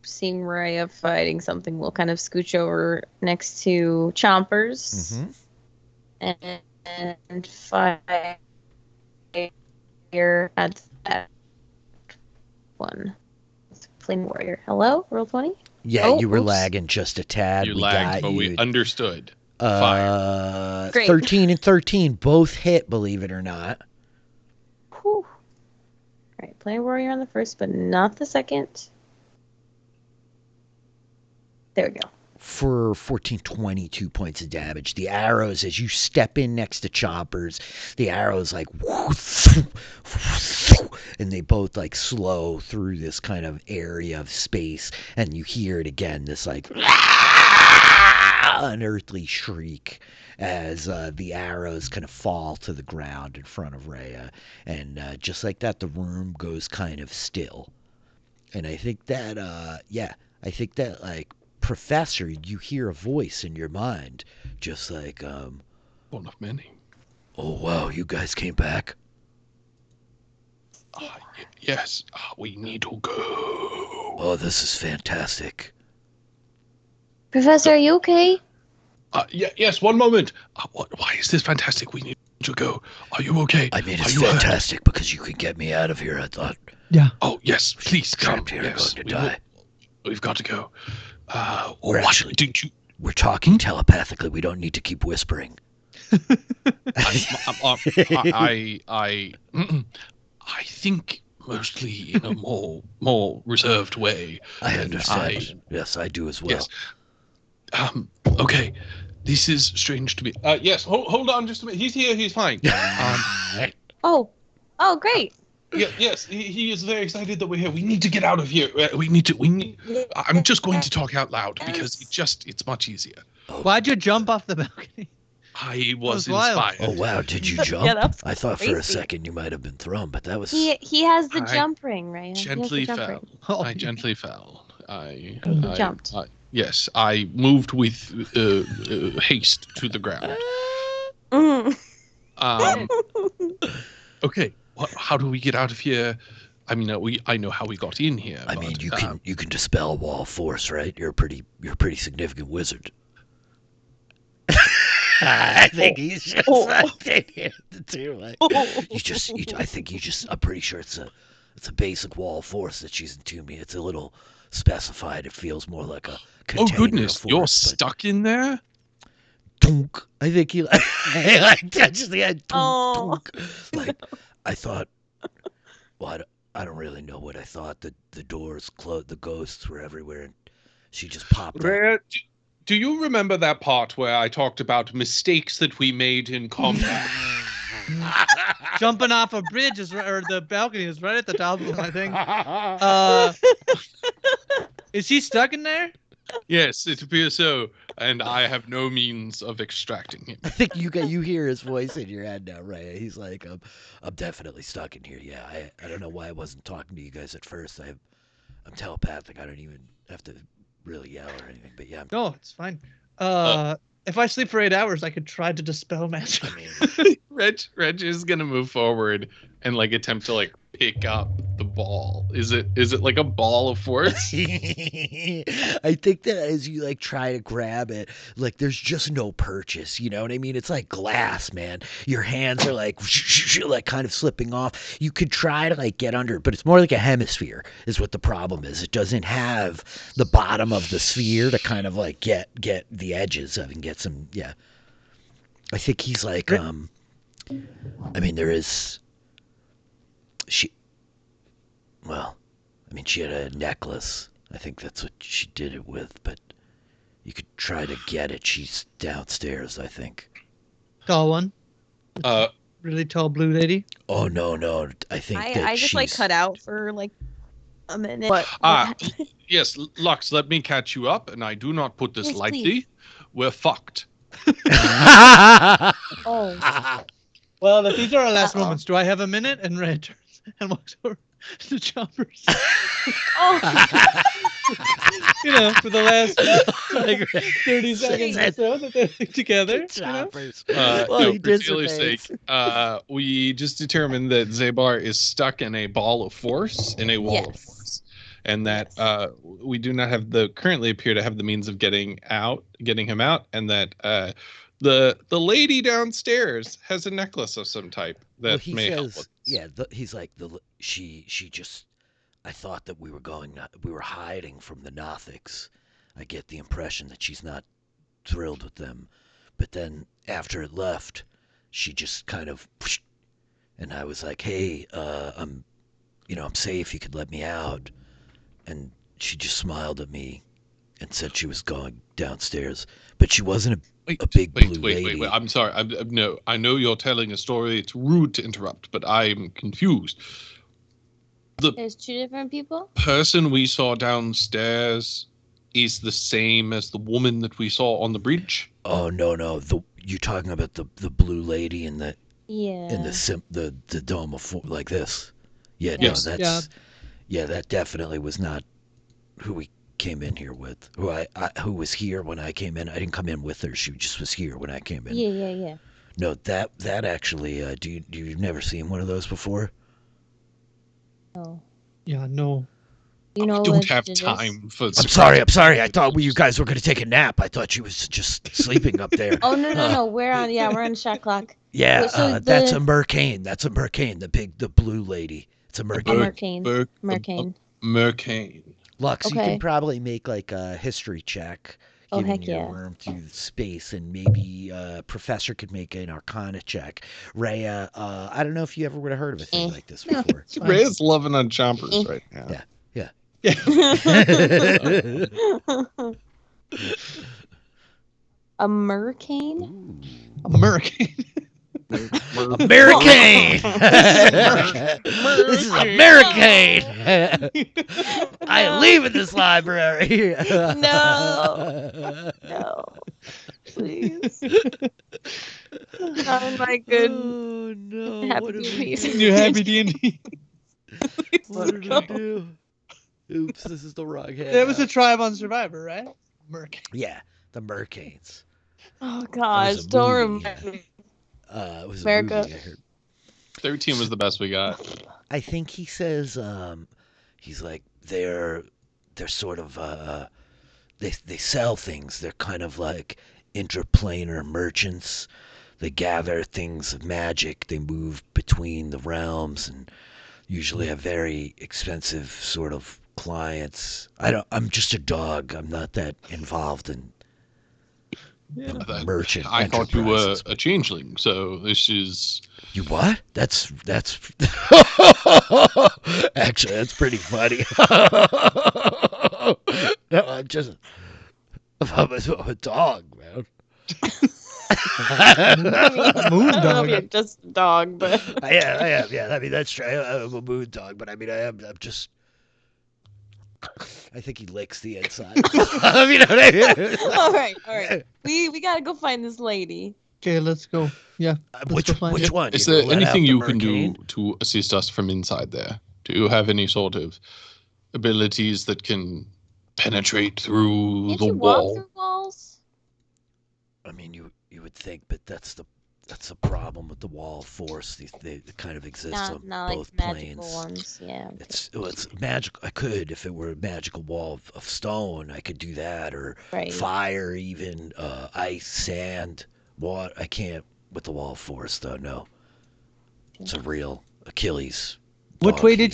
seeing Rhea fighting something will kind of scooch over next to Chompers and fire at that one. Flame Warrior. Hello? Roll 20? Yeah, you were lagging just a tad. You lagged, but we understood. Fire. Great. 13 and 13 both hit, believe it or not. Whew. Alright, Flame Warrior on the first, but not the second. There we go. For 14, 22 points of damage. The arrows, as you step in next to Chompers, the arrows like, and they both like slow through this kind of area of space, and you hear it again, this like unearthly shriek as the arrows kind of fall to the ground in front of Rhea, and just like that, the room goes kind of still. And I think that, like, Professor, you hear a voice in your mind, just like, One of many. oh wow, you guys came back? Yes, we need to go. Oh, this is fantastic. Professor, are you okay? Yes, one moment. Why is this fantastic? We need to go. Are you okay? I mean, it's fantastic because you can get me out of here, I thought. Yeah. Oh, yes, please come. Trapped here, Yes, going to die. We've got to go. We're what actually- did you... We're talking telepathically. We don't need to keep whispering. I think mostly in a more reserved way. I than understand. Yes, I do as well. Yes. Okay. This is strange to me. Yes. Hold on just a minute. He's here. He's fine. Oh, great. Yes. He is very excited that we're here. We need to get out of here. We need. I'm just going to talk out loud because it's much easier. Why'd you jump off the balcony? I was wild. inspired. Oh wow, did you jump? Yeah, that was I thought for a crazy. second you might have been thrown, but that was... He has the I jump ring, right? Gently He has the fell. jump ring. Oh, I gently fell. I jumped. Yes, I moved with haste to the ground. Okay, how do we get out of here? I mean, I know how we got in here. I mean, you can dispel wall force, right? You're a pretty significant wizard. I think he's just I'm pretty sure it's a basic wall force that she's entombing. It's a little specified. It feels more like a container. Oh goodness, force, you're but- stuck in there? Dunk. I think he like touches the head. Oh. Like I thought. Well, I don't really know what I thought. The doors closed. The ghosts were everywhere, and she just popped up. Rhea, do you remember that part where I talked about mistakes that we made in combat? Jumping off a bridge or the balcony is right at the top of my thing. Is he stuck in there? Yes, it appears so, and I have no means of extracting him. I think you hear his voice in your head now, right? He's like, I'm definitely stuck in here. Yeah, I don't know why I wasn't talking to you guys at first. I'm telepathic. I don't even have to really yell or anything. But yeah, No, it's fine. If I sleep for 8 hours, I could try to dispel magic. I mean, Reg is gonna move forward and like attempt to like pick up the ball. Is it like a ball of force? I think that as you like try to grab it, like there's just no purchase. You know what I mean? It's like glass, man. Your hands are like like kind of slipping off. You could try to like get under it, but it's more like a hemisphere is what the problem is. It doesn't have the bottom of the sphere to kind of like get the edges of and get some. Yeah, I think he's like I mean, there is. She had a necklace. I think that's what she did it with, but you could try to get it. She's downstairs, I think. Tall one. Uh, Really tall blue lady. Oh, no. I think that I just like she's- cut out for like a minute. What? yes, Lux, let me catch you up, and I do not put this Yes, lightly. please. We're fucked. Oh. Well, if these are our last Uh-oh. moments, do I have a minute? And Red turns and walks over to Chompers. Oh. You know, for the last like 30 seconds or so that they're together. You know? Choppers. No, he for Steeler's sake, dissipates. we just determined that Zabar is stuck in a ball of force, in a wall of Yes. force, and that we do not have currently appear to have the means of getting him out, and that the lady downstairs has a necklace of some type that Well, he may help. says, With yeah, he's like she just. I thought that we were hiding from the Nothics. I get the impression that she's not thrilled with them, but then after it left, she just kind of, and I was like, hey, I'm safe. You could let me out, and she just smiled at me, and said she was going downstairs, but she wasn't a big blue lady. Wait. I'm sorry. No, I know you're telling a story. It's rude to interrupt, but I'm confused. There's two different people? Person we saw downstairs is the same as the woman that we saw on the bridge? Oh, no. You're talking about the blue lady in the the dome of like this. Yeah, yes. No, that's that definitely was not who we came in here with. Who was here when I came in. I didn't come in with her. She just was here when I came in. Yeah. No, that actually you've never seen one of those before? No. Yeah, no. You know, I don't have time for. I'm sorry. I thought you guys were going to take a nap. I thought you was just sleeping up there. Oh no. We're on shot clock. Yeah, so that's a mercane. That's a mercane. The blue lady. It's a mercane. Mercane. Lux, you can probably make like a history check. Oh, giving heck your yeah. worm through space, and maybe Professor could make an Arcana check. Rhea, I don't know if you ever would have heard of a thing like this before. Rhea's loving on chompers right now. Yeah. A mercane? A mercane. Americane! This is Americane! I am leaving this library. No. Please. Not in my good. Oh no! Happy What did D&D. we do? New happy D&D. What did we do? Oops! This is the wrong head. It was a tribe on Survivor, right? Merc. Yeah, the Mercanes. Oh gosh, It was a don't movie. remind me. It was America. a movie, I heard. 13 was the best we got. I think he says he's like they're sort of they sell things. They're kind of like interplanar merchants. They gather things of magic. They move between the realms and usually have very expensive sort of clients. I'm just a dog. I'm not that involved in the merchant. I thought you were enterprises. a changeling, so this is. You what? That's actually that's pretty funny. No, I'm a dog, man. Moon I don't know if dog. you're just a dog, but I am. Yeah, I mean that's true. I'm a moon dog, but I mean I'm just. I think he licks the inside. You know what I mean? all right. We gotta go find this lady. Okay, let's go. Yeah. Which one? Is You there gonna let out anything the you can do mercane? to assist us from inside there? Do you have any sort of abilities that can penetrate through Can't the you walk wall? through walls? I mean, you would think, but that's the problem with the wall force. They kind of exist on Not both like magical planes. ones. Yeah. It's magical. I could, if it were a magical wall of stone, I could do that, or Right. fire, even ice, sand, water. I can't with the wall of force, though. No, it's a real Achilles. Which way did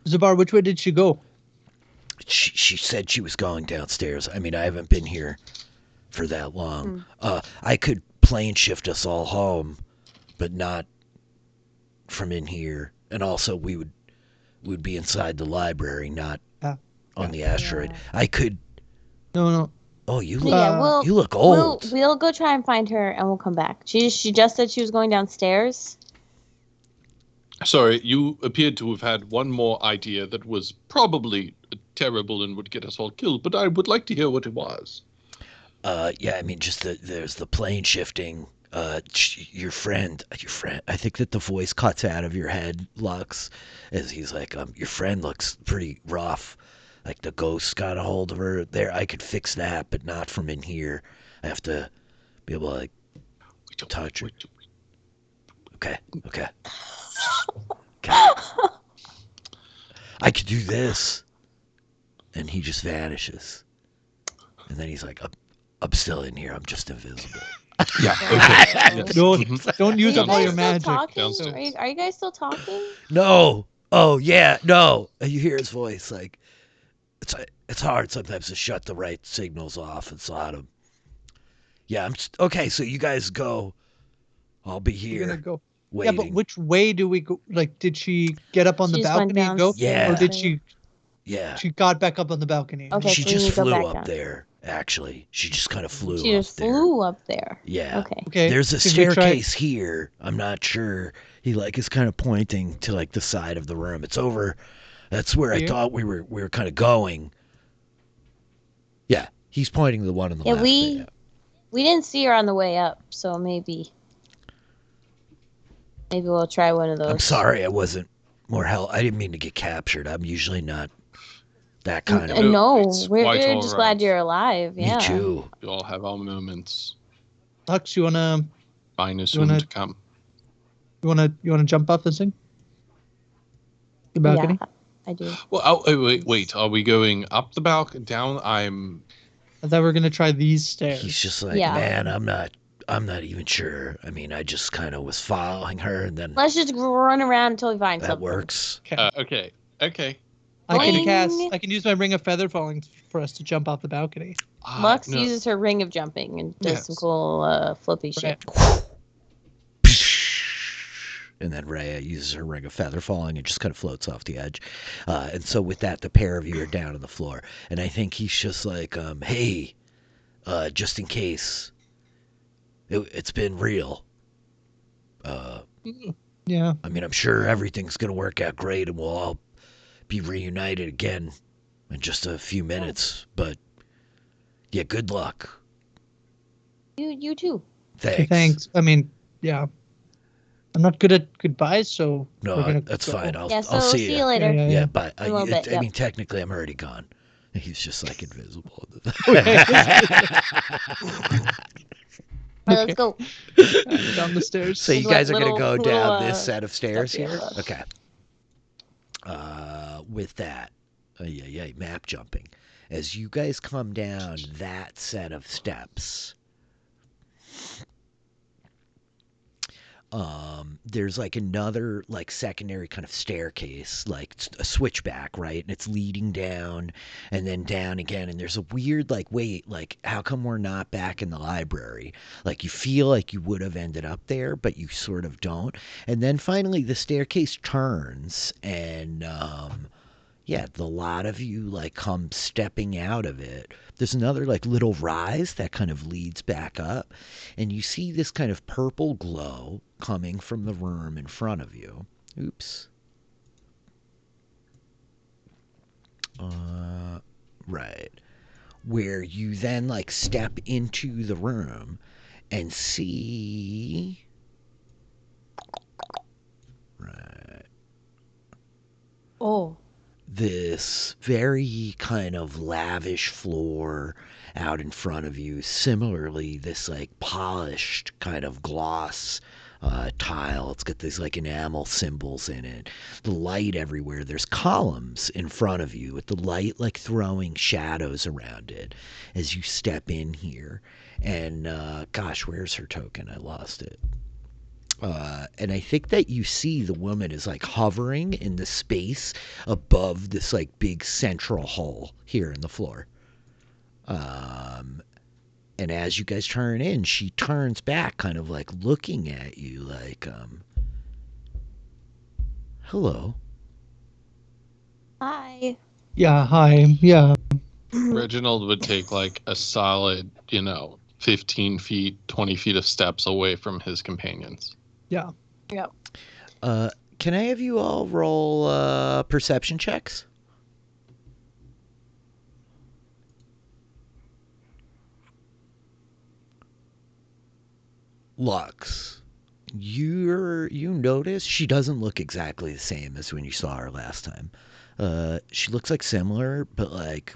Zabar? Which way did she go? She said she was going downstairs. I mean, I haven't been here for that long. I could plane shift us all home, but not from in here. And also, we'd be inside the library, not on the asteroid. Yeah. I could. No. Oh, you look. Yeah, you look old. We'll go try and find her, and we'll come back. She just said she was going downstairs. Sorry, you appeared to have had one more idea that was probably terrible and would get us all killed, but I would like to hear what it was. Yeah, I mean, just there's the plane shifting. Your friend. I think that the voice cuts out of your head, Lux, as he's like, your friend looks pretty rough. Like the ghost got a hold of her. There, I could fix that, but not from in here. I have to be able to like touch her. Okay. I could do this, and he just vanishes, and then he's like, I'm still in here. I'm just invisible. Yeah. Okay. Don't use up all your magic. Downstairs. Are you guys still talking? No. Oh yeah. No. You hear his voice. Like it's hard sometimes to shut the right signals off inside him. Yeah. Okay. So you guys go. I'll be here. You're gonna go. Waiting. Yeah, but which way do we go? Like, did she get up on She the just went balcony and go? Yeah. Or did she? Yeah. She got back up on the balcony. Okay, She so we just need to go flew back up down. there, actually. She just kind of flew She up just there. flew up there. Yeah. Okay. Okay. There's a should we try- staircase here. I'm not sure. He like is kind of pointing to like the side of the room. It's over. That's where Here? I thought we were kind of going. Yeah, he's pointing to the one on the Yeah, left. we didn't see her on the way up, so maybe we'll try one of those. I'm sorry I wasn't more help. I didn't mean to get captured. I'm usually not that kind of. No, It's we're quite all just right. glad you're alive. Yeah. Me too. You all have our moments. Lux, you wanna Mine is You soon wanna- to come. jump off this thing? The balcony? Yeah, I do. Well, wait. Are we going up the balcony? Down? I thought we were gonna try these stairs. He's just like, Yeah. man, I'm not even sure. I mean, I just kind of was following her, and then Let's just run around until we find that something. works. Okay. I can use my ring of feather falling for us to jump off the balcony. Lux No. uses her ring of jumping and does Yes. some cool flippy shit. And then Rhea uses her ring of feather falling and just kind of floats off the edge. And so with that, the pair of you are down on the floor. And I think he's just like, hey, just in case, it's been real. Yeah. I mean, I'm sure everything's going to work out great and we'll all be reunited again in just a few minutes. But, yeah, good luck. You too. Thanks. Okay, thanks. I mean, yeah. I'm not good at goodbyes, so No, we're gonna that's go. fine. Yeah, so I'll see you later. Yeah. Yeah, but In a little bit, I yep. mean, technically, I'm already gone. He's just like invisible. Alright, let's go. Down the stairs. So you There's, guys are like, gonna go little, down this set of stairs stuff, here. yeah. Okay. With that, map jumping. As you guys come down that set of steps, there's like another like secondary kind of staircase, like a switchback, right? And it's leading down and then down again. And there's a weird like, wait, like how come we're not back in the library? Like you feel like you would have ended up there, but you sort of don't. And then finally the staircase turns and yeah, the lot of you like come stepping out of it. There's another like little rise that kind of leads back up, and you see this kind of purple glow coming from the room in front of you. Oops. Right. Where you then like step into the room and see. Right. Oh. This very kind of lavish floor out in front of you. Similarly, this like polished kind of gloss tile. It's got these like enamel symbols in it. The light everywhere. There's columns in front of you with the light like throwing shadows around it as you step in here. And gosh, where's her token? I lost it. And I think that you see the woman is like hovering in the space above this like big central hole here in the floor. And as you guys turn in, she turns back kind of like looking at you like, hello. Hi. Yeah, hi. Yeah. Reginald would take like a solid, 15 feet, 20 feet of steps away from his companions. Yeah. Yep. Can I have you all roll perception checks? Lux, you notice she doesn't look exactly the same as when you saw her last time. She looks like similar, but like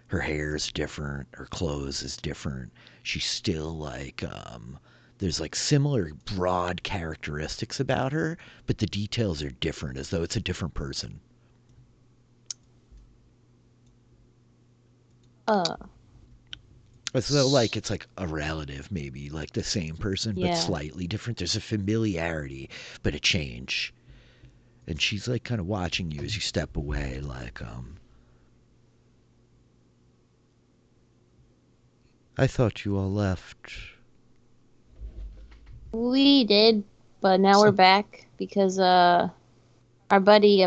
her hair is different, her clothes is different. She's still like there's like similar broad characteristics about her, but the details are different, as though it's a different person. As though like it's like a relative, maybe like the same person, but Yeah. slightly different. There's a familiarity, but a change. And she's like kind of watching you as you step away, like, I thought you all left. We did, but now we're back because our buddy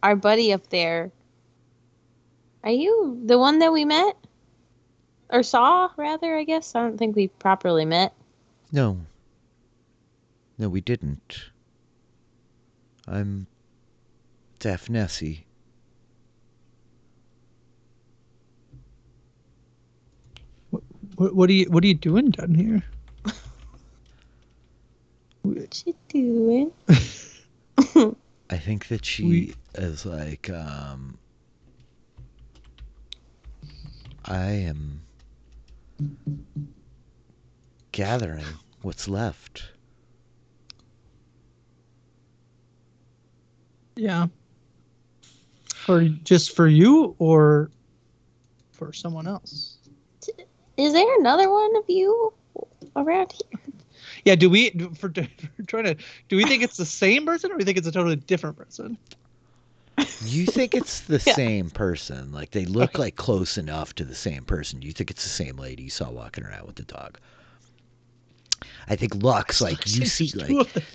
our buddy up there. Are you the one that we met? Or saw, rather, I guess? I don't think we properly met. No. No, we didn't. I'm Daphnessi. What are you doing down here? What you doing? I think that she is like, I am gathering what's left. Yeah. Just for you or for someone else? Is there another one of you around here? Yeah, do we think it's the same person or do we think it's a totally different person? You think it's the same person. Like, they look like close enough to the same person. You think it's the same lady you saw walking around with the dog. I think Lux, like, you see, like,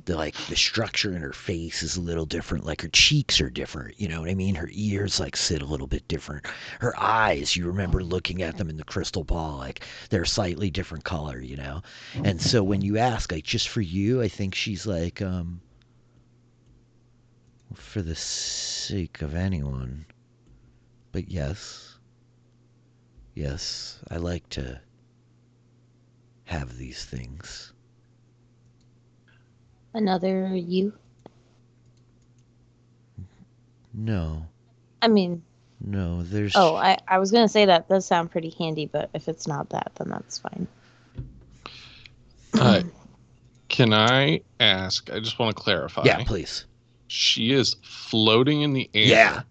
the structure in her face is a little different. Like, her cheeks are different, you know what I mean? Her ears, like, sit a little bit different. Her eyes, you remember looking at them in the crystal ball, like, they're a slightly different color, you know? And so when you ask, like, just for you, I think she's like, for the sake of anyone. But yes, I like to have these things. Another you? No. I mean... No, there's... Oh, I was going to say that does sound pretty handy, but if it's not that, then that's fine. Can I ask? I just want to clarify. Yeah, please. She is floating in the air. Yeah.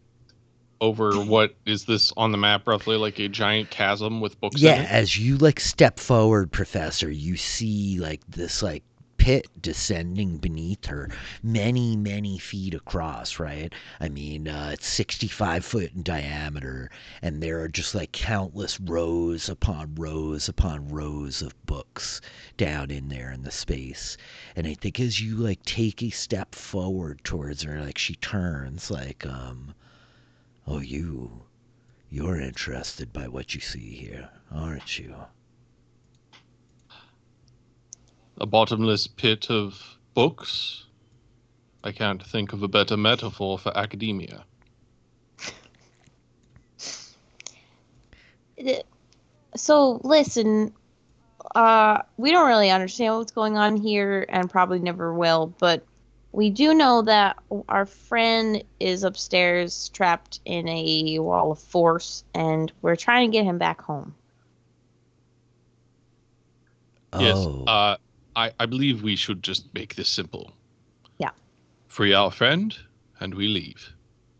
Over what is this on the map roughly like a giant chasm with books in it? As you like step forward, Professor, you see like this like pit descending beneath her, many feet across, right? I mean, it's 65 foot in diameter, and there are just like countless rows upon rows upon rows of books down in there in the space. And I think as you like take a step forward towards her, like she turns like, oh, you're interested by what you see here, aren't you? A bottomless pit of books? I can't think of a better metaphor for academia. So, listen, we don't really understand what's going on here and probably never will, but we do know that our friend is upstairs trapped in a wall of force, and we're trying to get him back home. Oh. Yes, I believe we should just make this simple. Yeah. Free our friend, and we leave.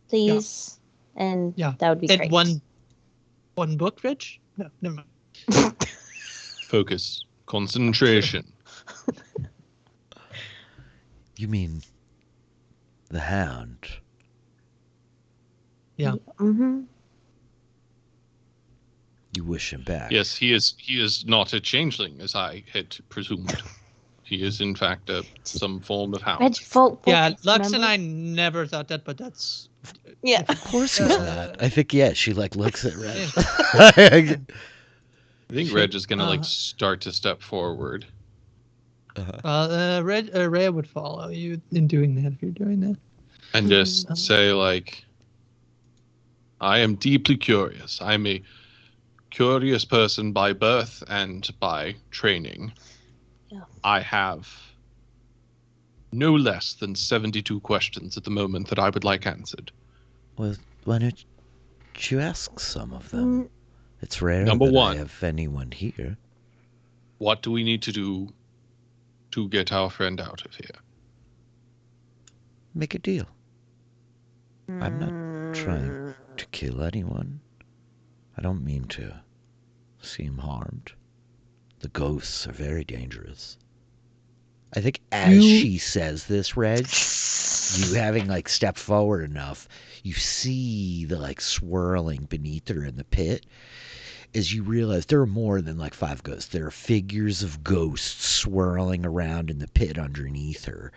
Please. Yeah. And that would be great. One book, Rich? No, never mind. Focus. Concentration. You mean the Hound? Yeah. Mm-hmm. You wish him back. Yes, he is not a changeling, as I had presumed. He is, in fact, some form of hound. Yeah, Lux and I never thought that, but that's... Yeah. Of course he's not. I think, she, like, looks at Reg. I think Reg is going to, like, start to step forward. Rhea would follow you in doing that, if you're doing that. And just say, like, I am deeply curious. I'm a curious person by birth and by training. Yeah. I have no less than 72 questions at the moment that I would like answered. Well, why don't you ask some of them? It's rare Number that one, I have anyone here. What do we need to do to get our friend out of here? Make a deal. I'm not trying to kill anyone. I don't mean to seem harmed. The ghosts are very dangerous. I think as she says this, Reg, you having like stepped forward enough, you see the like swirling beneath her in the pit. As you realize there are more than like 5 ghosts. There are figures of ghosts swirling around in the pit underneath her.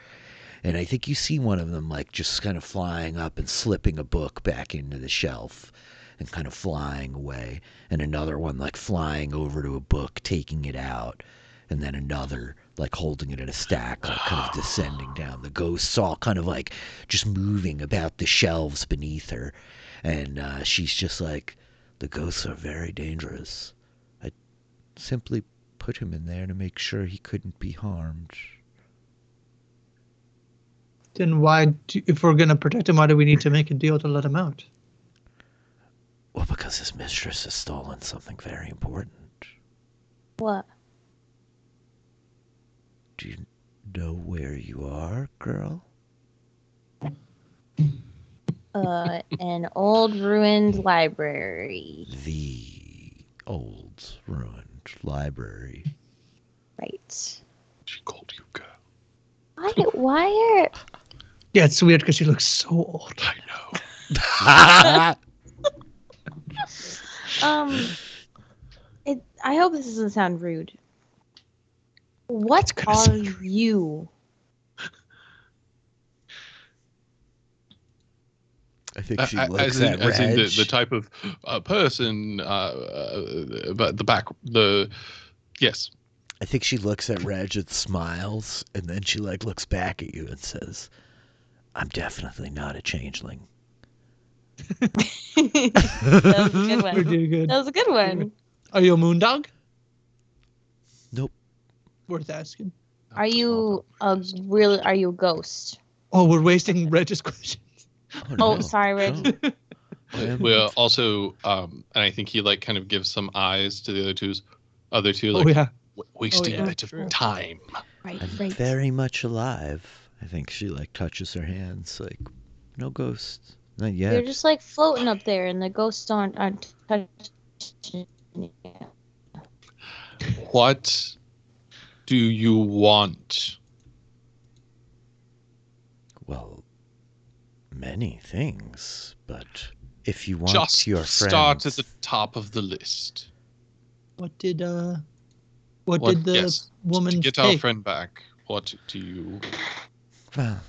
And I think you see one of them like just kind of flying up and slipping a book back into the shelf and kind of flying away. And another one like flying over to a book, taking it out. And then another like holding it in a stack, like kind of descending down. The ghosts all kind of like just moving about the shelves beneath her. And she's just like, the ghosts are very dangerous. I simply put him in there to make sure he couldn't be harmed. Then if we're going to protect him, why do we need to make a deal to let him out? Well, because his mistress has stolen something very important. What? Do you know where you are, girl? An old ruined library. The old ruined library. Right. She called you girl. Why are... Yeah, it's weird because she looks so old. I know. I hope this doesn't sound rude. What are you? I think she looks as at as in Reg. the type of person, but yes. I think she looks at Reg and smiles, and then she like looks back at you and says, "I'm definitely not a changeling." That was a good one. We're doing good. That was a good one. Are you a moondog? Nope. Worth asking. Are you a ghost? Oh, we're wasting Reg's questions. Oh, no. sorry, Reggie. No. Well, also, and I think he like kind of gives some eyes to the other two, like Oh, yeah. wasting yeah, a bit true. of time. Right, I'm right. very much alive. I think she like touches her hands, like, no ghosts, not yet. You're just like floating up there, and the ghosts aren't touching you. What do you want? Well, many things, but if you want Just your start friends, at the top of the list. What did the woman to get take? our friend back? What do you? well,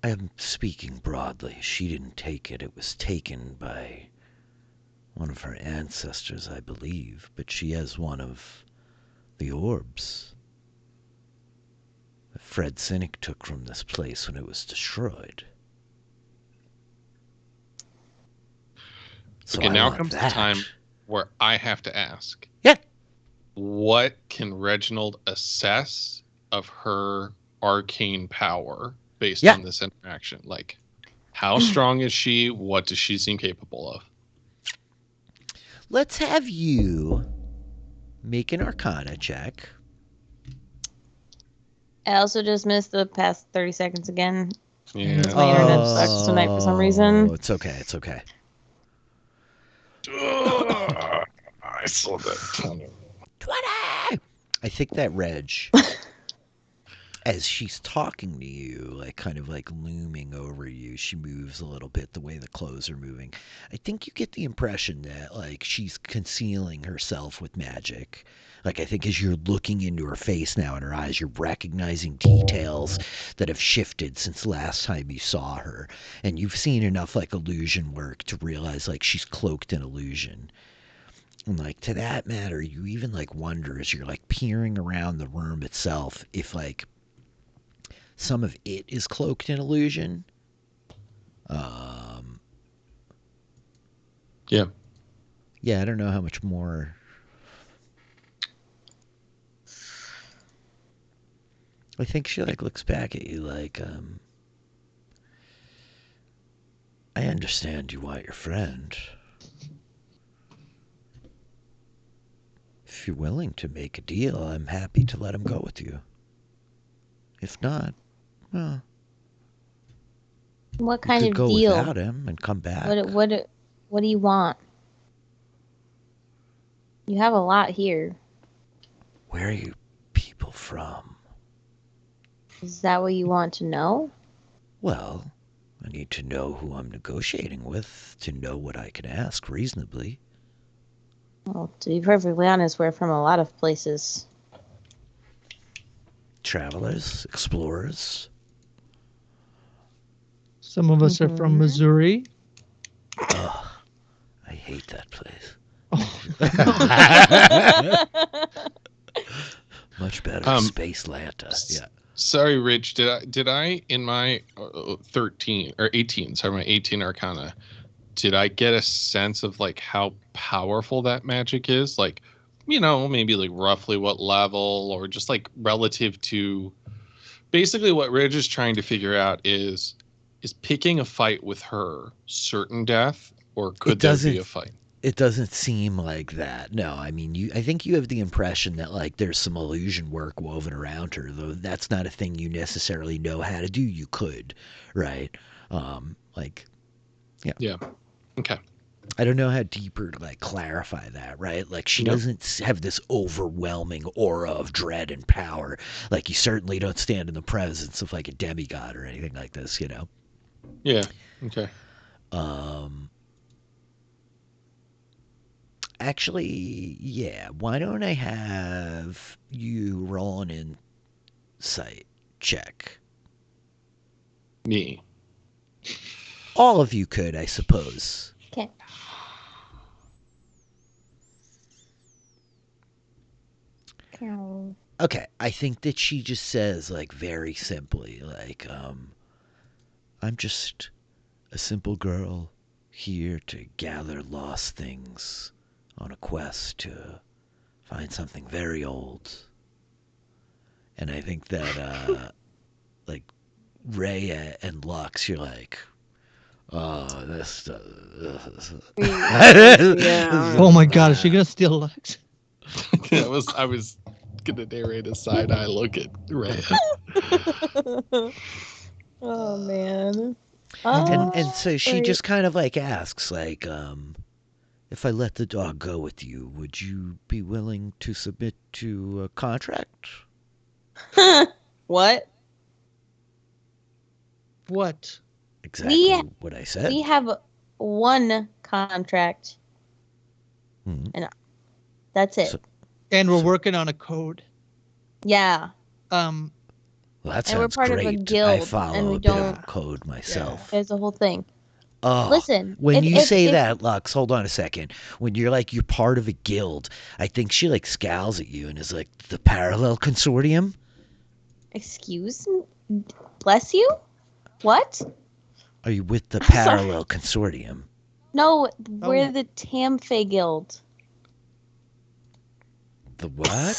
I'm speaking broadly. She didn't take it. It was taken by one of her ancestors, I believe, but she has one of the orbs that Fred Cynic took from this place when it was destroyed. So Okay, I now want comes that. the time where I have to ask. Yeah. What can Reginald assess of her arcane power based Yeah. on this interaction? Like, how strong is she? What does she seem capable of? Let's have you make an Arcana check. I also just missed the past 30 seconds again. Yeah. My internet sucks tonight for some reason. It's okay. It's okay. I saw that. 20! I think that Reg, as she's talking to you, like kind of like looming over you, she moves a little bit the way the clothes are moving. I think you get the impression that like she's concealing herself with magic. Like I think as you're looking into her face now in her eyes, you're recognizing details that have shifted since the last time you saw her. And you've seen enough like illusion work to realize like she's cloaked in illusion. And like to that matter, you even like wonder as you're like peering around the room itself if like some of it is cloaked in illusion. Yeah. Yeah, I don't know how much more. I think she like looks back at you like, I understand you want your friend. If you're willing to make a deal, I'm happy to let him go with you. If not, well, What you kind could of go deal? without him and come back. What do you want? You have a lot here. Where are you people from? Is that what you want to know? Well, I need to know who I'm negotiating with to know what I can ask reasonably. Well, to be perfectly honest, we're from a lot of places. Travelers, explorers. Some of us are from Missouri. Oh, I hate that place. Much better, Space Lanta. Yeah. Sorry, Rich. Did I in my 13 or 18? Sorry, my 18 Arcana. Did I get a sense of like how powerful that magic is? Like, maybe like roughly what level, or just like relative to. Basically, what Rich is trying to figure out is picking a fight with her certain death, or could there be a fight? It doesn't seem like that. No, I mean, I think you have the impression that like there's some illusion work woven around her, though that's not a thing you necessarily know how to do. You could, right? Yeah. Yeah. Okay. I don't know how deeper to like clarify that, right? Like she doesn't have this overwhelming aura of dread and power. Like you certainly don't stand in the presence of like a demigod or anything like this, Yeah. Okay. Actually, yeah. Why don't I have you roll an insight check? Me. All of you could, I suppose. Okay. Okay, I think that she just says, like, very simply, like, I'm just a simple girl here to gather lost things on a quest to find something very old. And I think that, like, Rhea and Lux, you're like, oh, this. Yeah. Oh my God, is she gonna steal Lux? I was gonna narrate a side eye look at Rhea. Oh man. And so she just kind of like asks, like, if I let the dog go with you, would you be willing to submit to a contract? What? What? Exactly what I said. We have one contract. Mhm. And that's it. And we're working on a code. Yeah. Well, that And we're sounds part of a great. guild, I follow and we a bit of don't- code myself. There's a whole thing. Oh, Listen, when you say if- that, Lux, hold on a second. When you're like, you're part of a guild, I think she like scowls at you and is like, the Parallel Consortium? Excuse me? Bless you? What? Are you with the Sorry. Parallel Consortium? No, we're the Tamfe Guild. The what?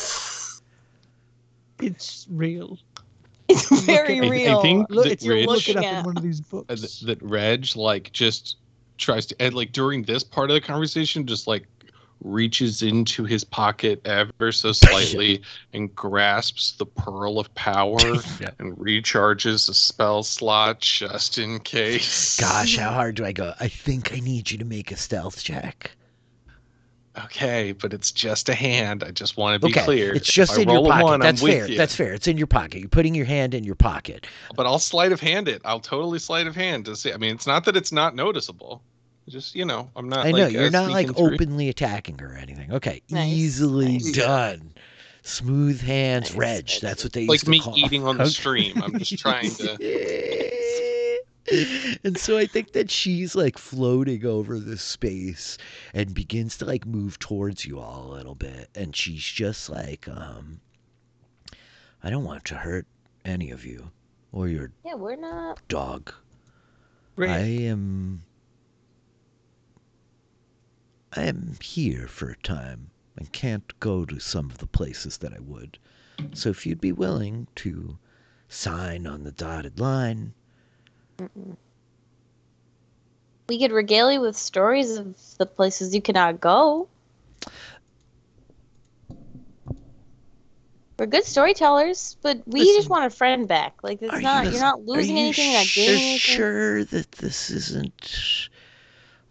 It's real. It's very real. I think Look, that it's look Rich, it up at. in one of these books. that Reg like just tries to, and like during this part of the conversation, just like reaches into his pocket ever so slightly and grasps the pearl of power and recharges a spell slot just in case. Gosh, how hard do I go? I think I need you to make a stealth check. Okay, but it's just a hand. I just want to be Okay, clear. it's just If I in your roll a pocket. one, That's I'm fair. with you. That's fair. It's in your pocket. You're putting your hand in your pocket. But I'll sleight of hand it. I'll totally sleight of hand to see. I mean, it's not that it's not noticeable. Just, I'm not. I know like, you're not like sneaking through. openly attacking her or anything. Okay, Nice, easily nice. done. Smooth hands, Nice, Reg. nice. That's what they Like used to me call. eating on the Okay. stream. I'm just trying to. And so I think that she's like floating over this space and begins to like move towards you all a little bit. And she's just like, I don't want to hurt any of you or your Yeah, we're not. dog. Right. I am here for a time and can't go to some of the places that I would. So if you'd be willing to sign on the dotted line. We could regale you with stories of the places you cannot go. We're good storytellers, but we just Listen, want a friend back. Like it's Are not. you- You're not losing anything. You're not gaining anything. Sure that this isn't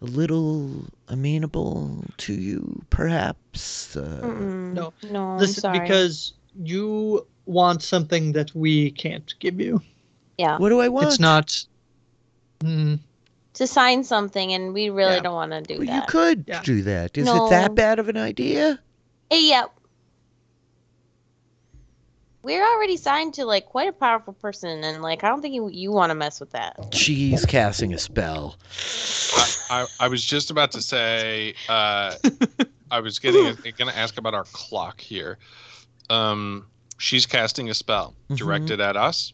a little amenable to you, perhaps? No. No, I'm Listen, sorry. because you want something that we can't give you. Yeah, What do I want? It's not. Mm, to sign something, and we really Yeah. don't want to do Well, that. you could Yeah. do that. Is No. it that bad of an idea? Yeah. we're already signed to like quite a powerful person, and like I don't think you want to mess with that. She's casting a spell. I was just about to say. I was going to ask about our clock here. She's casting a spell directed at us.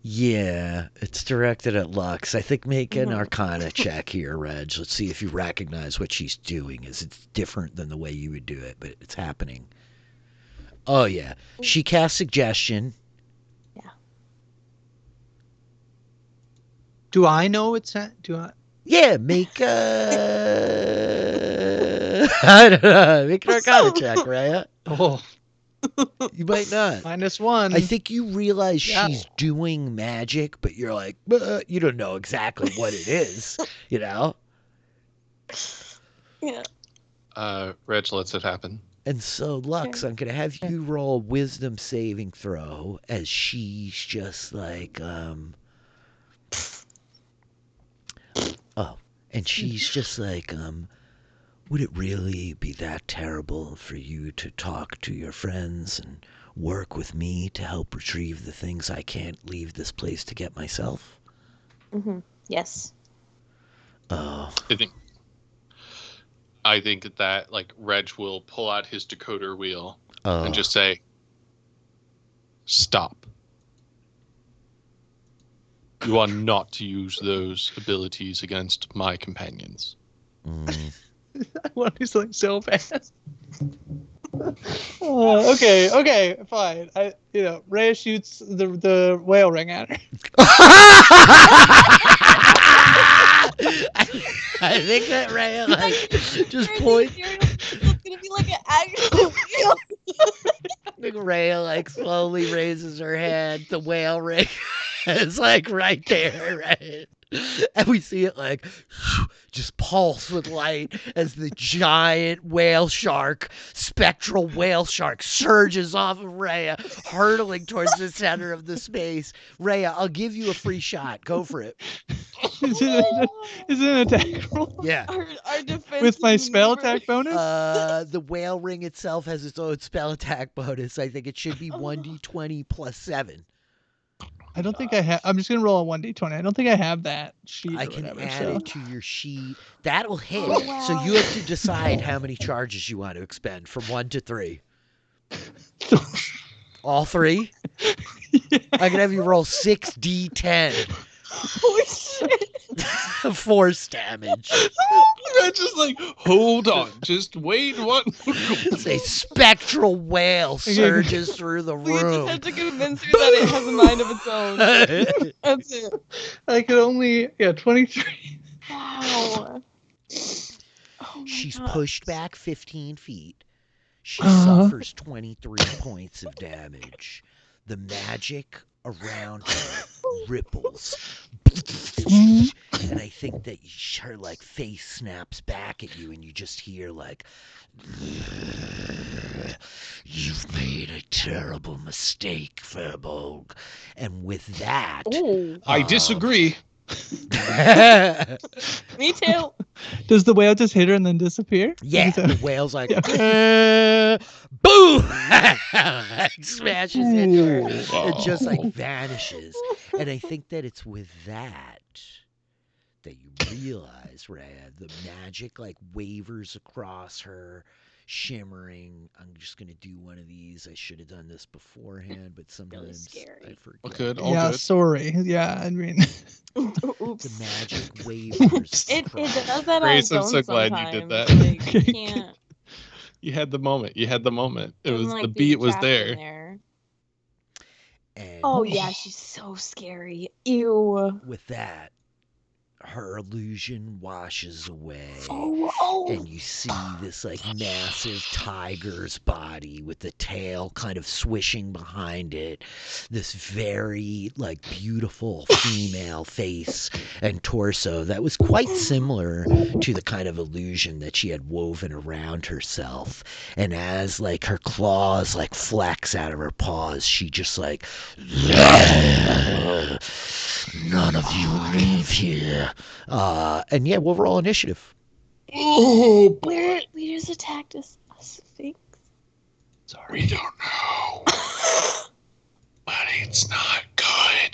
Yeah, it's directed at Lux. I think make an Arcana check here, Reg. Let's see if you recognize what she's doing. Is it different than the way you would do it, but it's happening. Oh, yeah. She casts Suggestion. Yeah. Do I know it's do I? Yeah, make I don't know. Make an Arcana check, Raya. Oh, You might not. -1. I think you realize she's doing magic, but you're like, you don't know exactly what it is, you know? Yeah. Reg lets it happen. And so, Lux, I'm going to have you roll a wisdom saving throw as she's just like, and she's just like, would it really be that terrible for you to talk to your friends and work with me to help retrieve the things I can't leave this place to get myself? Yes. Oh. I think that like Reg will pull out his decoder wheel and just say, "Stop. You are not to use those abilities against my companions." I want to do something so fast. Okay, fine. Rhea shoots the whale ring at her. I think that Rhea just points. It's gonna be like an actual whale. I think Rhea slowly raises her head. The whale ring is right there, right? And we see it just pulse with light as the giant whale shark, spectral whale shark, surges off of Rhea, hurtling towards the center of the space. Rhea, I'll give you a free shot. Go for it. Is it an attack roll? Yeah. Our defense With my spell attack bonus? The whale ring itself has its own spell attack bonus. I think it should be 1d20 plus 7. I don't think I have. I'm just gonna roll a 1d20. I don't think I have that sheet. I can whatever, add it to your sheet. That'll hit. Oh, wow. So you have to decide how many charges you want to expend from 1 to 3. All 3? Yeah. I can have you roll 6d10. Holy shit. Force damage. Reg just hold on. Just wait. What? It's a spectral whale surges through the room. We just have to convince her that it has a mind of its own. That's it. I could only 23. Wow. She's pushed back 15 feet. She suffers 23 points of damage. The magic around her ripples. And I think that her face snaps back at you and you just hear you've made a terrible mistake, Firbolg. And with that, I disagree. Me too. Does the whale just hit her and then disappear? Yeah, the whale's boom! Smashes into her. It just vanishes. And I think that it's with that you realize, Rhea, the magic wavers across her, shimmering. I'm just gonna do one of these. I should have done this beforehand, but sometimes I forget. All good. Sorry. Yeah, I mean. Oops. The magic wavers. It does that. Grace, on I'm its so own glad sometimes. you did that. You can't. You had the moment. It was the being beat was trapped in there. there. And Oh yeah, she's so scary. Ew. with that, her illusion washes away. And you see this massive tiger's body with the tail kind of swishing behind it. This very beautiful female face and torso that was quite similar to the kind of illusion that she had woven around herself. And as her claws flex out of her paws, she just none of you leave here. And yeah, we'll roll initiative. We just attacked a sphinx. We don't know. But it's not good.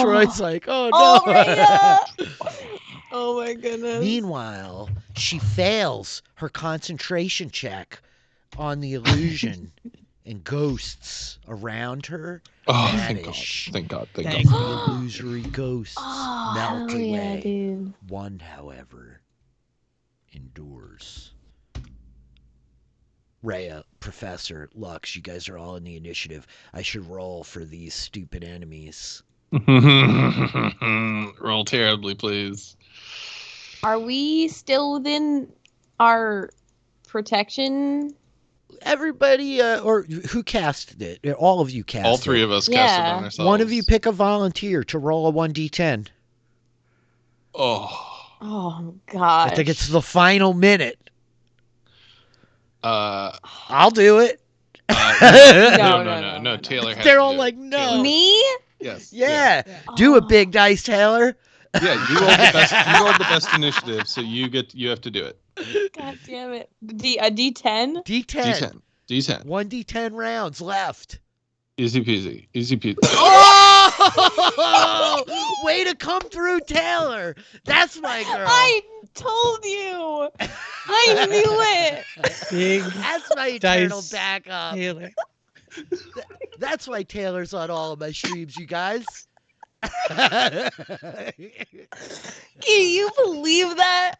Troy's like, oh Oh, no. Rhea! Oh my goodness. Meanwhile, she fails her concentration check on the illusion and ghosts around her vanish. Thank God. The illusory ghosts melt hell yeah, away. dude. One, however, endures. Rhea, Professor, Lux, you guys are all in the initiative. I should roll for these stupid enemies. Roll terribly, please. Are we still within our protection? Everybody, or who casted it? All of you cast it. All three of us cast it on ourselves. One of you pick a volunteer to roll a 1d10. Oh, gosh. I think it's the final minute. I'll do it. No. Taylor has They're to all do like, it. no. Taylor. Me? Yes. Yeah. Do it, big dice, Taylor. Yeah, you rolled the best. You rolled the best initiative, so you have to do it. God damn it. A D10? D10. D10. 1d10 rounds left. Easy peasy. Oh! Way to come through, Taylor. That's my girl. I told you. I knew it. Big That's my eternal dice backup. Taylor. That's why Taylor's on all of my streams, you guys. Can you believe that?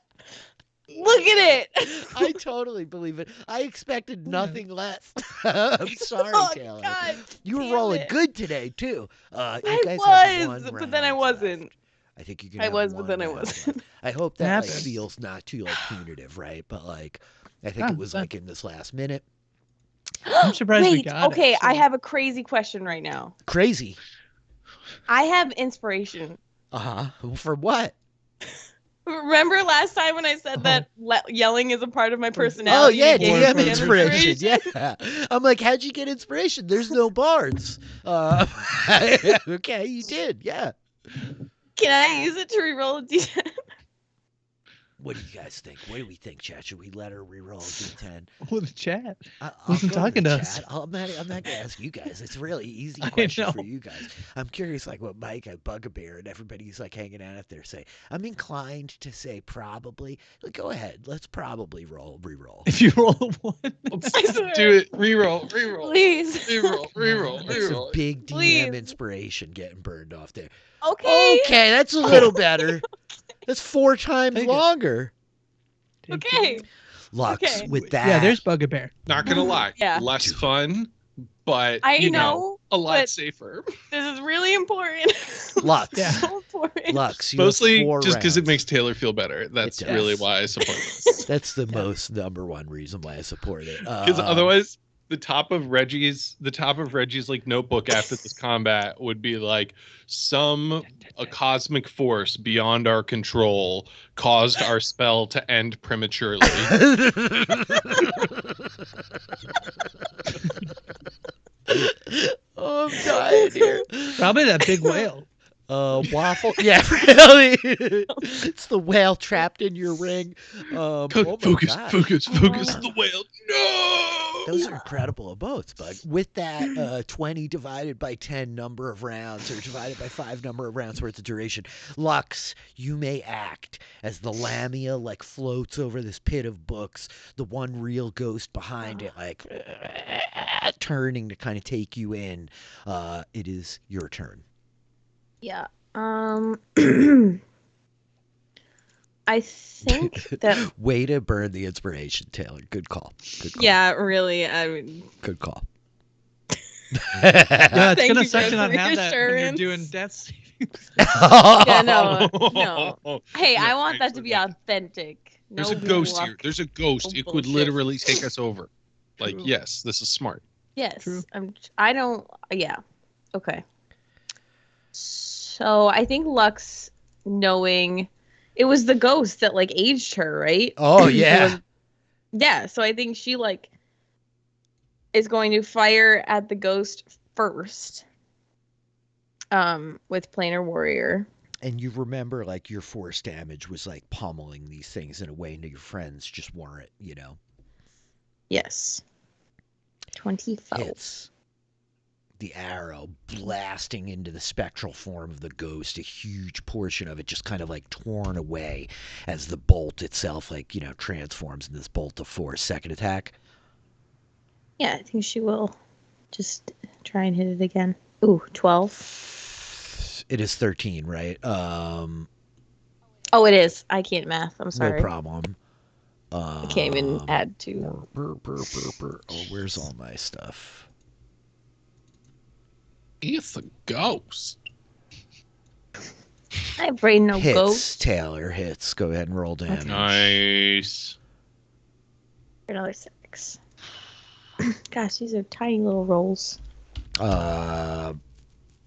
Look at it. I totally believe it. I expected nothing less. I'm sorry, Oh, Taylor. God You were damn rolling it. good today, too. You I guys have one was, but round then I left. wasn't. I think you can. I have was, one but then I round wasn't. left. I hope that like, Happens. feels not too like punitive, right? But like, I think Oh, it was fun. like in this last minute. I'm surprised we Wait, got okay, it. I have a crazy question right now. Crazy. I have inspiration. For what? Remember last time when I said that yelling is a part of my Oh personality? yeah, and you DM gave me inspiration. Yeah. I'm like, how'd you get inspiration? There's no bards. Okay, you did. Yeah. Can I use it to reroll a D10? What do you guys think? What do we think, chat? Should we let her reroll a D10? Oh, the chat. I'll Wasn't go talking the to us. chat. I'm not going to ask you guys. It's a really easy I question for know. you guys. I'm curious, like what Mike and Bugbear and everybody's like hanging out there say. I'm inclined to say probably. Like, go ahead. Let's probably reroll. If you roll a 1. Let's do it. Reroll. Please. Reroll. That's a big DM Please. inspiration getting burned off there. Okay. Okay, that's a little better. That's 4 times Take it. longer. Okay. Lux, Okay. with that. Yeah, there's Bugbear. Not gonna lie. Yeah. Less fun, but I you know, a lot but- safer. This is really important. Lux. Yeah. So important. Lux, you have Mostly 4 just because it rounds. makes Taylor feel better. That's does. really why I support this. That's the most number one reason why I support it. Because otherwise, the top of Reggie's like notebook after this combat would be like a cosmic force beyond our control caused our spell to end prematurely. Oh, I'm dying here. Probably that big whale. Waffle. Yeah, really. It's the whale trapped in your ring. Oh my Focus, God. the whale. No! Those are incredible emotes, but with that 20 divided by 10 number of rounds or divided by 5 number of rounds worth of duration, Lux, you may act as the Lamia like floats over this pit of books, the one real ghost behind it like turning to kind of take you in. It is your turn. Yeah. I think that. Way to burn the inspiration, Taylor. Good call. Good call. Yeah, really. I mean, Good call. Yeah, it's Thank gonna you suck guys to not for have that when you're reassurance. doing death savings. yeah, no. Hey, No, I want that to actually, be no. authentic. There's a No ghost bluff. here. There's a ghost. No It could bullshit. literally take us over. Like, True. yes, this is smart. Yes. True. I don't. Yeah. Okay. So I think Lux, knowing it was the ghost that like aged her, right? Oh, It yeah. was- yeah. So I think she like is going to fire at the ghost first. With Planar Warrior. And you remember, like, your force damage was, like, pummeling these things in a way that your friends just weren't, you know? Yes. 24. Hits. The arrow blasting into the spectral form of the ghost, a huge portion of it just kind of like torn away as the bolt itself, like, transforms into this bolt of force. Second attack. Yeah, I think she will just try and hit it again. Ooh, 12. It is 13, right? Oh, it is. I can't math. I'm sorry. No problem. I can't even add 2. Oh, where's all my stuff? It's a ghost. I brain no Hits, ghost. Taylor, hits. Go ahead and roll damage. Nice. Another 6. Gosh, these are tiny little rolls.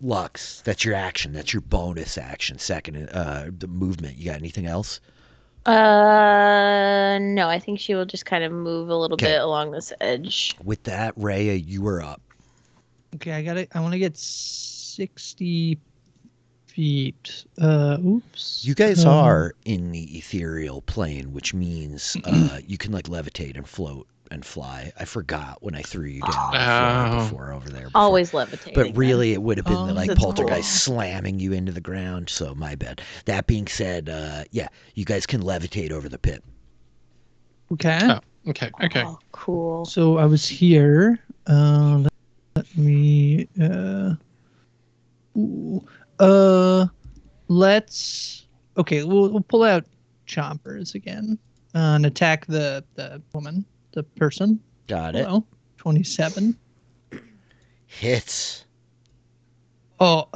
Lux, that's your action. That's your bonus action. Second, the movement. You got anything else? No, I think she will just kind of move a little bit along this edge. With that, Rhea, you are up. Okay, I want to get 60 feet. Oops. You guys are in the ethereal plane, which means you can like levitate and float and fly. I forgot when I threw you down on the floor before over there. Before. Always levitating. But really, it would have been like poltergeist cool. slamming you into the ground. So my bad. That being said, yeah, you guys can levitate over the pit. Okay. Oh, okay. Oh, cool. So I was here. Let me. Let's. Okay, we'll pull out chompers again and attack the woman, the person. Got it. 27. Hits. Oh,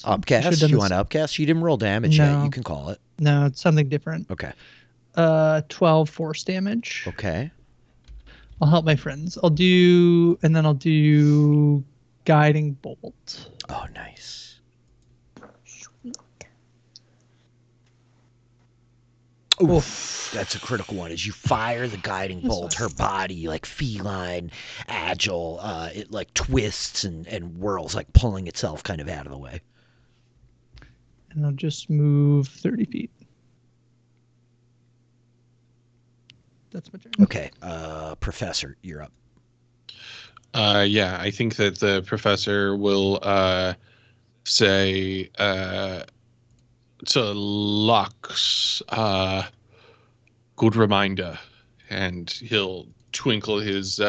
upcast. You want upcast? You didn't roll damage yet. You can call it. No, it's something different. Okay. 12 force damage. Okay. I'll help my friends. I'll do guiding bolt. Oh, nice. Sweet. Oof, that's a critical one. As you fire the guiding bolt, her body, like feline, agile, it like twists and whirls, like pulling itself kind of out of the way. And I'll just move 30 feet. That's my turn. Okay, Professor, you're up. Yeah, I think that the professor will say to Lux, good reminder, and he'll twinkle his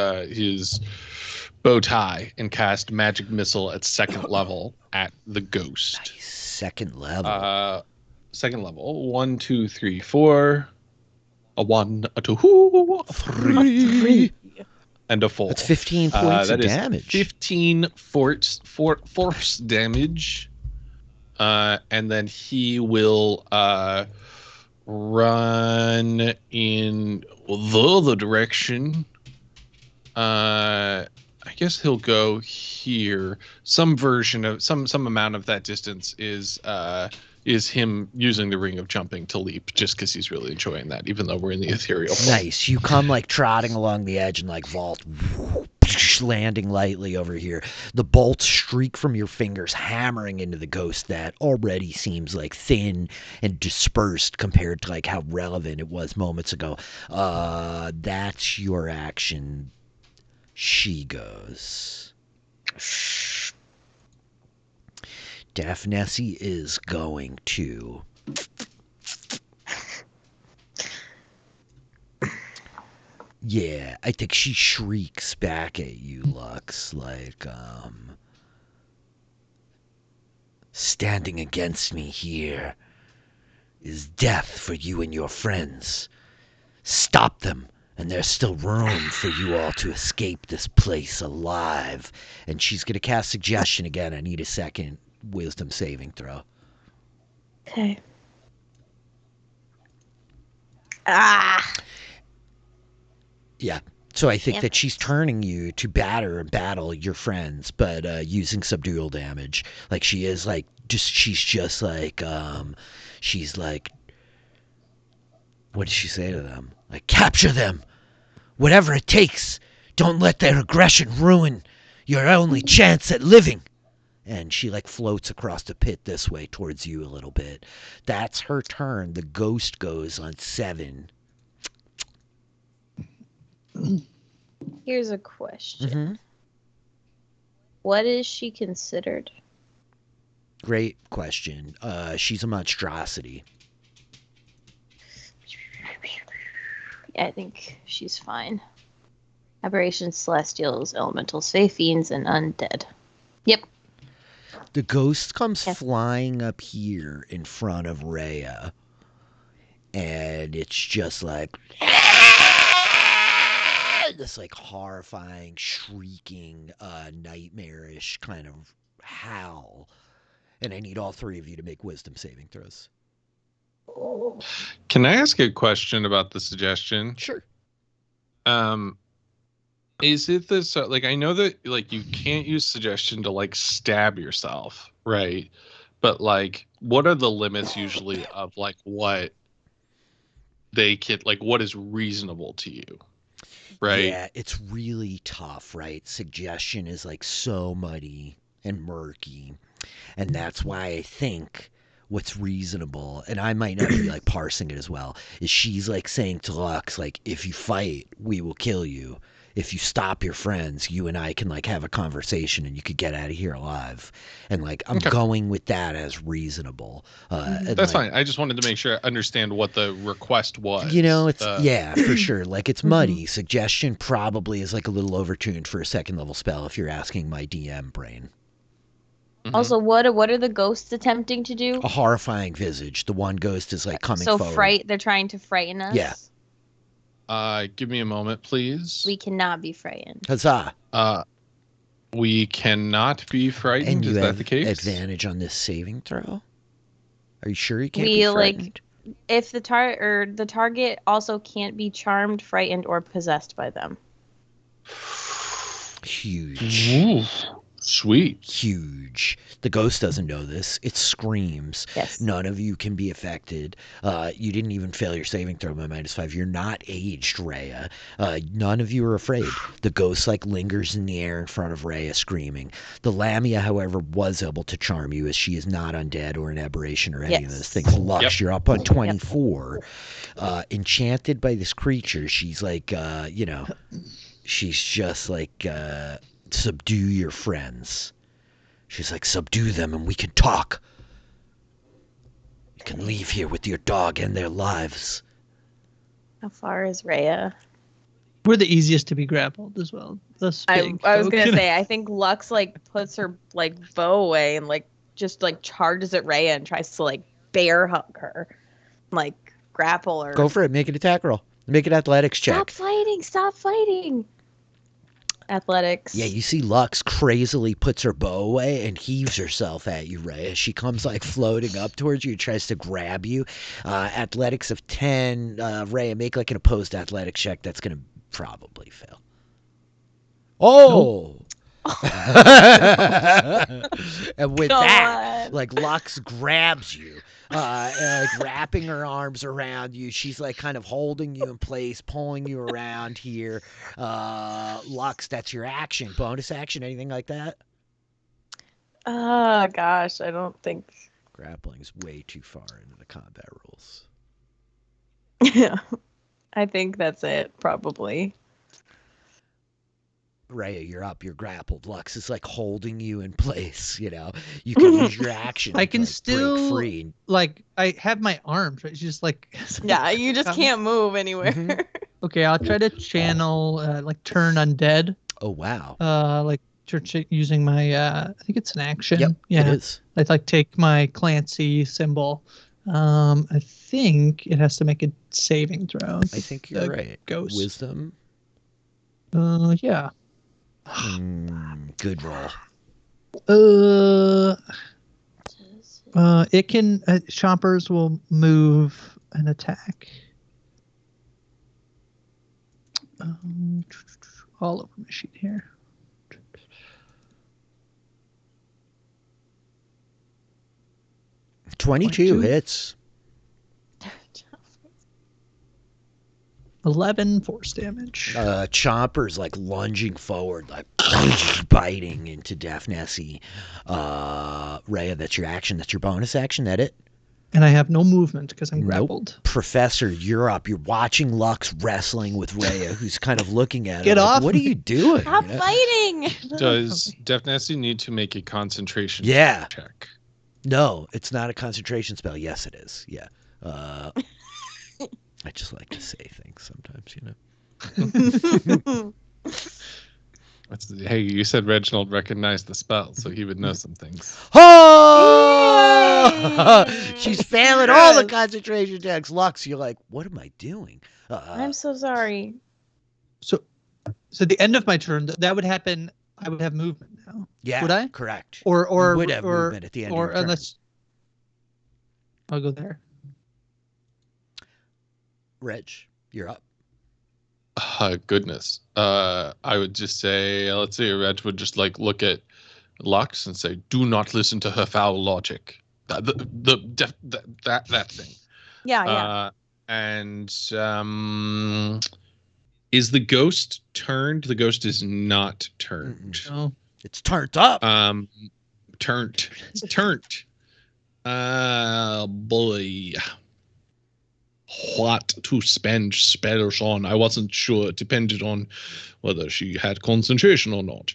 bow tie and cast magic missile at second level at the ghost. Nice. Second level. Second level. 1, 2, 3, 4. A 1, a 2, a 3, and a 4. That's 15 points of damage. 15 force damage. And then he will run in the other direction. I guess he'll go here. Some version of some amount of that distance is him using the ring of jumping to leap, just because he's really enjoying that, even though we're in the ethereal plane. Nice. You come like trotting along the edge and like vault, landing lightly over here. The bolts streak from your fingers, hammering into the ghost that already seems like thin and dispersed compared to like how relevant it was moments ago. That's your action. She goes. Daphnessi is going to yeah, I think she shrieks back at you, Lux, like, standing against me here is death for you and your friends. Stop them, and there's still room for you all to escape this place alive. And she's going to cast Suggestion again. I need a second wisdom saving throw. Okay. Yeah. So I think that she's turning you to battle your friends, but using subdual damage. Like she is like she's like, what does she say to them? Like, capture them, whatever it takes. Don't let their aggression ruin your only chance at living. And she like floats across the pit this way towards you a little bit. That's her turn. The ghost goes on 7. Here's a question. Mm-hmm. What is she considered? Great question. She's a monstrosity. Yeah, I think she's fine. Aberrations, celestials, elementals, fae, fiends, and undead. Yep. The ghost comes flying up here in front of Rhea, and it's just like this like horrifying, shrieking, nightmarish kind of howl. And I need all three of you to make wisdom saving throws. Can I ask a question about the suggestion? Sure. Is it this like, I know that like you can't use suggestion to like stab yourself, right? But like, what are the limits usually of like what they can, like what is reasonable to you, right? Yeah, it's really tough, right? Suggestion is like so muddy and murky, and that's why I think what's reasonable, and I might not be like parsing it as well, is she's like saying to Lux, like, if you fight, we will kill you. If you stop your friends, you and I can like have a conversation and you could get out of here alive. And like I'm going with that as reasonable. That's fine. I just wanted to make sure I understand what the request was. You know, it's yeah, for sure. Like it's muddy. Suggestion probably is like a little overtuned for a second level spell if you're asking my DM brain. Also, what are the ghosts attempting to do? A horrifying visage. The one ghost is like coming forward. So they're trying to frighten us? Yeah. Give me a moment, please. We cannot be frightened. Huzzah. We cannot be frightened. And you is have that the case? Advantage on this saving throw? Are you sure you can't be frightened? Like, if the target also can't be charmed, frightened, or possessed by them. Huge. Ooh, sweet. Huge. The ghost doesn't know this. It screams. Yes. None of you can be affected. You didn't even fail your saving throw by -5. You're not aged, Rhea. None of you are afraid. The ghost like lingers in the air in front of Rhea, screaming. The Lamia, however, was able to charm you, as she is not undead or an aberration or any of those things. Lux, you're up on 24. Enchanted by this creature, she's like, she's just like, subdue your friends. She's like, subdue them and we can talk. You can leave here with your dog and their lives. How far is Rhea? We're the easiest to be grappled as well. I was gonna say, I think Lux like puts her like bow away and like just like charges at Rhea and tries to like bear hug her, like grapple her. Go for it. Make an attack roll. Make an athletics check. Stop fighting. Athletics. Yeah, you see Lux crazily puts her bow away and heaves herself at you, Rhea. She comes like floating up towards you, tries to grab you. Athletics of 10. Rhea, make like an opposed athletics check. That's going to probably fail. Oh! And with that, like Lux grabs you, like wrapping her arms around you. She's like kind of holding you in place, pulling you around here. Lux, that's your action. Bonus action, anything like that? Oh gosh, I don't think grappling is way too far into the combat rules. Yeah, I think that's it, probably. Rhea, you're up. You're grappled. Lux is like holding you in place. You know, you can use your action. I can like, still break free. Like I have my arms. Right? It's just like yeah, you just can't move anywhere. Mm-hmm. Okay, I'll try to channel like turn undead. Oh wow. Like using my I think it's an action. Yep, yeah, it is. I'd like take my Clancy symbol. I think it has to make a saving throw. I think you're right. Ghost. Wisdom. Yeah. Good roll. It can choppers will move an attack. All over my sheet here. $22 hits. 11 force damage. Chomper's like lunging forward, like biting into death. Nessie. Rhea, that's your action. That's your bonus action. That it? And I have no movement because I'm grappled. Professor, you're up. You're watching Lux wrestling with Rhea, who's kind of looking at Get her. off What are me. you doing? Stop fighting. Does Defnesty need to make a concentration Yeah. check? No, it's not a concentration spell. Yes, it is. Yeah. I just like to say things sometimes, Hey, you said Reginald recognized the spell, so he would know some things. Oh! She's failing all the concentration checks. Lux, you're like, what am I doing? I'm so sorry. So the end of my turn, that would happen. I would have movement now. Yeah, would I? Correct. Or you would have movement at the end of your turn. Unless I'll go there. Reg, you're up. Goodness. I would just say, let's see, Reg would just like look at Lux and say, "Do not listen to her foul logic." That thing. Yeah. And is the ghost turned? The ghost is not turned. No. It's turned up. Turned. It's turned. Boy. What to spend spells on? I wasn't sure. It depended on whether she had concentration or not.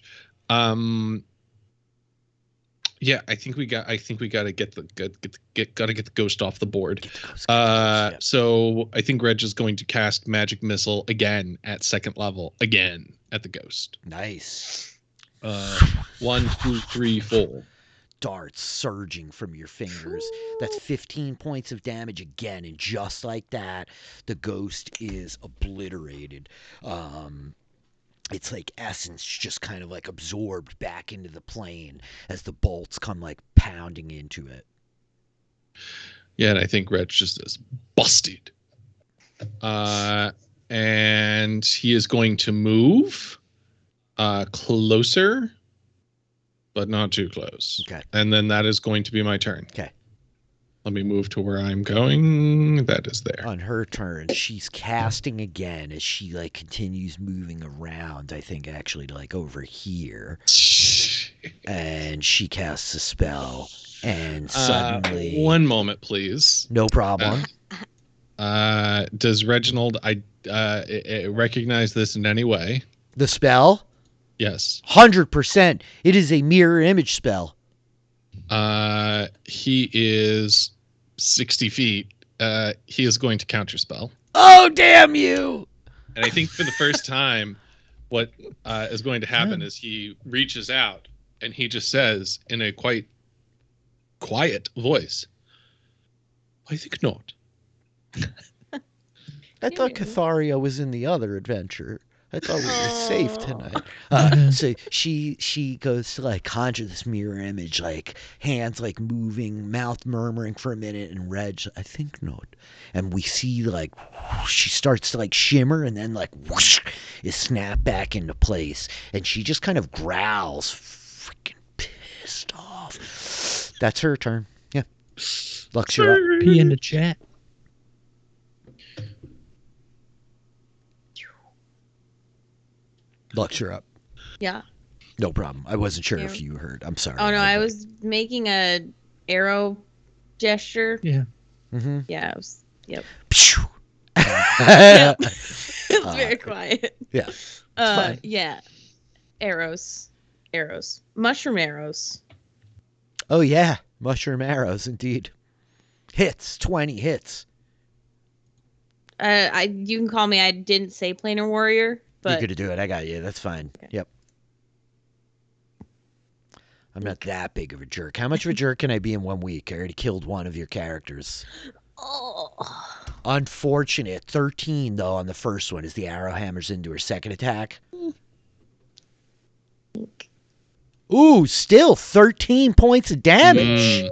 Yeah, I think we got to get the ghost off the board. So I think Reg is going to cast Magic Missile again at 2nd level, again at the ghost. Nice. 1, 2, 3, 4. Darts surging from your fingers. That's 15 points of damage again, and just like that, the ghost is obliterated. It's like essence just kind of like absorbed back into the plane as the bolts come like pounding into it. Yeah, and I think Reg just is busted. And he is going to move closer, but not too close. Okay. And then that is going to be my turn. Okay. Let me move to where I'm going. That is there. On her turn, she's casting again as she like continues moving around, I think actually like over here. And she casts a spell and suddenly... one moment, please. No problem. Does Reginald recognize this in any way? The spell? Yes. 100%. It is a mirror image spell. He is 60 feet. He is going to counterspell. Oh, damn you! And I think for the first time, what is going to happen is he reaches out and he just says in a quite quiet voice, "I think not." I thought Catharia was in the other adventure. I thought we were safe tonight. So she goes to like conjure this mirror image, like hands like moving, mouth murmuring for a minute, and Reg, I think not. And we see like she starts to like shimmer, and then like whoosh, is snapped back into place, and she just kind of growls, freaking pissed off. That's her turn. Yeah, Lux, you're up. P in the chat. Lux, you're up. Yeah. No problem. I wasn't sure if you heard. I'm sorry. Oh no, I was making a arrow gesture. Yeah. Mm-hmm. Yeah. Yep. Yep. It's very quiet. Yeah. Fine. Yeah. Arrows. Mushroom arrows. Oh yeah, mushroom arrows indeed. Hits. 20 hits. You can call me. I didn't say planar warrior. But you're gonna do it. I got you. That's fine. Okay. Yep. I'm not that big of a jerk. How much of a jerk can I be in 1 week? I already killed one of your characters. Oh. Unfortunate. 13 though on the first one as the arrow hammers into her second attack. Ooh, still 13 points of damage.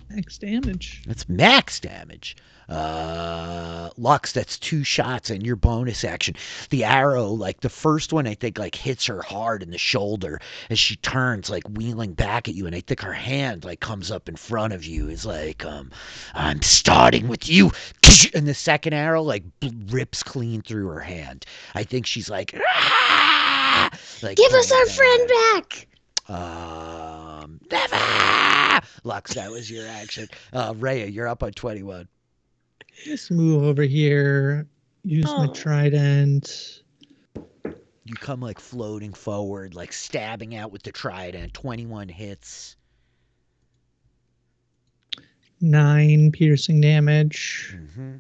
Max damage. That's max damage. Lux, that's 2 shots and your bonus action. The arrow, like the first one, I think like hits her hard in the shoulder as she turns, like wheeling back at you, and I think her hand like comes up in front of you. Is like, I'm starting with you, and the second arrow like rips clean through her hand. I think she's like, ah! Like, give us our friend back. Never! Lux, that was your action. Rhea, you're up on 21. Just move over here. Use my trident. You come like floating forward, like stabbing out with the trident. 21 hits. 9 piercing damage. Mm-hmm.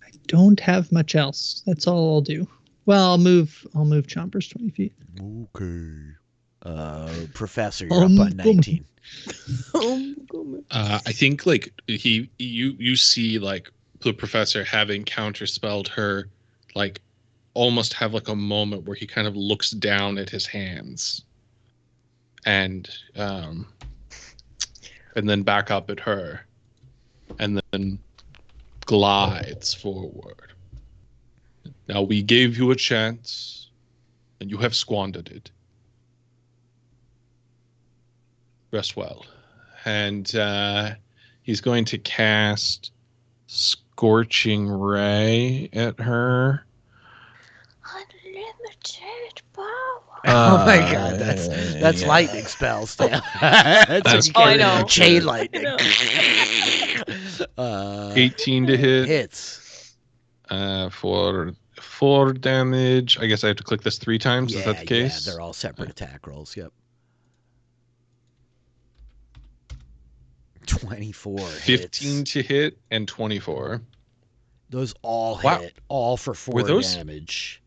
I don't have much else. That's all I'll do. Well, I'll move Chompers 20 feet. Okay. Professor, you're up on 19. I think like you see like the professor having counterspelled her, like almost have like a moment where he kind of looks down at his hands, and then back up at her, and then glides forward. Now we gave you a chance, and you have squandered it. Rest well. And he's going to cast Scorching Ray at her. Unlimited power. Oh my god, that's lightning spells. That's I know. Chain lightning. 18 to hit. Hits. For 4 damage. I guess I have to click this 3 times. Is that the case? Yeah, they're all separate attack rolls. Yep. 24 15 hits. to hit and 24. Those all Wow. hit. All for 4 damage.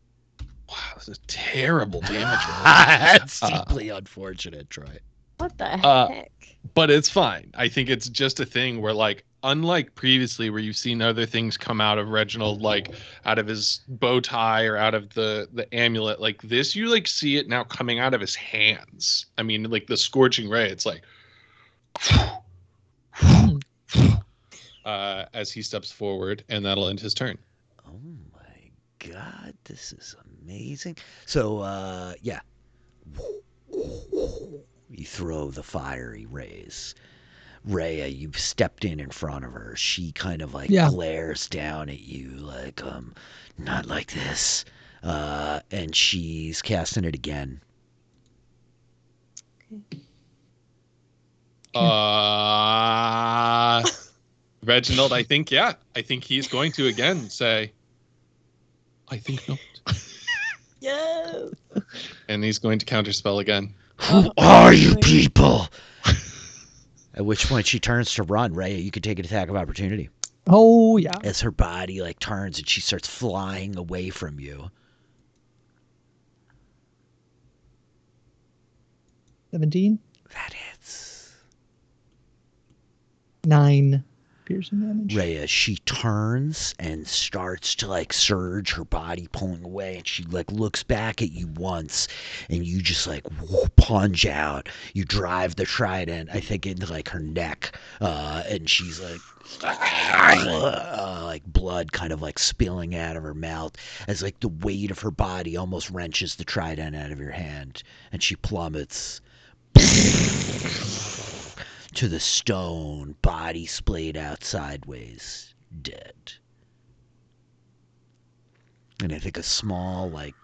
Wow, this is terrible damage. That's deeply unfortunate, Troy. What the heck? But it's fine. I think it's just a thing where, like, unlike previously where you've seen other things come out of Reginald, like out of his bow tie or out of the amulet, like this, you like see it now coming out of his hands. I mean, like the Scorching Ray, it's like as he steps forward, and that'll end his turn. Oh my god, this is amazing. So yeah, you throw the fiery rays. Rhea, you've stepped in front of her. She kind of like glares down at you like, not like this. And she's casting it again. Reginald, I think he's going to again say, I think not. Yes. And he's going to counterspell again. Who are you people? At which point she turns to run. Rhea, you could take an attack of opportunity. Oh, yeah. As her body like turns and she starts flying away from you. 17? That hits. 9 piercing damage. Rhea, she turns and starts to like surge, her body pulling away, and she like looks back at you once, and you just like plunge out. You drive the trident, I think, into like her neck, and she's like like blood kind of like spilling out of her mouth as like the weight of her body almost wrenches the trident out of your hand, and she plummets to the stone, body splayed out sideways, dead. And I think a small like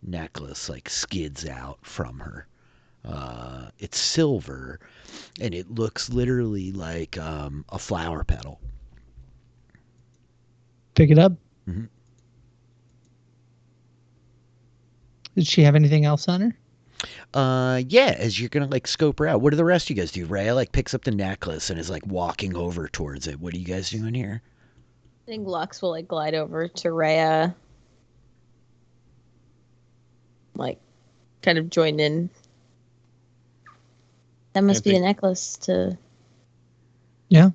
necklace like skids out from her. It's silver, and it looks literally like a flower petal. Pick it up. Mm-hmm. Did she have anything else on her? Yeah, as you're gonna like scope her out. What do the rest of you guys do? Rhea like picks up the necklace and is like walking over towards it. What are you guys doing here? I think Lux will like glide over to Rhea, like kind of join in. That must be a necklace to. Yeah.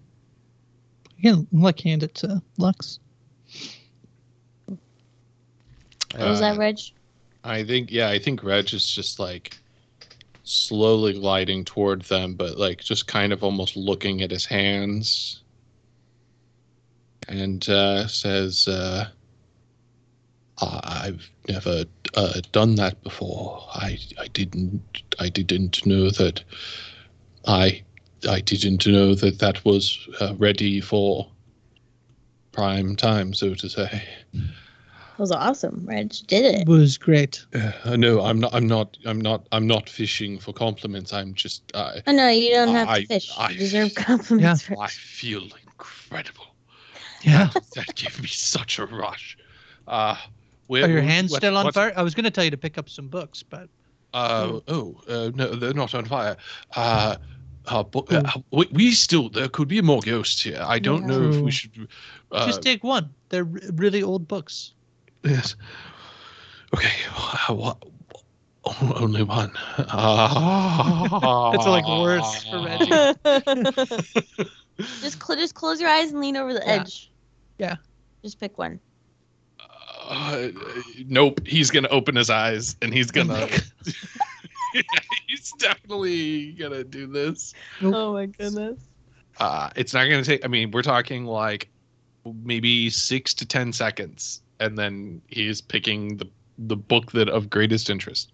You can like hand it to Lux. What was that, Reg? I think Reg is just like slowly gliding toward them, but like just kind of almost looking at his hands, and says, "I've never done that before. I didn't know that. I didn't know that was ready for prime time, so to say." was awesome. Reg did it. It was great. No, I'm not fishing for compliments. I'm just. Oh no, you don't have to fish. You deserve compliments. Yeah. I feel incredible. Yeah. That gave me such a rush. Are your hands still on fire? I was going to tell you to pick up some books, but. No, they're not on fire. We still, there could be more ghosts here. I don't know if we should. Just take one. They're really old books. Yes. Okay. Only one. It's like worse for Reggie. Just close your eyes and lean over the edge. Yeah. Just pick one. Nope. He's gonna open his eyes and he's gonna. He's definitely gonna do this. Nope. Oh my goodness. It's not gonna take. I mean, we're talking like maybe 6 to 10 seconds, and then he's picking the book that of greatest interest.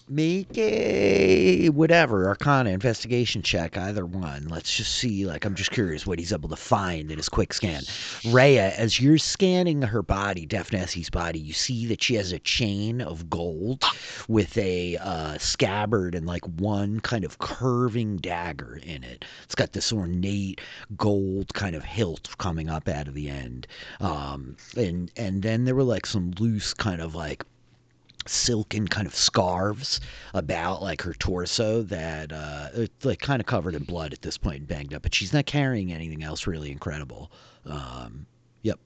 Make a whatever Arcana investigation check, either one. Let's just see. Like, I'm just curious what he's able to find in his quick scan. Rhea, as you're scanning her body, Nessie's body, you see that she has a chain of gold with a scabbard and like one kind of curving dagger in it. It's got this ornate gold kind of hilt coming up out of the end. And then there were like some loose kind of like silken kind of scarves about like her torso that it's like kind of covered in blood at this point and banged up, but she's not carrying anything else really incredible. Yep.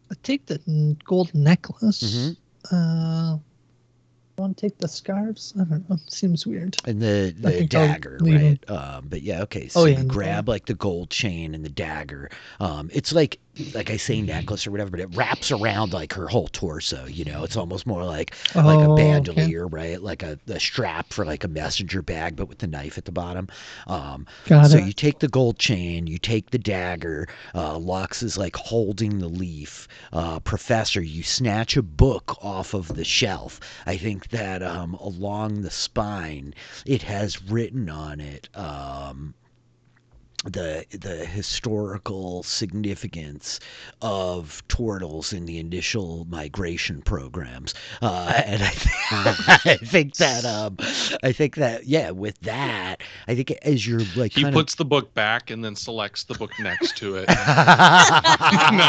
I take the gold necklace. Mm-hmm. I want to take the scarves. I don't know. It seems weird. And the dagger, right? But yeah, okay. So you grab like the gold chain and the dagger. It's like I say necklace or whatever, but it wraps around like her whole torso. You know, it's almost more like a bandolier, right? Like a strap for like a messenger bag, but with the knife at the bottom. So you take the gold chain, you take the dagger. Lux is like holding the leaf. Professor, you snatch a book off of the shelf. I think that along the spine, it has written on it the historical significance of turtles in the initial migration programs, and I think that yeah, with that, I think as you're like he puts the book back and then selects the book next to it. No.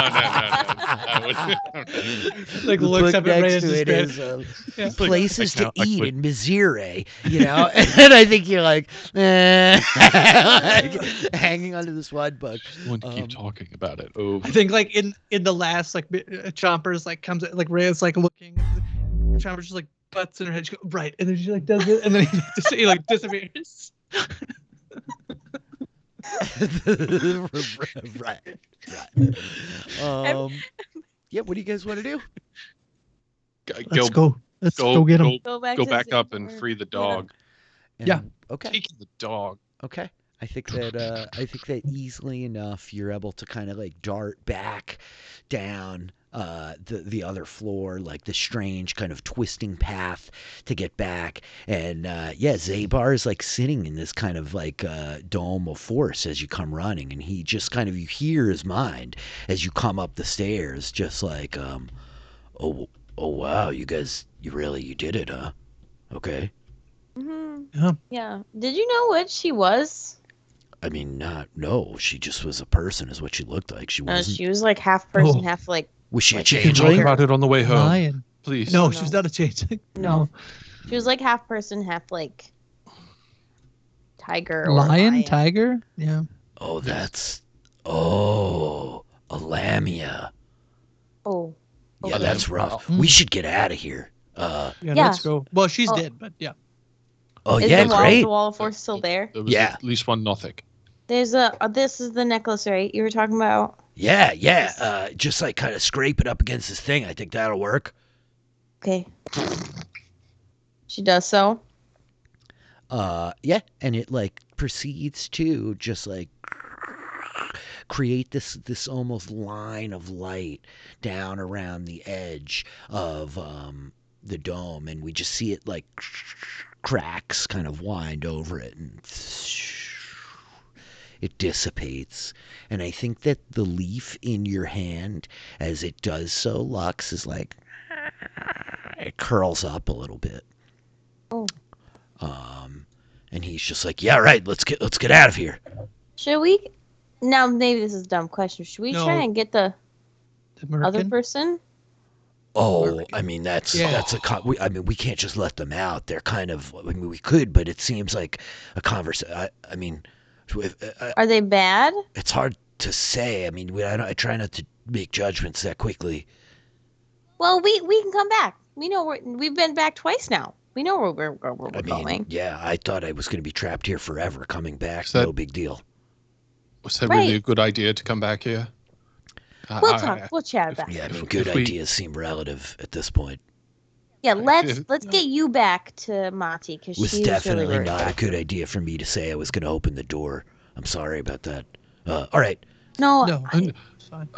Like looks up at next to it is places to eat in Missouri, you know, and I think you're like, hanging onto this one book. I want to keep talking about it. Oh, I think like in the last like Chomper's like comes like Rhea's like looking, Chomper's just like butts in her head. She goes, right, and then she like does it, and then he like disappears. right. Yeah. What do you guys want to do? Let's go. Let's go get him. Go back up and free the dog. Yeah. Okay. Taking the dog. Okay. I think that easily enough you're able to kind of like dart back down the other floor, like the strange kind of twisting path to get back. And Zabar is like sitting in this kind of like dome of force as you come running, and he just kind of, you hear his mind as you come up the stairs, just like oh wow, you guys, you did it, huh? Okay. Mm-hmm. Yeah. Did you know what she was? I mean, no, she just was a person, is what she looked like. She wasn't. She was like half person, half like. Was she a Talk changeling? about it on the way home, Lion. please. No, she's not a changeling. No, she was like half person, half like tiger. Or lion, tiger. Yeah. Oh, that's a lamia. Oh. Yeah, that's rough. We should get out of here. Yeah, let's go. Well, she's dead, but yeah. Oh, is yeah, the wall of force still there? There was at least one Nothic. There's this is the necklace, right? You were talking about. Yeah. Just like kind of scrape it up against this thing. I think that'll work. Okay. She does so. Yeah, and it like proceeds to just like create this almost line of light down around the edge of the dome, and we just see it like cracks kind of wind over it, and it dissipates. And I think that the leaf in your hand, as it does so, Lux, is like, it curls up a little bit. Oh. And he's just like, yeah, right, let's get out of here. Should we? Now, maybe this is a dumb question. Should we try and get the other person? Oh, I mean, we can't just let them out. They're kind of, I mean, we could, but it seems like a conversation. I mean, are they bad? It's hard to say. I mean, I try not to make judgments that quickly. Well, we can come back. We know we've been back twice now. We know where we're going. Yeah, I thought I was going to be trapped here forever. Coming back, no big deal. Was that really a good idea to come back here? We'll talk. We'll chat about it. Yeah, good ideas seem relative at this point. Yeah, let's get you back to Mati because it was definitely not a good idea for me to say I was going to open the door. I'm sorry about that. All right. No, it's fine.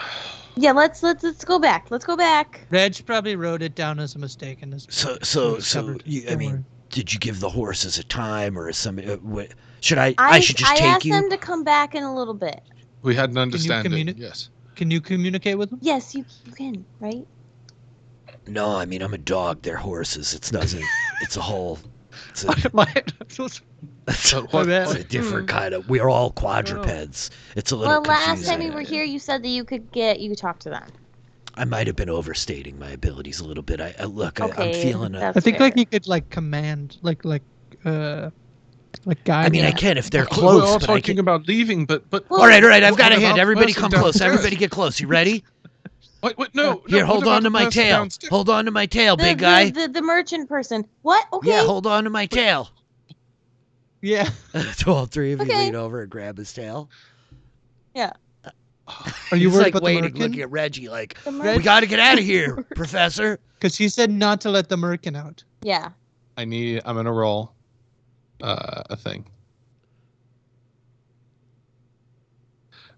Yeah, let's go back. Let's go back. Reg probably wrote it down as a mistake in his. Did you give the horses a time or something? Should I should just take you? I asked them to come back in a little bit. We had an understanding. Yes. Can you communicate with them? Yes, you can. Right. No, I mean I'm a dog. They're horses. It's a whole. It's a different kind of. We're all quadrupeds. It's a little. Well, last time you were here, you said that you could talk to them. I might have been overstating my abilities a little bit. I'm feeling. I think like you could like command like guide. I mean, I can if they're close. We're all talking about leaving, but. All right. I've got a hand. Everybody come close. Everybody get close. You ready? Wait, no. Here, hold on to my tail. Hold on to my tail, big guy. The merchant person. What? Okay. Yeah, hold on to my tail. Yeah. So all three of you lean over and grab his tail. Yeah. Are you worried like about waiting, the looking at Reggie like, we got to get out of here, Professor. Because he said not to let the merkin out. Yeah. I'm going to roll a thing.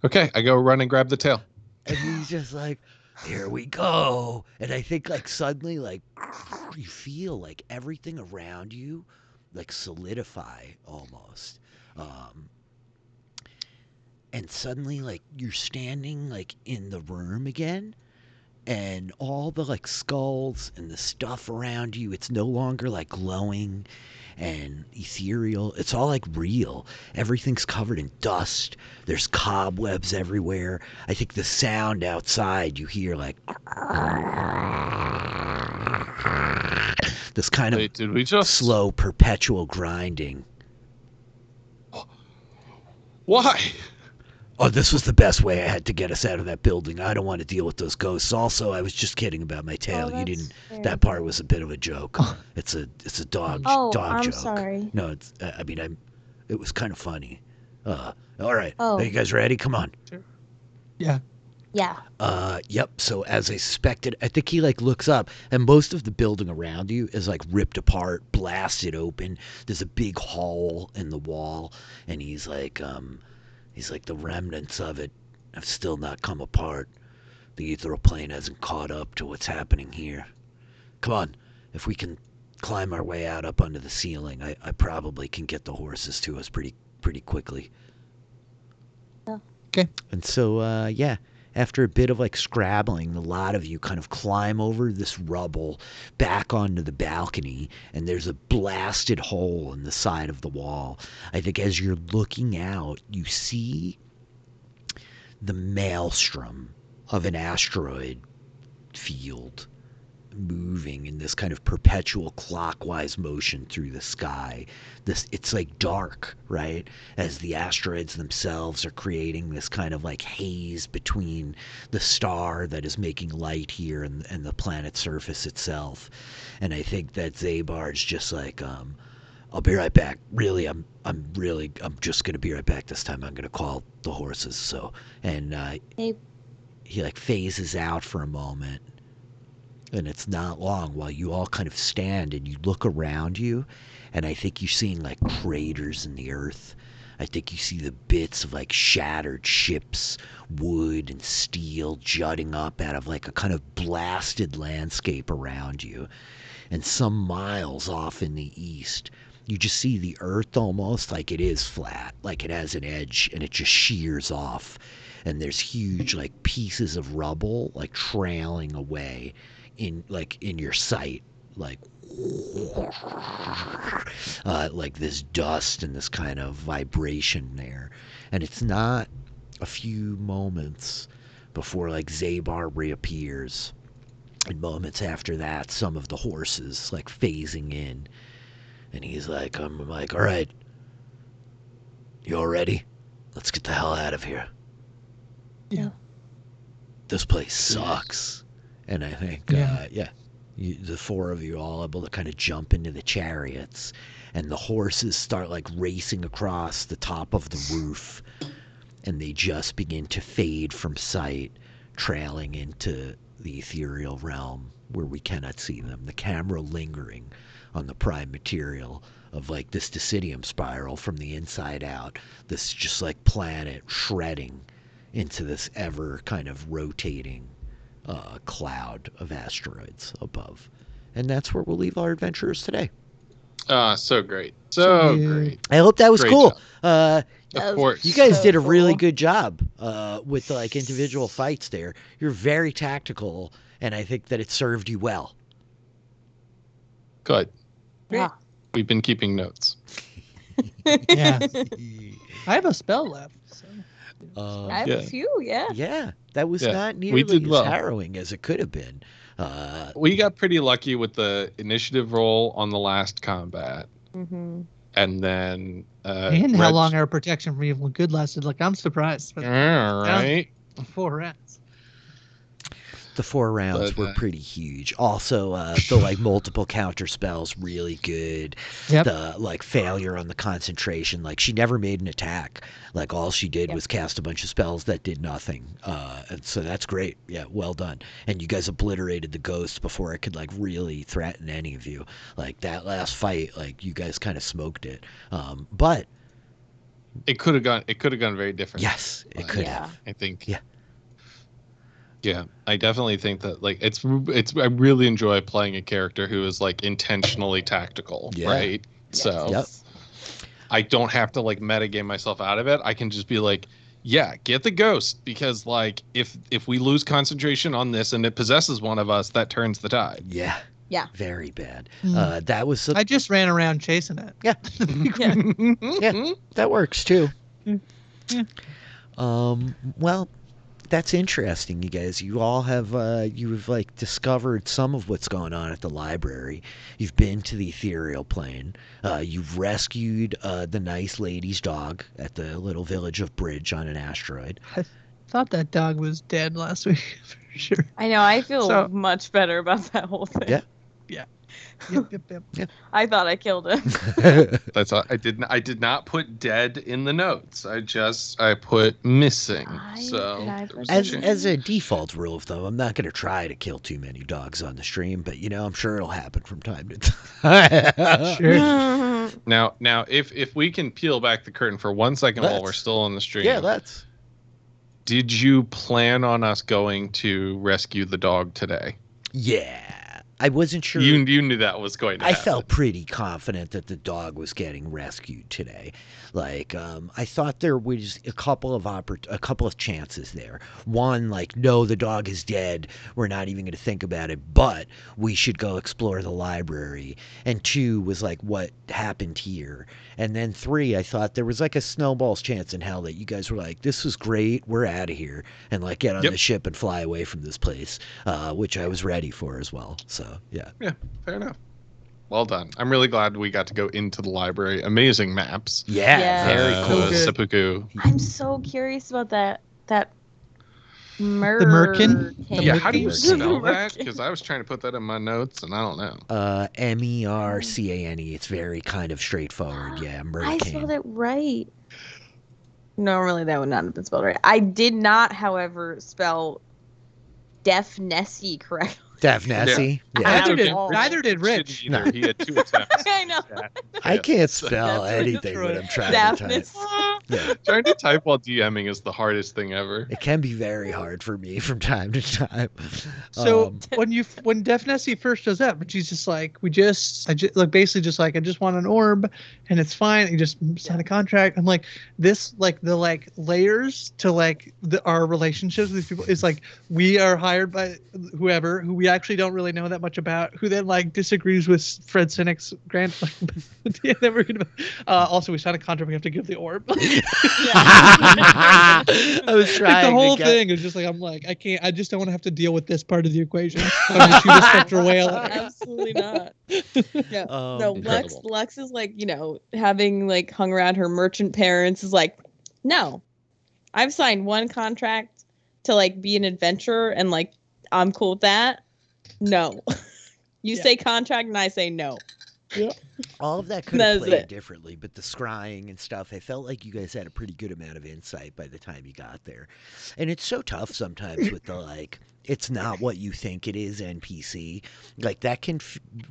Okay, I go run and grab the tail. And he's just like, here we go. And I think like suddenly like you feel like everything around you like solidify almost. And suddenly like you're standing like in the room again, and all the like skulls and the stuff around you, it's no longer like glowing and ethereal. It's all like real. Everything's covered in dust. There's cobwebs everywhere. I think the sound outside you hear like this kind of slow perpetual grinding. Why? Oh, this was the best way I had to get us out of that building. I don't want to deal with those ghosts. Also, I was just kidding about my tail. You didn't. That part was a bit of a joke. It's a dog joke. I'm sorry. No, it's. It was kind of funny. All right. Are you guys ready? Come on. Sure. Yeah. Yeah. Yep. So as I suspected, I think he like looks up, and most of the building around you is like ripped apart, blasted open. There's a big hole in the wall, and he's like, the remnants of it have still not come apart. The ethereal plane hasn't caught up to what's happening here. Come on, if we can climb our way out up onto the ceiling, I probably can get the horses to us pretty quickly. Oh. Okay. And so, after a bit of like scrabbling, a lot of you kind of climb over this rubble back onto the balcony, and there's a blasted hole in the side of the wall. I think as you're looking out, you see the maelstrom of an asteroid field moving in this kind of perpetual clockwise motion through the sky. It's like dark, right? As the asteroids themselves are creating this kind of like haze between the star that is making light here and the planet's surface itself. And I think that Zabar's just like, I'll be right back. Really, I'm just gonna be right back this time. I'm gonna call the horses. So, and he like phases out for a moment. And it's not long while you all kind of stand and you look around you, and I think you're seeing like craters in the earth. I think you see the bits of like shattered ships, wood and steel jutting up out of like a kind of blasted landscape around you. And some miles off in the east, you just see the earth almost like it is flat, like it has an edge, and it just shears off. And there's huge like pieces of rubble like trailing away in your sight, like this dust and this kind of vibration there. And it's not a few moments before like Zabar reappears, and moments after that some of the horses like phasing in, and he's like, I'm like, all right, you all ready? Let's get the hell out of here. Yeah. This place sucks. And I think the four of you all able to kind of jump into the chariots, and the horses start like racing across the top of the roof, and they just begin to fade from sight, trailing into the ethereal realm where we cannot see them. The camera lingering on the prime material of like this Decidium spiral from the inside out, this just like planet shredding into this ever kind of rotating cloud of asteroids above. And that's where we'll leave our adventurers today. So great. So great. I hope that was Great cool. Of course. You guys So did a really cool. good job with like individual fights there. You're very tactical, and I think that it served you well. Good. Yeah. We've been keeping notes. Yeah. I have a spell left. So. I have a few, yeah. Yeah, that was Yeah, not we nearly did as well. harrowing as it could have been. We got pretty lucky with the initiative roll on the last combat. Mm-hmm. And then And how long our protection from evil and good lasted. Like, I'm surprised. But All right. 4 rounds. The 4 rounds But, were pretty huge. Also, the like multiple counter spells really good. Yep. The like failure on the concentration, like she never made an attack. Like all she did was cast a bunch of spells that did nothing. And so that's great. Yeah, well done. And you guys obliterated the ghost before it could like really threaten any of you. Like that last fight, like you guys kind of smoked it. But It could have gone very different. yes, it could Yeah. have. I think. Yeah. Yeah, I definitely think that like it's I really enjoy playing a character who is like intentionally tactical, Yeah. right? So Yep. I don't have to like metagame myself out of it. I can just be like, yeah, get the ghost, because like if we lose concentration on this and it possesses one of us, that turns the tide. Yeah. Yeah. Very bad. Hmm. That was I just ran around chasing it. Yeah. Yeah. That works too. Yeah. Well, that's interesting, you guys. You all have you've like discovered some of what's going on at the library. You've been to the ethereal plane. You've rescued the nice lady's dog at the little village of Bridge on an asteroid. I thought that dog was dead last week for sure. I know, I feel So- much better about that whole thing. Yeah. Yep. I thought I killed him. That's all. I did not put dead in the notes. I put missing. So did I there put was a dead? As change. as a default rule, though, I'm not going to try to kill too many dogs on the stream, but you know, I'm sure it'll happen from time to time. Sure. Now, if we can peel back the curtain for 1 second while Let's. we're still on the stream. Yeah, let's. Did you plan on us going to rescue the dog today? Yeah. I wasn't sure. You knew that was going to I happen. felt pretty confident that the dog was getting rescued today. Like, I thought there was a couple of chances there. One, like, no, the dog is dead. We're not even going to think about it, but we should go explore the library. And 2 was like, what happened here? And then 3, I thought there was like a snowball's chance in hell that you guys were like, this was great, we're out of here, and like get on Yep. the ship and fly away from this place, which I was ready for as well. So, yeah. Yeah, fair enough. Well done. I'm really glad we got to go into the library. Amazing maps. Yeah, Yeah. very cool. Good. Seppuku. I'm so curious about that merkin? Yeah, how do you Merkin. spell that? Because I was trying to put that in my notes and I don't know. Mercane. It's very kind of straightforward. Yeah, I spelled Mercane. it right. Normally that would not have been spelled right. I did not, however, spell Def Nessie correctly. Def Nessie. Yeah. Neither did Rich. Didn't either. He had 2 attempts. I know. I can't So- spell That's what anything it's when I'm trying to Daphnis. type. Yeah. Trying to type while DMing is the hardest thing ever. It can be very hard for me from time to time. So when Def Nessie first does that, but she's just like, like basically just like, I just want an orb, and it's fine. You just sign a contract. I'm like, this like the like layers to like our relationships with these people is like, we are hired by whoever who we actually don't really know that much about, who then like disagrees with Fred Sinnick's grant. Yeah, then we're gonna. Also, we sign a contract. We have to give the orb. I was trying. Like the whole thing is just like, I'm like, I can't. I just don't want to have to deal with this part of the equation. I'm gonna shoot a spectral whale. Absolutely not. Yeah. No, Incredible. Lex is like, having like hung around her merchant parents is like, no, I've signed one contract to like be an adventurer, and like I'm cool with that. No, you say contract and I say no. Yeah. All of that could have played differently, but the scrying and stuff, I felt like you guys had a pretty good amount of insight by the time you got there. And it's so tough sometimes with the like, it's not what you think it is NPC. Like that can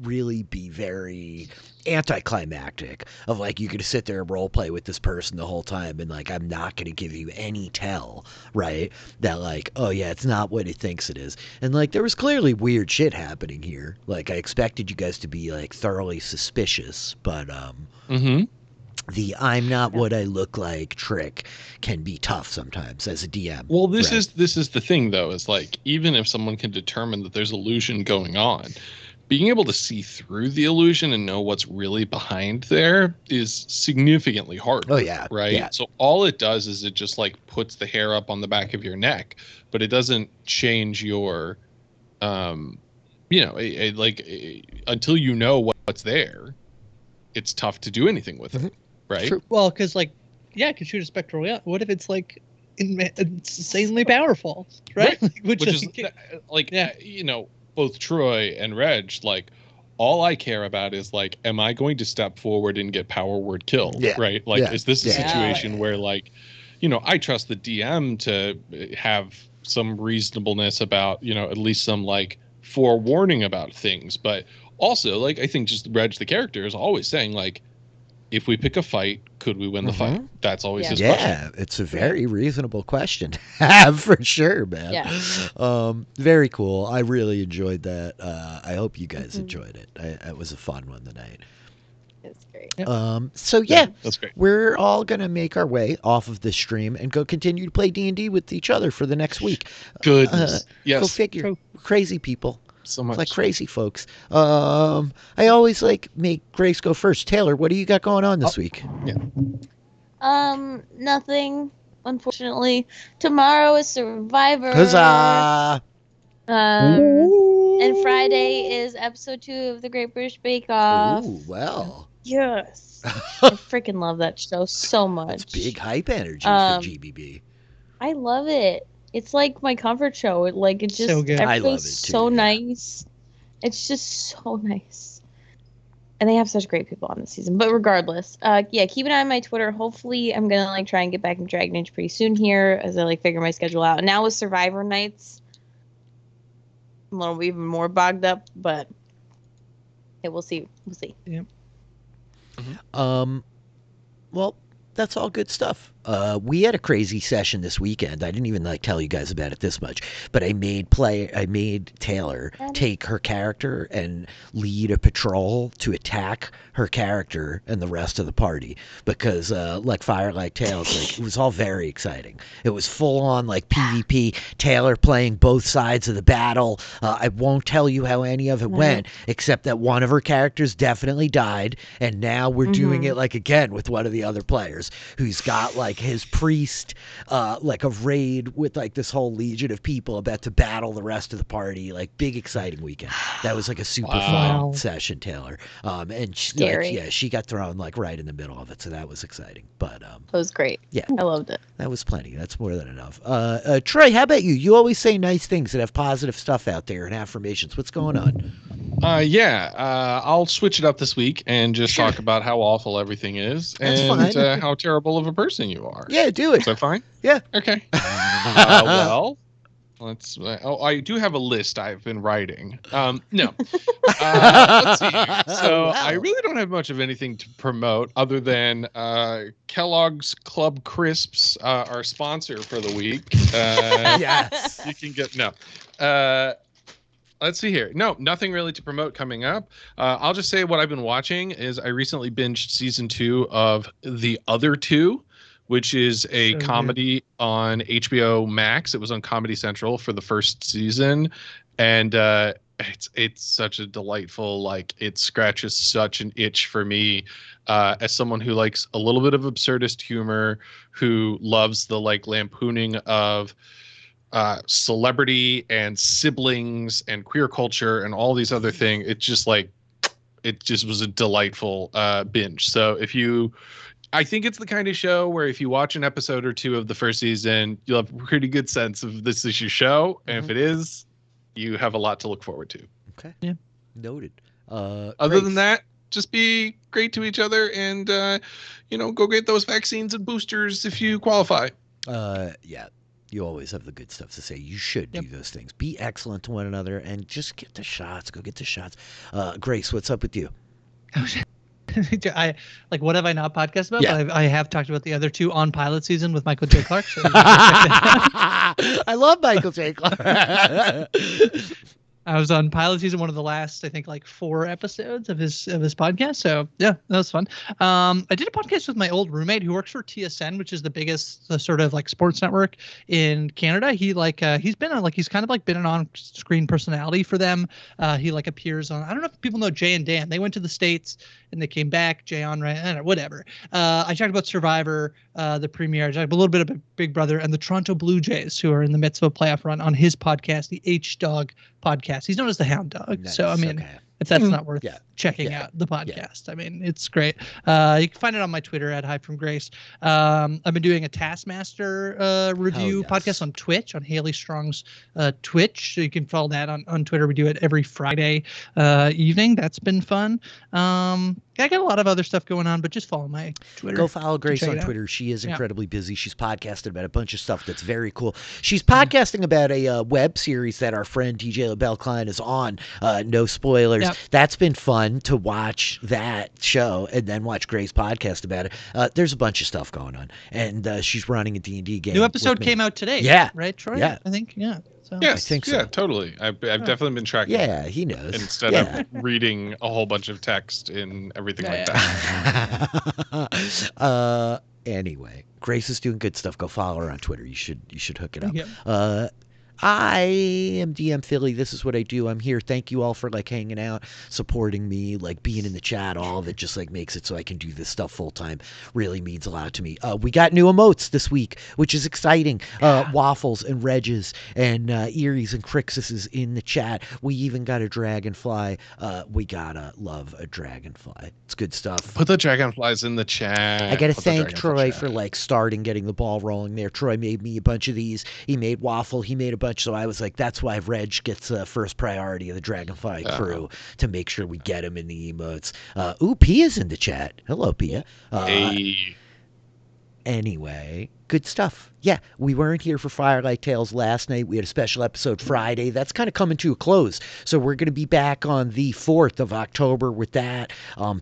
really be very anticlimactic of like, you could sit there and role play with this person the whole time and like, I'm not going to give you any tell, right? That like, oh yeah, it's not what it thinks it is. And like, there was clearly weird shit happening here. Like I expected you guys to be like thoroughly suspicious, but the I'm not what I look like trick can be tough sometimes as a DM. Well, this is the thing though, is like, even if someone can determine that there's illusion going on, being able to see through the illusion and know what's really behind there is significantly harder. Oh yeah. Right. Yeah. So all it does is it just like puts the hair up on the back of your neck, but it doesn't change your until you know what's there, it's tough to do anything with it. Right. True. Well, because like, yeah, I could shoot a spectral whale. What if it's like insanely powerful, right? Which is like, both Troy and Reg, like, all I care about is like, am I going to step forward and get power word killed? Yeah. Right. Like, is this a situation where like, I trust the DM to have some reasonableness about, at least some like forewarning about things. But also, like, I think just Reg, the character, is always saying like, if we pick a fight, could we win the fight? That's always his question. Yeah, it's a very reasonable question to have for sure, man. Yeah. Very cool. I really enjoyed that. I hope you guys enjoyed it. It was a fun one tonight. It's great. So yeah, that's great. We're all gonna make our way off of this stream and go continue to play D&D with each other for the next week. Goodness. Yes. Go figure. Crazy people. So much. Like crazy folks. I always like make Grace go first. Taylor, what do you got going on this week? Yeah. Nothing, unfortunately. Tomorrow is Survivor. Huzzah! And Friday is episode 2 of the Great British Bake Off. Ooh, well. Yes. I freaking love that show so much. It's big hype energy for GBB. I love it. It's like my comfort show. It's just so good. I love it too, so nice. It's just so nice. And they have such great people on this season. But regardless, keep an eye on my Twitter. Hopefully I'm gonna try and get back in Dragon Age pretty soon here as I figure my schedule out. And now with Survivor nights, I'm a little even more bogged up, but we'll see. We'll see. Yeah. Well, that's all good stuff. We had a crazy session this weekend. I didn't even tell you guys about it this much, but I made Taylor take her character and lead a patrol to attack her character and the rest of the party because like Fire Like Tales, it was all very exciting. It was full on PvP. Taylor playing both sides of the battle. I won't tell you how any of it went, except that one of her characters definitely died, and now we're doing it again with one of the other players who's got his priest a raid with this whole legion of people about to battle the rest of the party. Big exciting weekend. That was a super fun session, Taylor. And she got thrown right in the middle of it, so that was exciting. But it was great. Yeah, I loved it. That was plenty. That's more than enough. Troy, how about you? You always say nice things that have positive stuff out there and affirmations. What's going on? I'll switch it up this week and just talk about how awful everything is. That's and fine. How terrible of a person you are. Yeah, do it. Is that fine? Yeah. Okay. Well, I do have a list I've been writing. No. Let's see here. So I really don't have much of anything to promote other than Kellogg's Club Crisps, our sponsor for the week. Yes. You can get let's see here. No, nothing really to promote coming up. I'll just say what I've been watching is I recently binged season 2 of The Other Two, which is a comedy on HBO Max. It was on Comedy Central for the first season, and it's such a delightful, like, it scratches such an itch for me as someone who likes a little bit of absurdist humor, who loves the like lampooning of celebrity and siblings and queer culture and all these other things. It just was a delightful binge. So I think it's the kind of show where if you watch an episode or two of the first season, you'll have a pretty good sense of this is your show. And if it is, you have a lot to look forward to. Okay. Yeah. Noted. Other than that, just be great to each other and, go get those vaccines and boosters if you qualify. Yeah. You always have the good stuff to say. You should do those things. Be excellent to one another and just get the shots. Go get the shots. Grace, what's up with you? What have I not podcasted about? Yeah. But I have talked about The Other Two on pilot season with Michael J. Clark. So I love Michael J. Clark. I was on pilot season, one of the last, I think, 4 episodes of his podcast. So yeah, that was fun. I did a podcast with my old roommate who works for TSN, which is the biggest sort of sports network in Canada. He's been an on-screen personality for them. He appears on, I don't know if people know Jay and Dan. They went to the States and they came back. Jay on, right? I don't know, whatever. I talked about Survivor, the premiere. I talked a little bit about Big Brother and the Toronto Blue Jays, who are in the midst of a playoff run, on his podcast, the H-Dog podcast. He's known as the Hound Dog. Nice, so, I mean, if that's not worth checking out the podcast, I mean, it's great. You can find it on my Twitter at Hi From Grace. I've been doing a Taskmaster review podcast on Twitch, on Haley Strong's Twitch. So you can follow that on Twitter. We do it every Friday evening. That's been fun. I got a lot of other stuff going on, but just follow my Twitter. Go follow Grace on Twitter. She is incredibly busy. She's podcasted about a bunch of stuff that's very cool. She's podcasting about a web series that our friend DJ LaBelle Klein is on. No spoilers. Yep. That's been fun to watch that show and then watch Grace podcast about it. There's a bunch of stuff going on, and she's running a D&D game. New episode came out today. Yeah. Right, Troy? Yeah. I think, yeah. So. Yes, I think so. Yeah, totally. I've definitely been tracking. Yeah, he knows. Instead of reading a whole bunch of text and everything like that. Anyway, Grace is doing good stuff. Go follow her on Twitter. You should hook it up. Yep. I am DM Philly. This is what I do. I'm here. Thank you all for hanging out, supporting me, being in the chat. All of it just makes it so I can do this stuff full time. Really means a lot to me. We got new emotes this week, which is exciting. Waffles and Regis and Eries and Crixus in the chat. We even got a dragonfly. We gotta love a dragonfly. It's good stuff. Put the dragonflies in the chat. I gotta thank Troy for starting getting the ball rolling there. Troy made me a bunch of these. He made Waffle. He made a bunch. So I was like, that's why Reg gets first priority of the Dragonfly crew to make sure we get him in the emotes. Pia's in the chat. Hello, Pia. Hey. Anyway, good stuff. Yeah, we weren't here for Firelight Tales last night. We had a special episode Friday. That's kind of coming to a close. So we're going to be back on the 4th of October with that,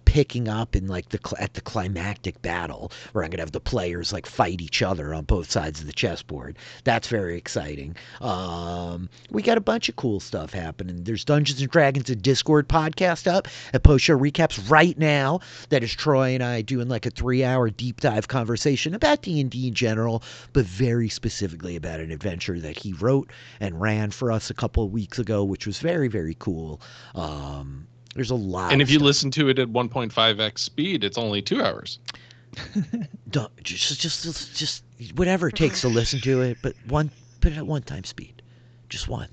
picking up in at the climactic battle where I'm going to have the players fight each other on both sides of the chessboard. That's very exciting. We got a bunch of cool stuff happening. There's Dungeons and Dragons, a Discord podcast up at Post Show Recaps right now. That is Troy and I doing a 3-hour deep dive conversation about D&D in general, but very specifically about an adventure that he wrote and ran for us a couple of weeks ago, which was very, very cool. There's a lot. And if you listen to it at 1.5x speed, it's only 2 hours. Don't just whatever it takes to listen to it, but put it at 1 time speed, just one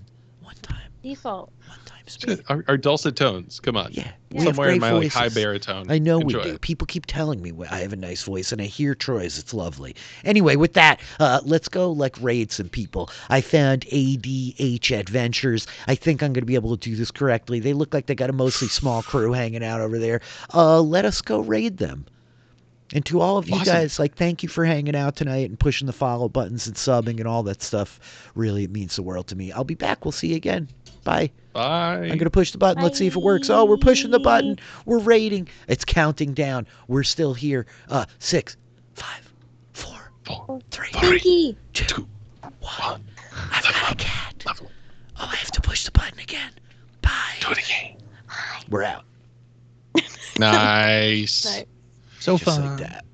time. Default. 1 time speed. Our dulcet tones. Come on. Yeah. Somewhere in my high baritone. I know Enjoy we do. it. People keep telling me I have a nice voice, and I hear Troy's. It's lovely. Anyway, with that, let's go raid some people. I found ADH Adventures. I think I'm going to be able to do this correctly. They look like they got a mostly small crew hanging out over there. Let us go raid them. And to all of you Awesome. guys, like, thank you for hanging out tonight and pushing the follow buttons and subbing and all that stuff. Really, it means the world to me. I'll be back. We'll see you again. Bye. Bye. I'm going to push the button. Let's see if it works. Oh, we're pushing the button. We're rating. It's counting down. We're still here. 6, 5, 4, 3, Pinky. 2, 1. I've got a cat. Oh, I have to push the button again. Bye. Do it again. We're out. Nice. So Just fun. like that.